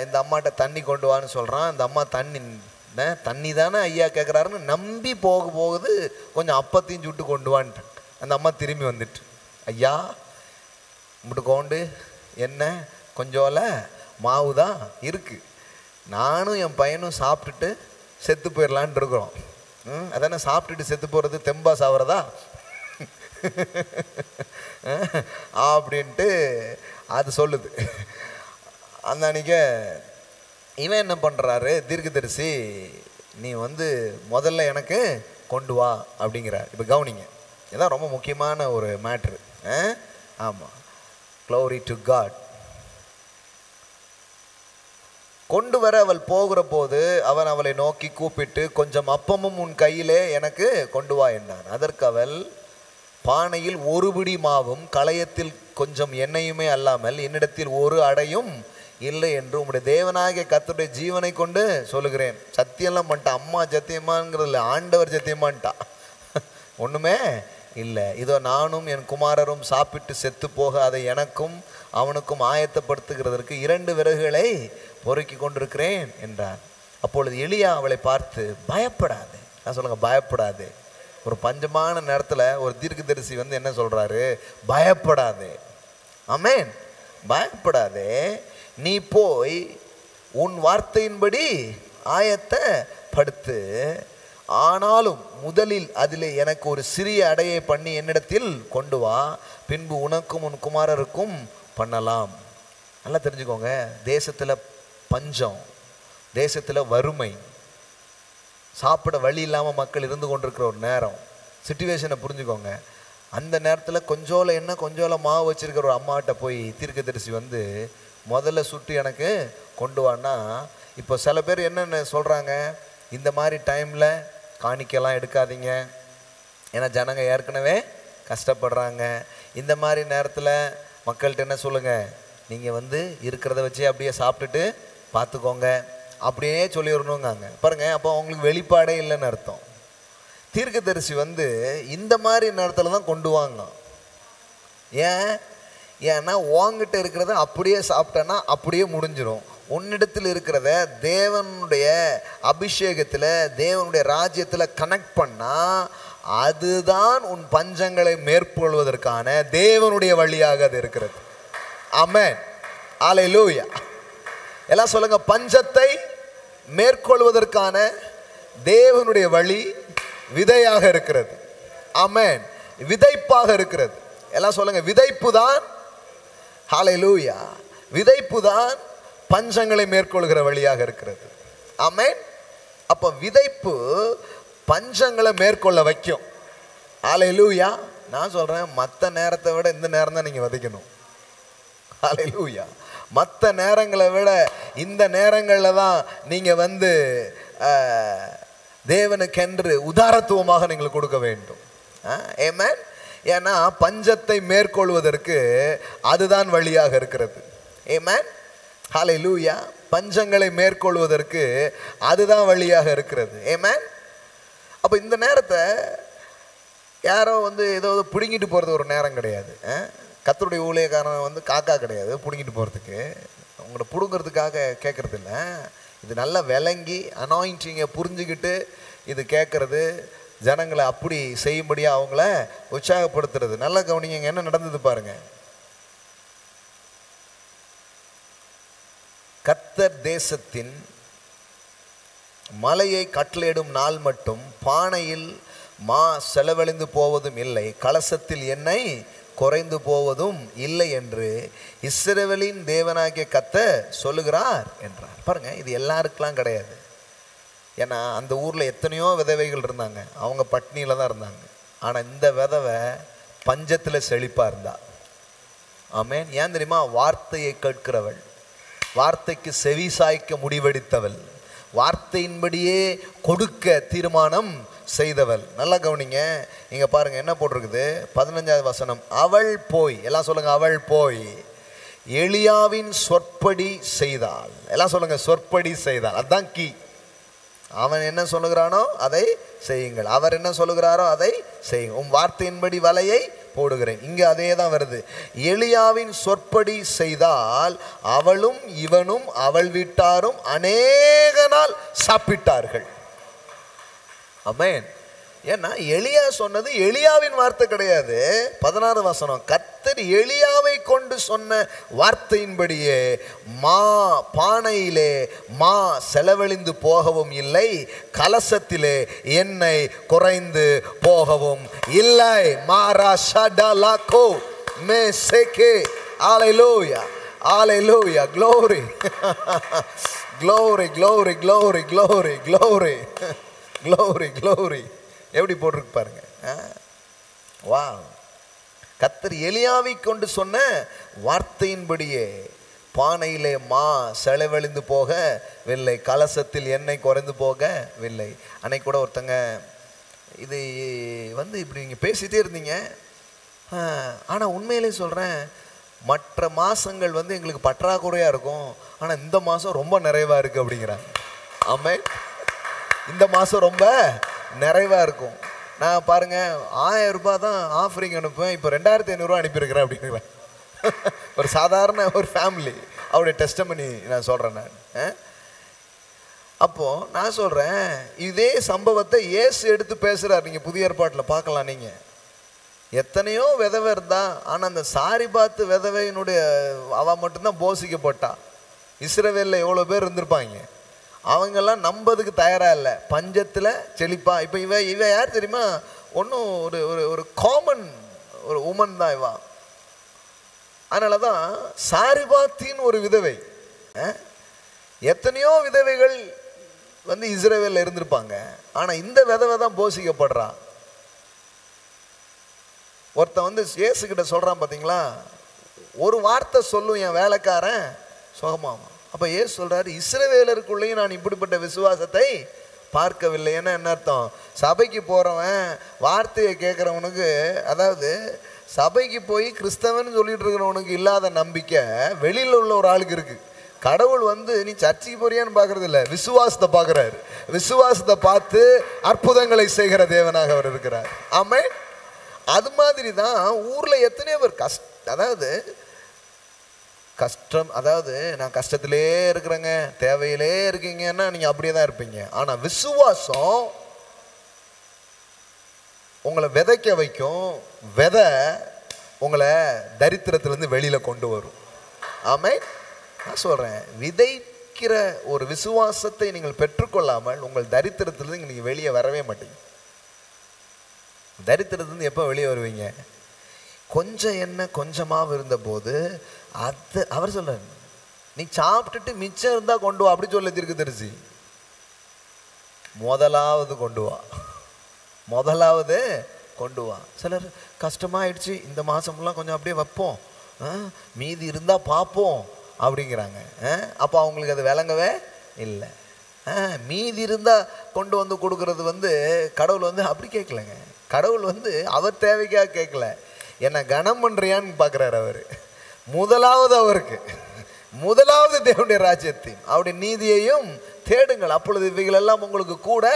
A: இந்த அம்மாட்ட தண்ணி கொண்டு வான்னு சொல்கிறான். இந்த அம்மா தண்ணி தானே ஐயா கேட்குறாருன்னு நம்பி போகுது. கொஞ்சம் அப்பத்தையும் சுட்டு கொண்டு வான்ட்டு அந்த அம்மா திரும்பி வந்துட்டு, ஐயா இப்படி கொண்டு என்ன கொஞ்சோல மாவு தான் இருக்கு, நானும் என் பையனும் சாப்பிட்டுட்டு செத்து போயிடலான் இருக்கிறோம். அதானே சாப்பிட்டுட்டு செத்து போகிறது தெம்பா சாவறதா? அப்படின்ட்டு அது சொல்லுது. அந்த அன்னைக்கு இவன் என்ன பண்ணுறாரு, தீர்க்கதரிசி நீ வந்து முதல்ல எனக்கு கொண்டு வா அப்படிங்கிறார். இப்போ கவனிங்க, இதான் ரொம்ப முக்கியமான ஒரு மேட்ரு. ஆமாம், க்ளோரி டு காட். கொண்டு வர அவள் போகிற போது அவன் அவளை நோக்கி கூப்பிட்டு, கொஞ்சம் அப்பமும் உன் கையிலே எனக்கு கொண்டு வா என்றான். அதற்கு அவள், பானையில் ஒரு பிடி மாவும் களையத்தில் கொஞ்சம் எண்ணெயுமே அல்லாமல் என்னிடத்தில் ஒரு அடையும் இல்லை என்று உம்முடைய தேவனாகிய கர்த்தருடைய ஜீவனை கொண்டு சொல்லுகிறேன். சத்தியம்லாம் பண்ணிட்டான். அம்மா சத்தியமாங்கிறதுல ஆண்டவர் சத்தியமான்ட்டான். ஒன்றுமே இல்லை. இதோ நானும் என் குமாரரும் சாப்பிட்டு செத்து போக அதை எனக்கும் அவனுக்கும் ஆயத்தப்படுத்துகிறதற்கு 2 விறகுகளை பொறுக்கி கொண்டிருக்கிறேன் என்றார். அப்பொழுது எலியா அவளை பார்த்து, பயப்படாதே. நான் சொல்லுங்க, பயப்படாதே. ஒரு பஞ்சமான நேரத்தில் ஒரு தீர்க்கதரிசி வந்து என்ன சொல்கிறாரு, பயப்படாதே. ஆமென். பயப்படாதே, நீ போய் உன் வார்த்தையின்படி ஆயத்தப்படுத்து. ஆனாலும் முதலில் அதில் எனக்கு ஒரு சிறிய அடையை பண்ணி என்னிடத்தில் கொண்டு வா, பின்பு உனக்கும் உன் குமாரருக்கும் பண்ணலாம். நல்லா தெரிஞ்சுக்கோங்க, தேசத்தில் பஞ்சம், தேசத்தில் வறுமை, சாப்பிட வழி இல்லாமல் மக்கள் இருந்து கொண்டிருக்கிற ஒரு நேரம், சிச்சுவேஷனை புரிஞ்சுக்கோங்க. அந்த நேரத்தில் கொஞ்சோல எண்ணெய் கொஞ்சோல மாவு வச்சிருக்கிற ஒரு அம்மாட்ட போய் தீர்க்கதரிசி வந்து முதல்ல சுட்டு எனக்கு கொண்டு வான்னா, இப்போ சில பேர் என்னென்ன சொல்கிறாங்க, இந்த மாதிரி டைமில் காணிக்கலாம் எடுக்காதீங்க, ஏன்னா ஜனங்க ஏற்கனவே கஷ்டப்படுறாங்க. இந்த மாதிரி நேரத்தில் மக்கள்கிட்ட என்ன சொல்லுங்கள், நீங்கள் வந்து இருக்கிறத வச்சு அப்படியே சாப்பிட்டுட்டு பார்த்துக்கோங்க, அப்படியே சொல்லிடணுங்காங்க பாருங்க. அப்போ அவங்களுக்கு வெளிப்பாடே இல்லைன்னு அர்த்தம். தீர்க்கதரிசி வந்து இந்த மாதிரி நேரத்தில் தான் கொண்டு வாங்க. ஏன்னா உங்ககிட்ட இருக்கிறத அப்படியே சாப்பிட்டேன்னா அப்படியே முடிஞ்சிடும். உன்னிடத்தில் இருக்கிறத தேவனுடைய அபிஷேகத்தில், தேவனுடைய ராஜ்யத்தில் கனெக்ட் பண்ணால் அதுதான் உன் பஞ்சங்களை மேற்கொள்வதற்கான தேவனுடைய வழியாக அது இருக்கிறது. ஆமென். அல்லேலூயா. எல்லாம் சொல்லுங்க, பஞ்சத்தை மேற்கொள்வதற்கான தேவனுடைய வழி விதையாக இருக்கிறது. ஆமென். விதைப்பாக இருக்கிறது. எல்லாம் சொல்லுங்க, விதைப்பு தான். ஹல்லேலூயா. விதைப்பு தான் பஞ்சங்களை மேற்கொள்கிற வழியாக இருக்கிறது. ஆமென். அப்ப விதைப்பு பஞ்சங்களை மேற்கொள்ள வைக்கும். ஹல்லேலூயா. நான் சொல்றேன், மற்ற நேரத்தை விட இந்த நேரம் தான் நீங்க விதைக்கணும். ஹல்லேலூயா. மற்ற நேரங்களை விட இந்த நேரங்களில் தான் நீங்கள் வந்து தேவனுக்கென்று உதாரத்துவமாக நீங்கள் கொடுக்க வேண்டும். ஆமென். ஏன்னா பஞ்சத்தை மேற்கொள்வதற்கு அதுதான் வழியாக இருக்கிறது. ஆமென். ஹல்லேலூயா. பஞ்சங்களை மேற்கொள்வதற்கு அதுதான் வழியாக இருக்கிறது. ஆமென். அப்போ இந்த நேரத்தை யாரோ வந்து ஏதோ பிடுங்கிட்டு போகிறது ஒரு நேரம் கிடையாது. கர்த்தருடைய ஊழியக்காரன் வந்து காக்கா கிடையாது பிடுங்கிட்டு போகிறதுக்கு, உங்களை பிடுங்கிறதுக்காக கேட்குறது இல்லை. இது நல்லா விளங்கி அனாயிண்டிங்கை புரிஞ்சுக்கிட்டு இது கேட்குறது, ஜனங்களை அப்படி செய்யும்படியாக அவங்கள உற்சாகப்படுத்துறது. நல்லா கவனிங்க, என்ன நடந்தது பாருங்க. கர்த்தர் தேசத்தின் மலையை கட்டளையிடும் நாள் மட்டும் பானையில் மா செலவழிந்து போவதும் இல்லை, கலசத்தில் எண்ணெய் குறைந்து போவதும் இல்லை என்று இஸ்ரவேலின் தேவனாகிய கர்த்தர் சொல்லுகிறார் என்றார். பாருங்க, இது எல்லாருக்கெல்லாம் கிடையாது. ஏன்னா அந்த ஊரில் எத்தனையோ விதவைகள் இருந்தாங்க, அவங்க பட்னியில் தான் இருந்தாங்க. ஆனால் இந்த விதவை பஞ்சத்தில் செழிப்பாக இருந்தா. ஆமென். ஏன் தெரியுமா? வார்த்தையை கேட்கிறவள், வார்த்தைக்கு செவி சாய்க்க முடிவெடுத்தவள், வார்த்தையின்படியே கொடுக்க தீர்மானம் செய்தவள். நல்லா கவனிங்க, இங்க பாருங்க என்ன போட்டிருக்குது. 15வது வசனம், அவள் போய், எல்லாம் சொல்லுங்க, அவள் போய் எலியாவின் சொற்படி செய்தாள். எல்லாம் சொல்லுங்க, சொற்படி செய்தாள். அதுதான் கீ. அவன் என்ன சொல்லுகிறானோ அதை செய்யுங்கள், அவர் என்ன சொல்லுகிறாரோ அதை செய்யுங்கள், உன் வார்த்தையின்படி வலையை போடுகிறேன். இங்க அதே தான் வருது. எலியாவின் சொற்படி செய்தால் அவளும் இவனும் அவள் வீட்டாரும் அநேக நாள் சாப்பிட்டார்கள். ஆமென். ஏன்னா எலியா சொன்னது எலியாவின் வார்த்தை கிடையாது. 16 வசனம், கர்த்தர் எலியாவை கொண்டு சொன்ன வார்த்தையின்படியே பானையிலே மா செலவழிந்து போகவும் இல்லை, கலசத்திலே எண்ணெய் குறைந்து போகவும் இல்லை. மாரா ஷடலாகோ மே சேகே. ஹalleluya, hallelujah, glory. glory, glory, glory, glory, glory, glory, glory. எப்படி போட்டிருக்கு பாருங்க. வா, கர்த்தர் எலியாவை கொண்டு சொன்ன வார்த்தையின்படியே பானையிலே மா செலவழிந்து போகவில்லை, கலசத்தில் எண்ணெய் குறைந்து போகவில்லை. அன்னைக்கு கூட ஒருத்தங்க இது இப்படி நீங்கள் பேசிகிட்டே இருந்தீங்க, ஆனால் உண்மையிலே சொல்கிறேன், மற்ற மாதங்கள் எங்களுக்கு பற்றாக்குறையாக இருக்கும், ஆனால் இந்த மாதம் ரொம்ப நிறைவாக இருக்குது அப்படிங்கிறாங்க. ஆமாம், இந்த மாதம் ரொம்ப நிறைவாக இருக்கும். நான் பாருங்கள் 1000 ரூபாய் தான் ஆஃபரிங் அனுப்புவேன், இப்போ 2500 அனுப்பியிருக்கிறேன் அப்படிங்கிறேன். ஒரு சாதாரண ஒரு ஃபேமிலி அவருடைய டெஸ்டமனி நான் சொல்கிறேன். நான் அப்போது நான் சொல்கிறேன், இதே சம்பவத்தை இயேசு எடுத்து பேசுகிறார். நீங்கள் புதிய ஏற்பாட்டில் பார்க்கலாம். நீங்கள் எத்தனையோ விதவை இருந்தா, ஆனால் அந்த சாரிபாத்து விதவையினுடைய அவள் மட்டும்தான் போஷிக்கப்பட்டா. இஸ்ரவேலில் எவ்வளோ பேர் இருந்திருப்பாங்க, அவங்கெல்லாம் நம்பதுக்கு தயாராக இல்லை, பஞ்சத்தில் செழிப்பா. இப்போ இவ யார் தெரியுமா? ஒன்றும் ஒரு ஒரு காமன் ஒரு உமன் தான் இவா. அதனால தான் சாரிபாத்தின்னு ஒரு விதவை. எத்தனையோ விதவைகள் இஸ்ரவேலில் இருந்திருப்பாங்க, ஆனால் இந்த விதவை தான் போஷிக்கப்படுறா. ஒருத்தன் இயேசுகிட்ட சொல்கிறான் பார்த்தீங்களா, ஒரு வார்த்தை சொல்லும் என் வேலைக்காரன் சுகமாகும். அப்போ இயேசு சொல்கிறாரு, இஸ்ரவேலருக்குள்ளேயும் நான் இப்படிப்பட்ட விசுவாசத்தை பார்க்கவில்லை. ஏன்னா என்ன அர்த்தம்? சபைக்கு போகிறவன் வார்த்தையை கேட்குறவனுக்கு, அதாவது சபைக்கு போய் கிறிஸ்தவன் சொல்லிட்டு இருக்கிறவனுக்கு இல்லாத நம்பிக்கை வெளியில் உள்ள ஒரு ஆளுக்கு இருக்குது. கடவுள் நீ சர்ச்சைக்கு போறியான்னு பார்க்கறது இல்லை, விசுவாசத்தை பார்க்குறாரு. விசுவாசத்தை பார்த்து அற்புதங்களை செய்கிற தேவனாக அவர் இருக்கிறார். ஆமென். அது மாதிரி தான் ஊரில் எத்தனையோ பேர் அதாவது கஷ்டம், அதாவது நான் கஷ்டத்திலே இருக்கிறேங்க, தேவையிலே இருக்கீங்கன்னா நீங்கள் அப்படியே தான் இருப்பீங்க. ஆனால் விசுவாசம் உங்களை விதைக்க வைக்கும். விதை உங்களை தரித்திரத்திலேருந்து வெளியில் கொண்டு வரும். ஆமென். நான் சொல்கிறேன், விதைக்கிற ஒரு விசுவாசத்தை நீங்கள் பெற்றுக்கொள்ளாமல் உங்கள் தரித்திரத்திலிருந்து நீங்கள் வெளியே வரவே மாட்டீங்க. தரித்திரத்துலேருந்து எப்போ வெளியே வருவீங்க? கொஞ்சம் எண்ணெய் கொஞ்சமாக இருந்தபோது அது அவர் சொல்றாரு, நீ சாப்பிட்டுட்டு மிச்சம் இருந்தால் கொண்டு வா அப்படி சொல்ல தீர்க்கதரிசி. முதலாவது கொண்டு வா, முதலாவது கொண்டு வா. சிலர் கஷ்டமாயிடுச்சு, இந்த மாதம்லாம் கொஞ்சம் அப்படியே வைப்போம், மீதி இருந்தால் பார்ப்போம் அப்படிங்கிறாங்க. அப்போ அவங்களுக்கு அது விளங்கவே இல்லை. மீதி இருந்தால் கொண்டு வந்து கொடுக்கறது கடவுள் அப்படி கேட்கலங்க. கடவுள் அவர் தேவைக்காக கேட்கல, என்னை கனம் பண்ணுறியான்னு பார்க்குறாரு அவர். முதலாவது அவருக்கு, முதலாவது தேவனுடைய ராஜ்யத்தையும் அவருடைய நீதியையும் தேடுங்கள், அப்பொழுது இவைகள் எல்லாம் உங்களுக்கு கூட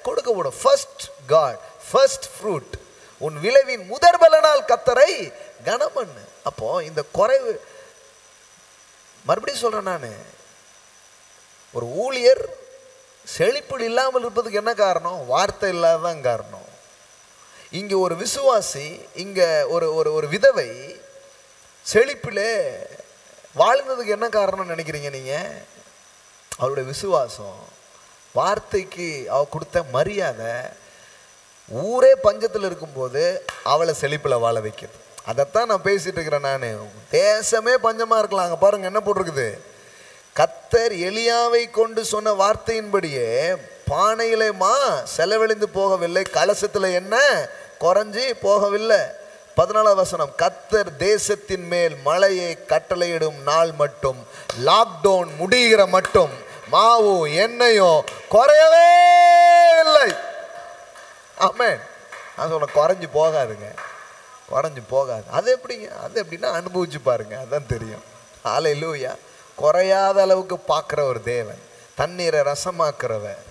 A: கொடுக்கப்படும். ஃபர்ஸ்ட் காட், ஃபர்ஸ்ட் ஃப்ரூட், உன் விளைவின் முதற் பலனால் கர்த்தரை கனம் பண்ணு. அப்போ இந்த குறைவு, மறுபடியும் சொல்றேன் நான், ஒரு ஊழியர் செழிப்பு இல்லாமல் இருப்பதுக்கு என்ன காரணம்? வார்த்தை இல்லாததான் காரணம். இங்கே ஒரு விசுவாசி, இங்கே ஒரு ஒரு விதவை செழிப்பிலே வாழ்ந்ததுக்கு என்ன காரணம் நினைக்கிறீங்க நீங்கள்? அவருடைய விசுவாசம், வார்த்தைக்கு அவ கொடுத்த மரியாதை. ஊரே பஞ்சத்தில் இருக்கும்போது அவளை செழிப்பில் வாழ வைக்கிறது. அதைத்தான் நான் பேசிட்டு இருக்கிறேன். நான் தேசமே பஞ்சமாக இருக்கலாம், அங்கே பாருங்கள் என்ன போட்டிருக்குது, கர்த்தர் எலியாவை கொண்டு சொன்ன வார்த்தையின்படியே பானையிலே மா செலவழிந்து போகவில்லை, கலசத்தில் என்ன குறைஞ்சி போகவில்லை. 14 வசனம், கர்த்தர் தேசத்தின் மேல் மழையை கட்டளையிடும் நாள் மட்டும், லாக்டவுன் முடிகிற மட்டும் மாவு எண்ணெயோ குறையவே இல்லை. ஆமென். நான் சொல்ல குறைஞ்சி போகாதுங்க, குறைஞ்சி போகாது. அது எப்படிங்க? அது எப்படின்னா அனுபவிச்சு பாருங்க, அதான் தெரியும். ஹல்லேலூயா. குறையாத அளவுக்கு பார்க்குற ஒரு தேவன், தண்ணீரை ரசமாக்குறவர்,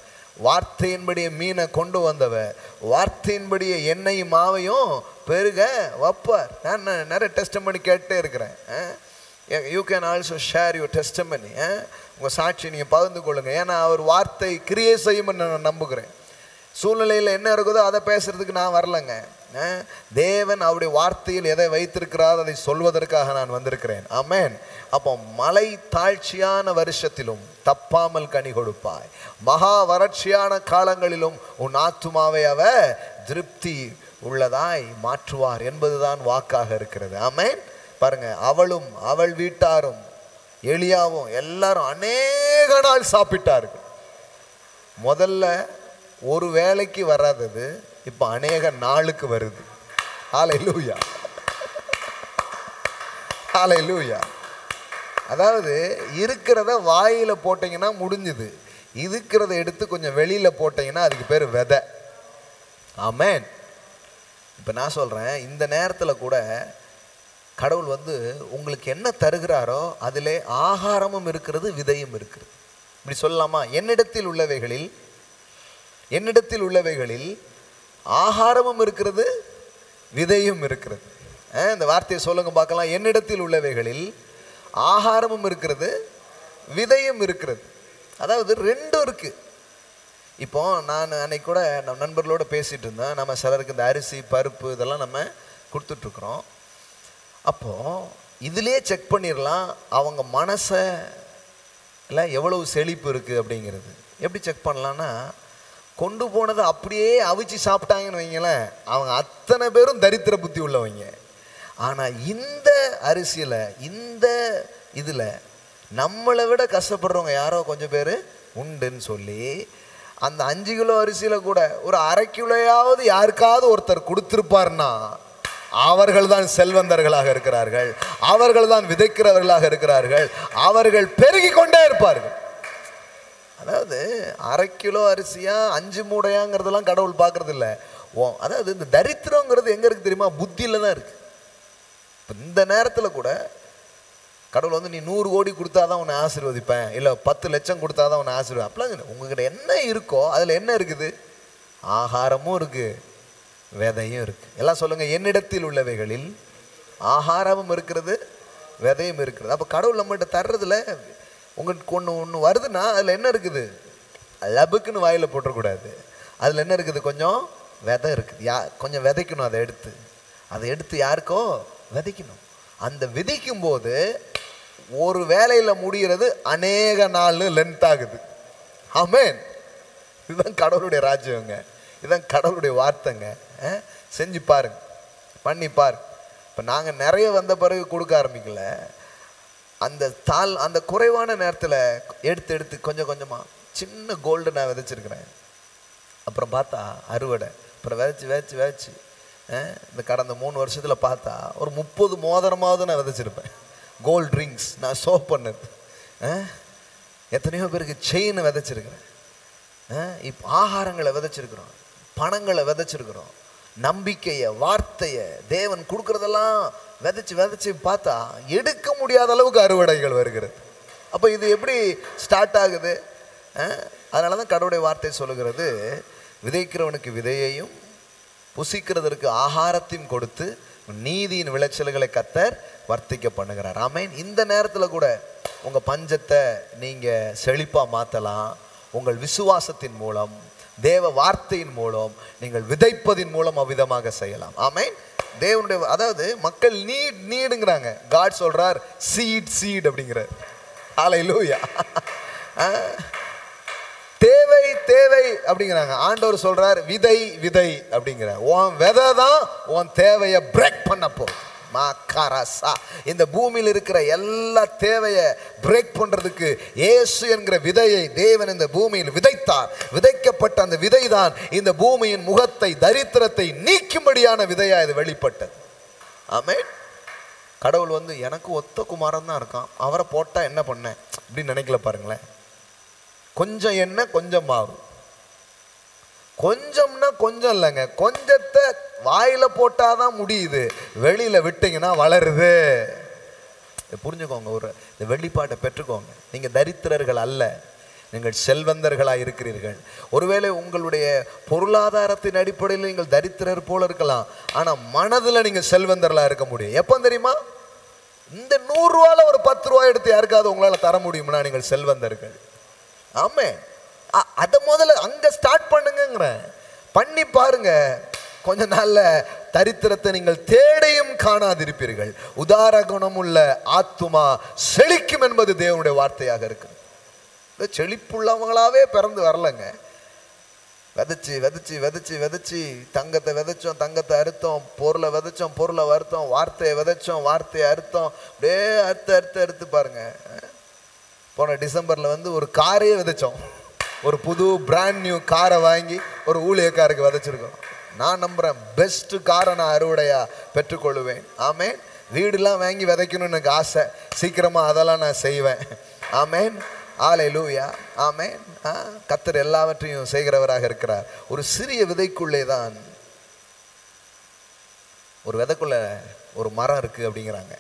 A: வார்த்தையின்படியே மீனை கொண்டு வந்தவர், வார்த்தையின்படியே எண்ணெயும் மாவையும் பெருக வைப்பார். நான் நிறைய டெஸ்டமனி கேட்டே இருக்கிறேன். You can also share your testimony. உங்கள் சாட்சி நீங்கள் பகிர்ந்து கொள்ளுங்கள். ஏன்னா அவர் வார்த்தை கிரியை செய்யும் நான் நம்புகிறேன். சூழ்நிலையில் என்ன இருக்குதோ அதை பேசுறதுக்கு நான் வரலங்க. தேவன் அவருடைய வார்த்தையில் எதை வைத்திருக்கிறார் அதை சொல்வதற்காக நான் வந்திருக்கிறேன். ஆமென். அப்போ மலை தாழ்ச்சியான வருஷத்திலும் தப்பாமல் கனி கொடுப்பாய், மகா வறட்சியான காலங்களிலும் உன் ஆத்துமாவை அவர் திருப்தி உள்ளதாய் மாற்றுவார் என்பதுதான் வாக்காக இருக்கிறது. ஆமென். பாருங்க, அவளும் அவள் வீட்டாரும் எலியாவும் எல்லாரும் அநேக நாள் சாப்பிட்டார்கள். முதல்ல ஒரு வேளைக்கு வராதது இப்ப அநேக நாளுக்கு வருது. ஹல்லேலூயா, ஹல்லேலூயா. அதாவது இருக்கிறத வாயில போட்டீங்கன்னா முடிஞ்சுது, இருக்கிறத எடுத்து கொஞ்சம் வெளியில போட்டீங்கன்னா அதுக்கு பேர் விதை. ஆமென். இப்ப நான் சொல்றேன், இந்த நேரத்துல கூட கடவுள் உங்களுக்கு என்ன தருகிறாரோ அதிலே ஆகாரமும் இருக்கிறது, விதையும் இருக்கிறது. இப்படி சொல்லலாமா? என்னிடத்தில் உள்ளவைகளில் ஆகாரமும் இருக்கிறது, விதையும் இருக்கிறது. இந்த வார்த்தையை சொல்லுங்க பார்க்கலாம். என்னிடத்தில் உள்ளவைகளில் ஆகாரமும் இருக்கிறது, விதையும் இருக்கிறது. அதாவது ரெண்டும் இருக்கு. இப்போ நான் அன்னைக்கு கூட நம்ம நண்பர்களோட பேசிட்டு இருந்தேன். நம்ம சிலருக்கு இந்த அரிசி பருப்பு இதெல்லாம் நம்ம கொடுத்துட்டு இருக்கிறோம். அப்போ இதுலயே செக் பண்ணிடலாம் அவங்க மனசை இல்லை எவ்வளவு செழிப்பு இருக்கு அப்படிங்கிறது. எப்படி செக் பண்ணலான்னா, கொண்டு போனதை அப்படியே அவிச்சு சாப்பிட்டாங்கன்னு வைங்களேன், அவங்க அத்தனை பேரும் தரித்திர புத்தி உள்ளவங்க. ஆனால் இந்த அரிசியில் இந்த இதில் நம்மளை விட கஷ்டப்படுறவங்க யாரோ கொஞ்சம் பேர் உண்டுன்னு சொல்லி அந்த 5 கிலோ அரிசியில் கூட ஒரு 1/2 கிலோயாவது யாருக்காவது ஒருத்தர் கொடுத்துருப்பார்னா அவர்கள் தான் செல்வந்தர்களாக இருக்கிறார்கள், அவர்கள் தான் விதைக்கிறவர்களாக இருக்கிறார்கள், அவர்கள் பெருகி கொண்டே இருப்பார்கள். அதாவது 1/2 கிலோ அரிசியா 5 மூடையாங்கிறதெல்லாம் கடவுள் பார்க்கறது இல்லை. அதாவது இந்த தரித்திரங்கிறது எங்க இருக்கு தெரியுமா? புத்தியில தான் இருக்கு. இப்போ இந்த நேரத்தில் கூட கடவுள் நீ 100 கோடி கொடுத்தாதான் உன்னை ஆசீர்வதிப்பேன், இல்லை 10 லட்சம் கொடுத்தாதான் உன்னை ஆசீர்வதி அப்படிலாம் உங்ககிட்ட என்ன இருக்கோ அதில் என்ன இருக்குது? ஆகாரமும் இருக்கு, விதையும் இருக்கு. எல்லாம் சொல்லுங்க, என்னிடத்தில் உள்ளவைகளில் ஆகாரமும் இருக்கிறது, விதையும் இருக்கிறது. அப்போ கடவுள் நம்மகிட்ட தர்றதுல உங்களுக்கு ஒன்று வருதுன்னா அதில் என்ன இருக்குது? லபுக்குன்னு வாயில் போட்டக்கூடாது. அதில் என்ன இருக்குது? கொஞ்சம் விதை இருக்குது. கொஞ்சம் விதைக்கணும். அதை எடுத்து யாருக்கோ விதைக்கணும். அந்த விதைக்கும் போது ஒரு வேலையில் முடிகிறது அநேக நாள் லென்த் ஆகுது. ஆமென். இதுதான் கடவுளுடைய ராஜ்யங்க, இதுதான் கடவுளுடைய வார்த்தைங்க. செஞ்சு பாருங்க, பண்ணி பாருங்க. இப்போ நாங்கள் நிறைய வந்த பிறகு கொடுக்க ஆரம்பிக்கல. அந்த குறைவான நேரத்தில் எடுத்து கொஞ்சம் கொஞ்சமாக சின்ன கோல்டு நான் விதைச்சிருக்கிறேன். அப்புறம் பார்த்தா அறுவடை. அப்புறம் விதைச்சு இந்த கடந்த 3 வருஷத்தில் பார்த்தா ஒரு 30 மோதிரமாவது நான் விதைச்சிருப்பேன். கோல்டு ரிங்ஸ் நான் சோப் பண்ணது. எத்தனையோ பேருக்கு செயினை விதைச்சிருக்கிறேன். இப்போ ஆகாரங்களை விதைச்சிருக்கிறோம், பணங்களை விதைச்சிருக்கிறோம், நம்பிக்கையை, வார்த்தையை, தேவன் கொடுக்கறதெல்லாம் விதைச்சு பார்த்தா எடுக்க முடியாத அளவுக்கு அறுவடைகள் வருகிறது. அப்போ இது எப்படி ஸ்டார்ட் ஆகுது? அதனால தான் கடவுளுடைய வார்த்தை சொல்லுகிறது, விதைக்கிறவனுக்கு விதையையும் புசிக்கிறதற்கு ஆகாரத்தையும் கொடுத்து நீதியின் விளைச்சல்களை கர்த்தர் வர்த்திக்க பண்ணுகிறார். ஆமென். இந்த நேரத்தில் கூட உங்கள் பஞ்சத்தை நீங்கள் செழிப்பாக மாற்றலாம். உங்கள் விசுவாசத்தின் மூலம், தேவ வார்த்தையின் மூலம், நீங்கள் விதைப்பதின் மூலம் அவ்விதமாக செய்யலாம். ஆமென். தேவனுடைய அதாவது மக்கள் நீடுங்கிறாங்க, காட் சொல்றார் சீட் அப்படிங்கிறார். ஹல்லேலூயா. தேவை அப்படிங்கிறாங்க, ஆண்டவர் சொல்றார் விதை அப்படிங்கிறார். உன் விதை தான் உன் தேவையை பிரேக் பண்ண போகுது. இந்த பூமியில் இருக்கிற எல்லா தேவையை பிரேக் பண்றதுக்கு இயேசு என்கிற விதையை தேவன் இந்த பூமியில் விதைத்தார். விதைக்கப்பட்ட அந்த விதை தான் இந்த பூமியின் முகத்தை, தரித்திரத்தை நீக்கும்படியான விதையா இது வெளிப்பட்டது. ஆமென். கடவுள் எனக்கு ஒத்த குமாரன் தான் இருக்கான், அவரை போட்டா என்ன பண்ண அப்படின்னு நினைக்கல. பாருங்களேன், கொஞ்சம் என்ன கொஞ்சம் மாவு. கொஞ்சம்னா கொஞ்சம் இல்லைங்க, கொஞ்சத்தை வாயில போட்டாதான் முடியுது, வெளியில விட்டீங்கன்னா வளருது. புரிஞ்சுக்கோங்க, இந்த வெளிப்பாட்டை பெற்றுக்கோங்க. நீங்க தரித்திரர்கள் அல்ல, நீங்கள் செல்வந்தர்களாக இருக்கிறீர்கள். ஒருவேளை உங்களுடைய பொருளாதாரத்தின் அடிப்படையில் நீங்கள் தரித்திரர் போல இருக்கலாம், ஆனா மனதில் நீங்க செல்வந்தர்களாக இருக்க முடியும். எப்போ தெரியுமா? இந்த 100 ரூபால ஒரு 10 ரூபாய் எடுத்து யாருக்காவது உங்களால தர முடியும்னா நீங்கள் செல்வந்தர்கள். ஆமே. அதை முதல்ல அங்க ஸ்டார்ட் பண்ணுங்கிறேன். பண்ணி பாருங்க. கொஞ்ச நாள்ல தரித்திரத்தை நீங்கள் தேடையும் காணாதிருப்பீர்கள். உதார குணமுள்ள ஆத்துமா செழிக்கும் என்பது தேவனுடைய வார்த்தையாக இருக்கு. செழிப்புள்ளவங்களாவே பிறந்து வரலங்க. விதைச்சு விதைச்சு விதைச்சு விதைச்சு தங்கத்தை விதைச்சோம், தங்கத்தை அறுத்தோம், பொருளை விதைச்சோம், பொருளை வருத்தோம், வார்த்தையை விதைச்சோம், வார்த்தையை அறுத்தோம். அப்படியே அறுத்து அறுத்து அறுத்து பாருங்க. போன டிசம்பர்ல ஒரு காரையே விதைச்சோம். ஒரு புது பிராண்ட் நியூ காரை வாங்கி ஒரு ஊழியக்காருக்கு விதைச்சிருக்கோம். நான் நம்புறேன் பெஸ்ட் காரை நான் அறுவடையா பெற்றுக்கொள்ளுவேன். ஆமேன். வீடுலாம் வாங்கி விதைக்கணும்னு எனக்கு ஆசை. சீக்கிரமா அதெல்லாம் நான் செய்வேன். ஆமேன். ஹல்லேலூயா. ஆமேன். கர்த்தர் எல்லாவற்றையும் செய்கிறவராக இருக்கிறார். ஒரு சிறிய விதைக்குள்ளே தான் ஒரு விதைக்குள்ள ஒரு மரம் இருக்கு அப்படிங்கிறாங்க.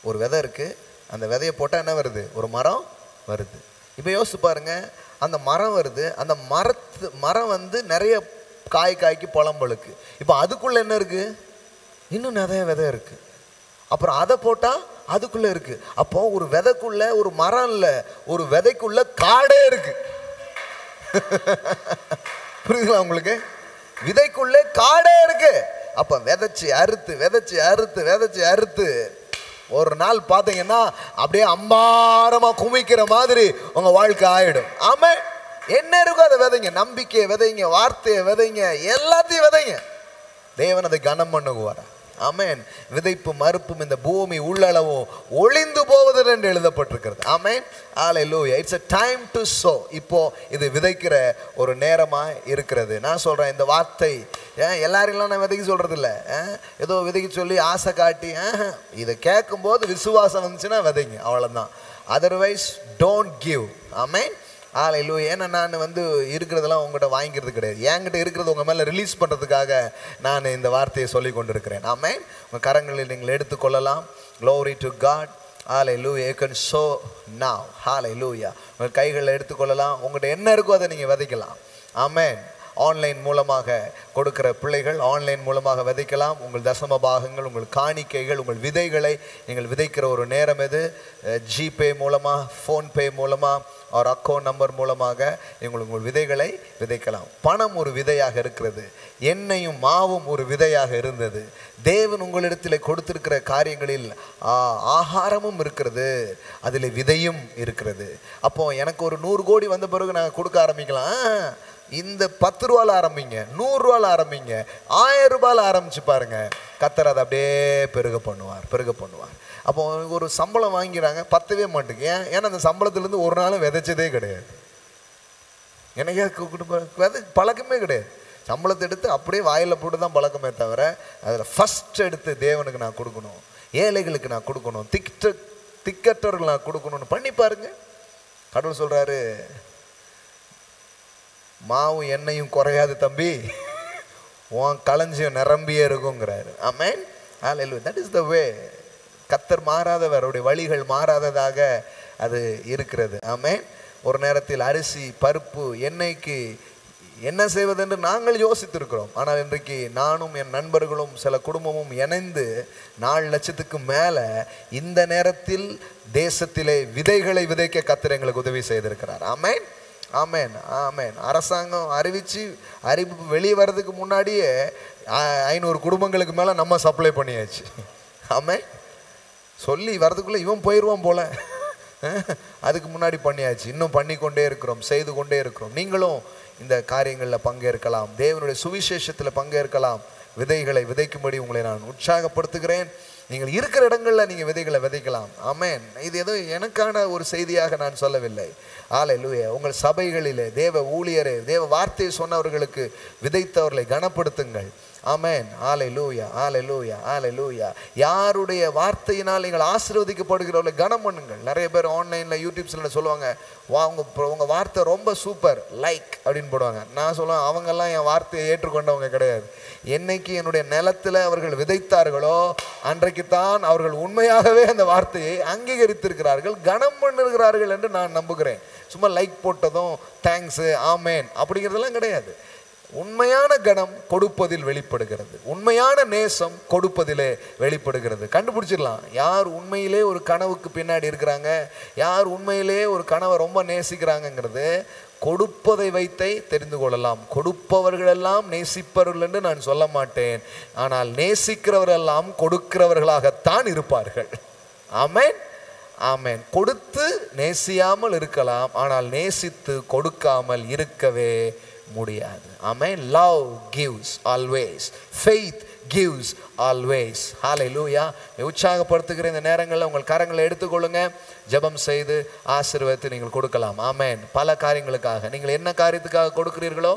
A: ஒரு விதை இருக்கு, அந்த விதையை போட்டா என்ன வருது? ஒரு மரம் வருது. இப்ப யோசிச்சு பாருங்க, அந்த மரம் வருது, அந்த மரம் நிறைய காய்க்கு பழம் பழுக்கு. இப்ப அதுக்குள்ள என்ன இருக்கு? இன்னும் நிறைய விதை இருக்கு. அப்புறம் அதை போட்டா அதுக்குள்ள இருக்கு. அப்போ ஒரு விதைக்குள்ள ஒரு மரம் இல்ல, ஒரு விதைக்குள்ள காடே இருக்கு. புரியுதுங்களா உங்களுக்கு? விதைக்குள்ள காடே இருக்கு. அப்ப விதைச்சு அறுத்து விதைச்சு அறுத்து விதைச்சு அறுத்து ஒரு நாள் பாத்தீங்கன்னா அப்படியே அம்பாரமா குமிக்கிற மாதிரி உங்க வாழ்க்கை ஆயிடும். ஆமா, என்ன இருக்கும் அதை விதைங்க. நம்பிக்கையை விதைங்க, வார்த்தையை விதைங்க, எல்லாத்தையும் விதைங்க. தேவன் அதை கனம் பண்ணுவார். ஆமேன். விதைப்பு மறுப்பும் இந்த பூமி உள்ளளவும் ஒளிந்து போவது என்று எழுதப்பட்டிருக்கிறது. Amen. Hallelujah. It's a time to sow. இப்போ இது விதைக்கிற ஒரு நேரமா இருக்கிறது. நான் சொல்றேன், இந்த வார்த்தை எல்லாரும் நான் விதைக்க சொல்றது இல்லை. ஏதோ விதைக்க சொல்லி ஆசை காட்டி இதை கேட்கும் போது விசுவாசம் வந்துச்சுன்னா விதைங்க, அவ்வளவுதான். Otherwise don't give. Amen. Hallelujah. ஏன்னா நான் இருக்கிறதெல்லாம் உங்கள்கிட்ட வாங்கிக்கிறது கிடையாது. என்கிட்ட இருக்கிறது உங்கள் மேலே ரிலீஸ் பண்ணுறதுக்காக நான் இந்த வார்த்தையை சொல்லி கொண்டிருக்கிறேன். ஆமென். உங்கள் கரங்களில் நீங்கள் எடுத்துக்கொள்ளலாம். Glory to God. Hallelujah. You can sow now. Hallelujah. உங்கள் கைகளில் எடுத்துக்கொள்ளலாம். உங்கள்கிட்ட என்ன இருக்கோ அதை நீங்கள் விதைக்கலாம். ஆமென். ஆன்லைன் மூலமாக கொடுக்கிற பிள்ளைகள் ஆன்லைன் மூலமாக விதைக்கலாம். உங்கள் தசம பாகங்கள், உங்கள் காணிக்கைகள், உங்கள் விதைகளை நீங்கள் விதைக்கிற ஒரு நேரம் இது. ஜிபே மூலமாக, ஃபோன்பே மூலமாக, ஒரு அக்கௌண்ட் நம்பர் மூலமாக உங்கள் விதைகளை விதைக்கலாம். பணம் ஒரு விதையாக இருக்கிறது. எண்ணெயும் மாவும் ஒரு விதையாக இருந்தது. தேவன் உங்களிடத்தில் கொடுத்திருக்கிற காரியங்களில் ஆகாரமும் இருக்கிறது, அதில் விதையும் இருக்கிறது. அப்போ எனக்கு ஒரு 100 கோடி வந்த பிறகு நாங்கள் கொடுக்க ஆரம்பிக்கலாம். இந்த 10 ரூபால ஆரம்பிங்க, 100 ரூபால ஆரம்பிங்க, 1000 ரூபால ஆரம்பிச்சு பாருங்க. கர்த்தர் அதை அப்படியே பெருக பண்ணுவார். அப்போ ஒரு சம்பளம் வாங்கிறாங்க, பத்தவே மாட்டேங்க. ஏன்னா அந்த சம்பளத்திலேருந்து ஒரு நாளும் விதைச்சதே கிடையாது. எனக்கு பழக்கமே கிடையாது. சம்பளத்தை எடுத்து அப்படியே வாயில் போட்டு தான் பழக்கமே தவிர, அதில் ஃபஸ்ட் எடுத்து தேவனுக்கு நான் கொடுக்கணும், ஏழைகளுக்கு நான் கொடுக்கணும், திக்கற்றவர்கள் நான் கொடுக்கணும்னு பண்ணி பாருங்க. கடவுள் சொல்றாரு, மாவும் எண்ணெயும் குறையாது தம்பி, உன் களஞ்சியம் நிரம்பியே இருக்குங்கிறாரு. ஆமென். ஹல்லேலூயா. தட் இஸ் த வே. கர்த்தர் மாறாதவர், அவருடைய வழிகள் மாறாததாக அது இருக்கிறது. ஆமென். ஒரு நேரத்தில் அரிசி, பருப்பு, எண்ணெய்க்கு என்ன செய்வதென்று நாங்கள் யோசித்திருக்கிறோம். ஆனால் இன்றைக்கு நானும் என் நண்பர்களும் சில குடும்பமும் இணைந்து 4 லட்சத்துக்கு மேலே இந்த நேரத்தில் தேசத்திலே விதைகளை விதைக்க கர்த்தர் எங்களுக்கு உதவி செய்திருக்கிறார். ஆமென். ஆமேன். ஆமேன். அரசாங்கம் அறிவிப்பு வெளியே வர்றதுக்கு முன்னாடியே 500 குடும்பங்களுக்கு மேலே நம்ம சப்ளை பண்ணியாச்சு. ஆமேன். சொல்லி வர்றதுக்குள்ளே இவன் போயிடுவான் போல, அதுக்கு முன்னாடி பண்ணியாச்சு. இன்னும் பண்ணிக்கொண்டே இருக்கிறோம், செய்து கொண்டே இருக்கிறோம். நீங்களும் இந்த காரியங்களில் பங்கேற்கலாம், தேவனுடைய சுவிசேஷத்தில் பங்கேற்கலாம். விதைகளை விதைக்கும்படி உங்களை நான் உற்சாகப்படுத்துகிறேன். நீங்கள் இருக்கிற இடங்களில் நீங்கள் விதைகளை விதைக்கலாம். ஆமென். இது ஏதோ எனக்கான ஒரு செய்தியாக நான் சொல்லவில்லை. ஹல்லேலூயா. உங்கள் சபைகளிலே தேவ ஊழியரே, தேவ வார்த்தையை சொன்னவர்களுக்கு விதைத்தவர்களை கனப்படுத்துங்கள். ஆமென். ஹல்லேலூயா. ஹல்லேலூயா. ஹல்லேலூயா. யாருடைய வார்த்தையினால் நீங்கள் ஆசீர்வதிக்கப்படுகிறவர்களை கனம் பண்ணுங்கள். நிறைய பேர் ஆன்லைனில் யூடியூப்ஸில் சொல்லுவாங்க, உங்கள் வார்த்தை ரொம்ப சூப்பர், லைக் அப்படின்னு போடுவாங்க. நான் சொல்லுவேன், அவங்கெல்லாம் என் வார்த்தையை ஏற்றுக்கொண்டவங்க கிடையாது. என்னைக்கு என்னுடைய நிலத்தில் அவர்கள் விதைத்தார்களோ அன்றைக்குத்தான் அவர்கள் உண்மையாகவே அந்த வார்த்தையை அங்கீகரித்திருக்கிறார்கள், கனம் பண்ணுகிறார்கள் என்று நான் நம்புகிறேன். சும்மா லைக் போட்டதும் தேங்க்ஸு, ஆமேன் அப்படிங்கிறதெல்லாம் கிடையாது. உண்மையான கனம் கொடுப்பதில் வெளிப்படுகிறது. உண்மையான நேசம் கொடுப்பதிலே வெளிப்படுகிறது. கண்டுபிடிச்சிடலாம் யார் உண்மையிலே ஒரு கனவுக்கு பின்னாடி இருக்கிறாங்க, யார் உண்மையிலே ஒரு கனவை ரொம்ப நேசிக்கிறாங்கங்கிறது கொடுப்பதை வைத்தே தெரிந்து கொள்ளலாம். கொடுப்பவர்களெல்லாம் நேசிப்பவர்கள் என்று நான் சொல்ல மாட்டேன், ஆனால் நேசிக்கிறவரெல்லாம் கொடுக்கிறவர்களாகத்தான் இருப்பார்கள். ஆமென், ஆமென். கொடுத்து நேசியாமல் இருக்கலாம், ஆனால் நேசித்து கொடுக்காமல் இருக்கவே முடியாது. ஆமென். Love gives always, faith gives always. Hallelujah. உற்சாகப்படுத்துகிற இந்த நேரங்களில் உங்கள் கரங்களை எடுத்துக்கொள்ளுங்க, ஜெபம் செய்து ஆசீர்வாதத்தை நீங்கள் கொடுக்கலாம். ஆமென். பல காரியங்களுக்காக நீங்கள் என்ன காரியத்துக்காக கொடுக்கிறீர்களோ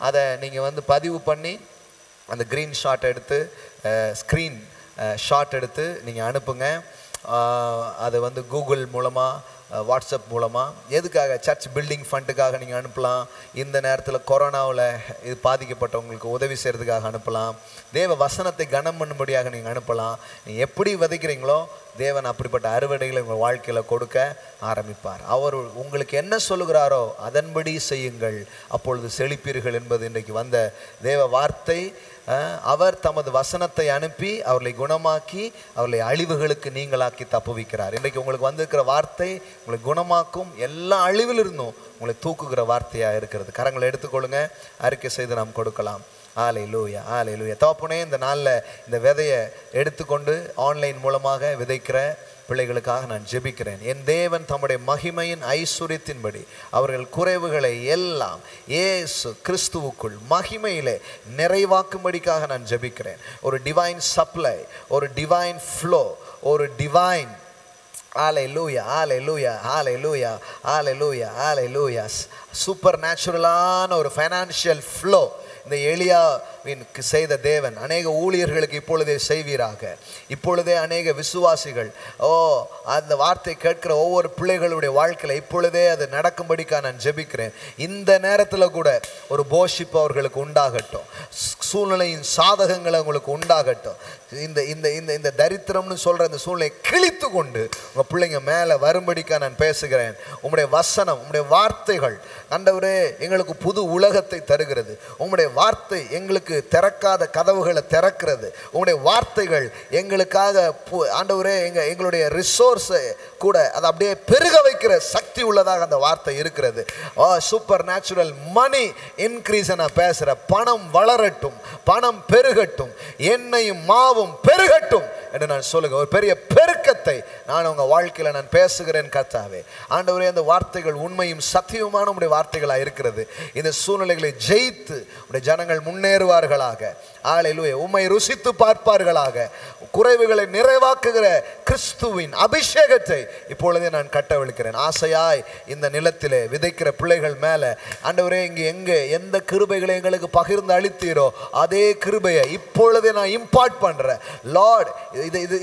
A: அதை நீங்கள் பதிவு பண்ணி அந்த க்ரீன் ஷாட் எடுத்து ஸ்க்ரீன் ஷாட் எடுத்து நீங்கள் அனுப்புங்க. அது கூகுள் மூலமாக, வாட்ஸ்அப் மூலமாக, எதுக்காக சர்ச் பில்டிங் ஃபண்டுக்காக நீங்கள் அனுப்பலாம். இந்த நேரத்தில் கொரோனாவில் இது பாதிக்கப்பட்டவங்களுக்கு உதவி செய்கிறதுக்காக அனுப்பலாம். தேவ வசனத்தை கனம் பண்ணும்படியாக நீங்கள் அனுப்பலாம். நீங்கள் எப்படி விதைக்கிறீங்களோ தேவன் அப்படிப்பட்ட அறுவடைகளை உங்கள் வாழ்க்கையில் கொடுக்க ஆரம்பிப்பார். அவர் உங்களுக்கு என்ன சொல்லுகிறாரோ அதன்படி செய்யுங்கள், அப்பொழுது செழிப்பீர்கள் என்பது இன்றைக்கு வந்த தேவ வார்த்தை. அவர் தமது வசனத்தை அனுப்பி அவர்களை குணமாக்கி அவர்களை அழிவுகளுக்கு நீங்களாக்கி தப்புவிக்கிறார். இன்றைக்கு உங்களுக்கு வந்திருக்கிற வார்த்தை உங்களை குணமாக்கும், எல்லா அழிவிலிருந்தும் உங்களை தூக்குகிற வார்த்தையாக இருக்கிறது. கரங்களை எடுத்துக்கொள்ளுங்க, அறிக்கை செய்து நாம் கொடுக்கலாம். ஹல்லேலூயா, ஹல்லேலூயா. தகப்பனே, இந்த நாளில் இந்த விதையை எடுத்துக்கொண்டு ஆன்லைன் மூலமாக விதைக்கிற பிள்ளைகளுக்காக நான் ஜெபிக்கிறேன். என் தேவன் தம்முடைய மகிமையின் ஐஸ்வர்யத்தின்படி அவர்கள் குறைவுகளை எல்லாம் இயேசு கிறிஸ்துவுக்குள் மகிமையிலே நிறைவாக்கும்படிக்காக நான் ஜெபிக்கிறேன். ஒரு டிவைன் சப்ளை, ஒரு டிவைன் ஃப்ளோ, ஒரு டிவைன் ஹல்லேலூயா, ஹல்லேலூயா, ஹல்லேலூயா, ஹல்லேலூயா, ஹல்லேலூயா, சூப்பர் நேச்சுரலான ஒரு ஃபைனான்ஷியல் ஃப்ளோ இந்த எலியாவிற்கு செய்த தேவன் அநேக ஊழியர்களுக்கு இப்பொழுதே செய்வீராக. இப்பொழுதே அநேக விசுவாசிகள் அந்த வார்த்தை கேட்கிற ஒவ்வொரு பிள்ளைகளுடைய வாழ்க்கையில் இப்பொழுதே அது நடக்கும்படிக்காக நான் ஜெபிக்கிறேன். இந்த நேரத்தில் கூட ஒரு போஷிப்பு அவர்களுக்கு உண்டாகட்டும், சூழ்நிலையின் சாதகங்களை உங்களுக்கு உண்டாகட்டும். இந்த இந்த இந்த இந்த தரித்திரம்னு சொல்கிற இந்த சூழ்நிலையை கிழித்து கொண்டு உங்கள் பிள்ளைங்க மேலே வரும்படிக்காக நான் பேசுகிறேன். உங்களுடைய வசனம், உங்களுடைய வார்த்தைகள் ஆண்டவரே எங்களுக்கு புது உலகத்தை தருகிறது. உங்களுடைய வார்த்தை எங்களுக்கு திறக்காத கதவுகளை திறக்கிறது. உங்களுடைய வார்த்தைகள் எங்களுக்காக ஆண்டவரே எங்களுடைய ரிசோர்ஸை கூட அதை அப்படியே பெருக வைக்கிற சக்தி உள்ளதாக அந்த வார்த்தை இருக்கிறது. சூப்பர் நேச்சுரல் மணி இன்க்ரீஸ் நான் பேசுகிறேன். பணம் வளரட்டும், பணம் பெருகட்டும், எண்ணெயும் மாவும் பெருகட்டும் என்று நான் சொல்லுங்க. ஒரு பெரிய பெருக்கத்தை நான் உங்கள் வாழ்க்கையில் நான் பேசுகிறேன் கர்த்தாவே. ஆண்டவரே, அந்த வார்த்தைகள் உண்மையும் சத்தியமான உடைய வார்த்தைகளாக இருக்கிறது. இந்த சூழ்நிலைகளை ஜெயித்து உடைய ஜனங்கள் முன்னேறுவார்களாக. ஹல்லேலூயா. உம்மை ருசித்து பார்ப்பார்களாக. குறைவுகளை நிறைவாக்குகிற கிறிஸ்துவின் அபிஷேகத்தை இப்பொழுதே நான் கட்டவிழ்க்கிறேன். ஆசையாய் இந்த நிலத்திலே விதைக்கிற பிள்ளைகள் மேலே ஆண்டவரே எங்கே எந்த கிருபைகளை எங்களுக்கு பகிர்ந்து அளித்தீரோ அதே கிருபையை இப்பொழுதே நான் இம்பார்ட் பண்றேன். லார்ட்,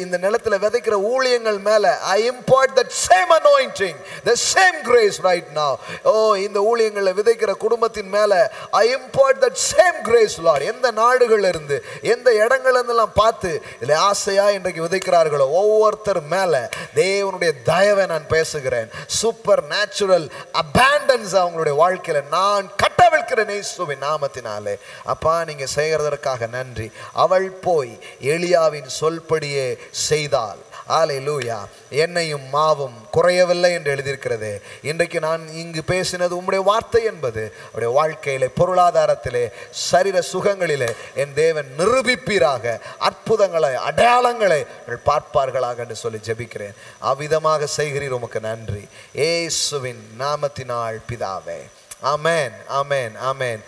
A: இந்த நிலத்தில் விதைக்கிற ஊழியங்கள் மேலே I impart that same anointing, the same grace right now. இந்த ஊழியங்களை விதைக்கிற குடும்பத்தின் மேலே I impart that same grace, Lord. எந்த நாடுகள் இருந்து எந்த இடங்கள் இருந்தெல்லாம் பார்த்து இதில் ஆசையா இன்றைக்கு விதைக்கிறார்களோ ஒவ்வொருத்தர் மேலே தேவனுடைய தயவை நான் பேசுகிறேன். சூப்பர் நேச்சுரல் அபேண்டன்ஸ் அவங்களுடைய வாழ்க்கையில் நான் கட்டவிழ்க்கிறேன் இயேசுவின் நாமத்தினாலே. அப்பா, நீங்க செய்கிறதற்காக நன்றி. அவள் போய் எலியாவின் சொல்படியே செய்தாள். ஹல்லேலூயா. எண்ணெயும் மாவும் குறையவில்லை என்று எழுதியிருக்கிறது. இன்றைக்கு நான் இங்கு பேசினது உம்முடைய வார்த்தை என்பது அவருடைய வாழ்க்கையிலே, பொருளாதாரத்திலே, சரீர சுகங்களிலே என் தேவன் நிரூபிப்பீராக. அற்புதங்களை, அடையாளங்களை பார்ப்பார்களாக என்று சொல்லி ஜெபிக்கிறேன். அவ்விதமாக செய்கிறீர், உமக்கு நன்றி. இயேசுவின் நாமத்தினால் பிதாவே. ஆமென், ஆமென், ஆமென்.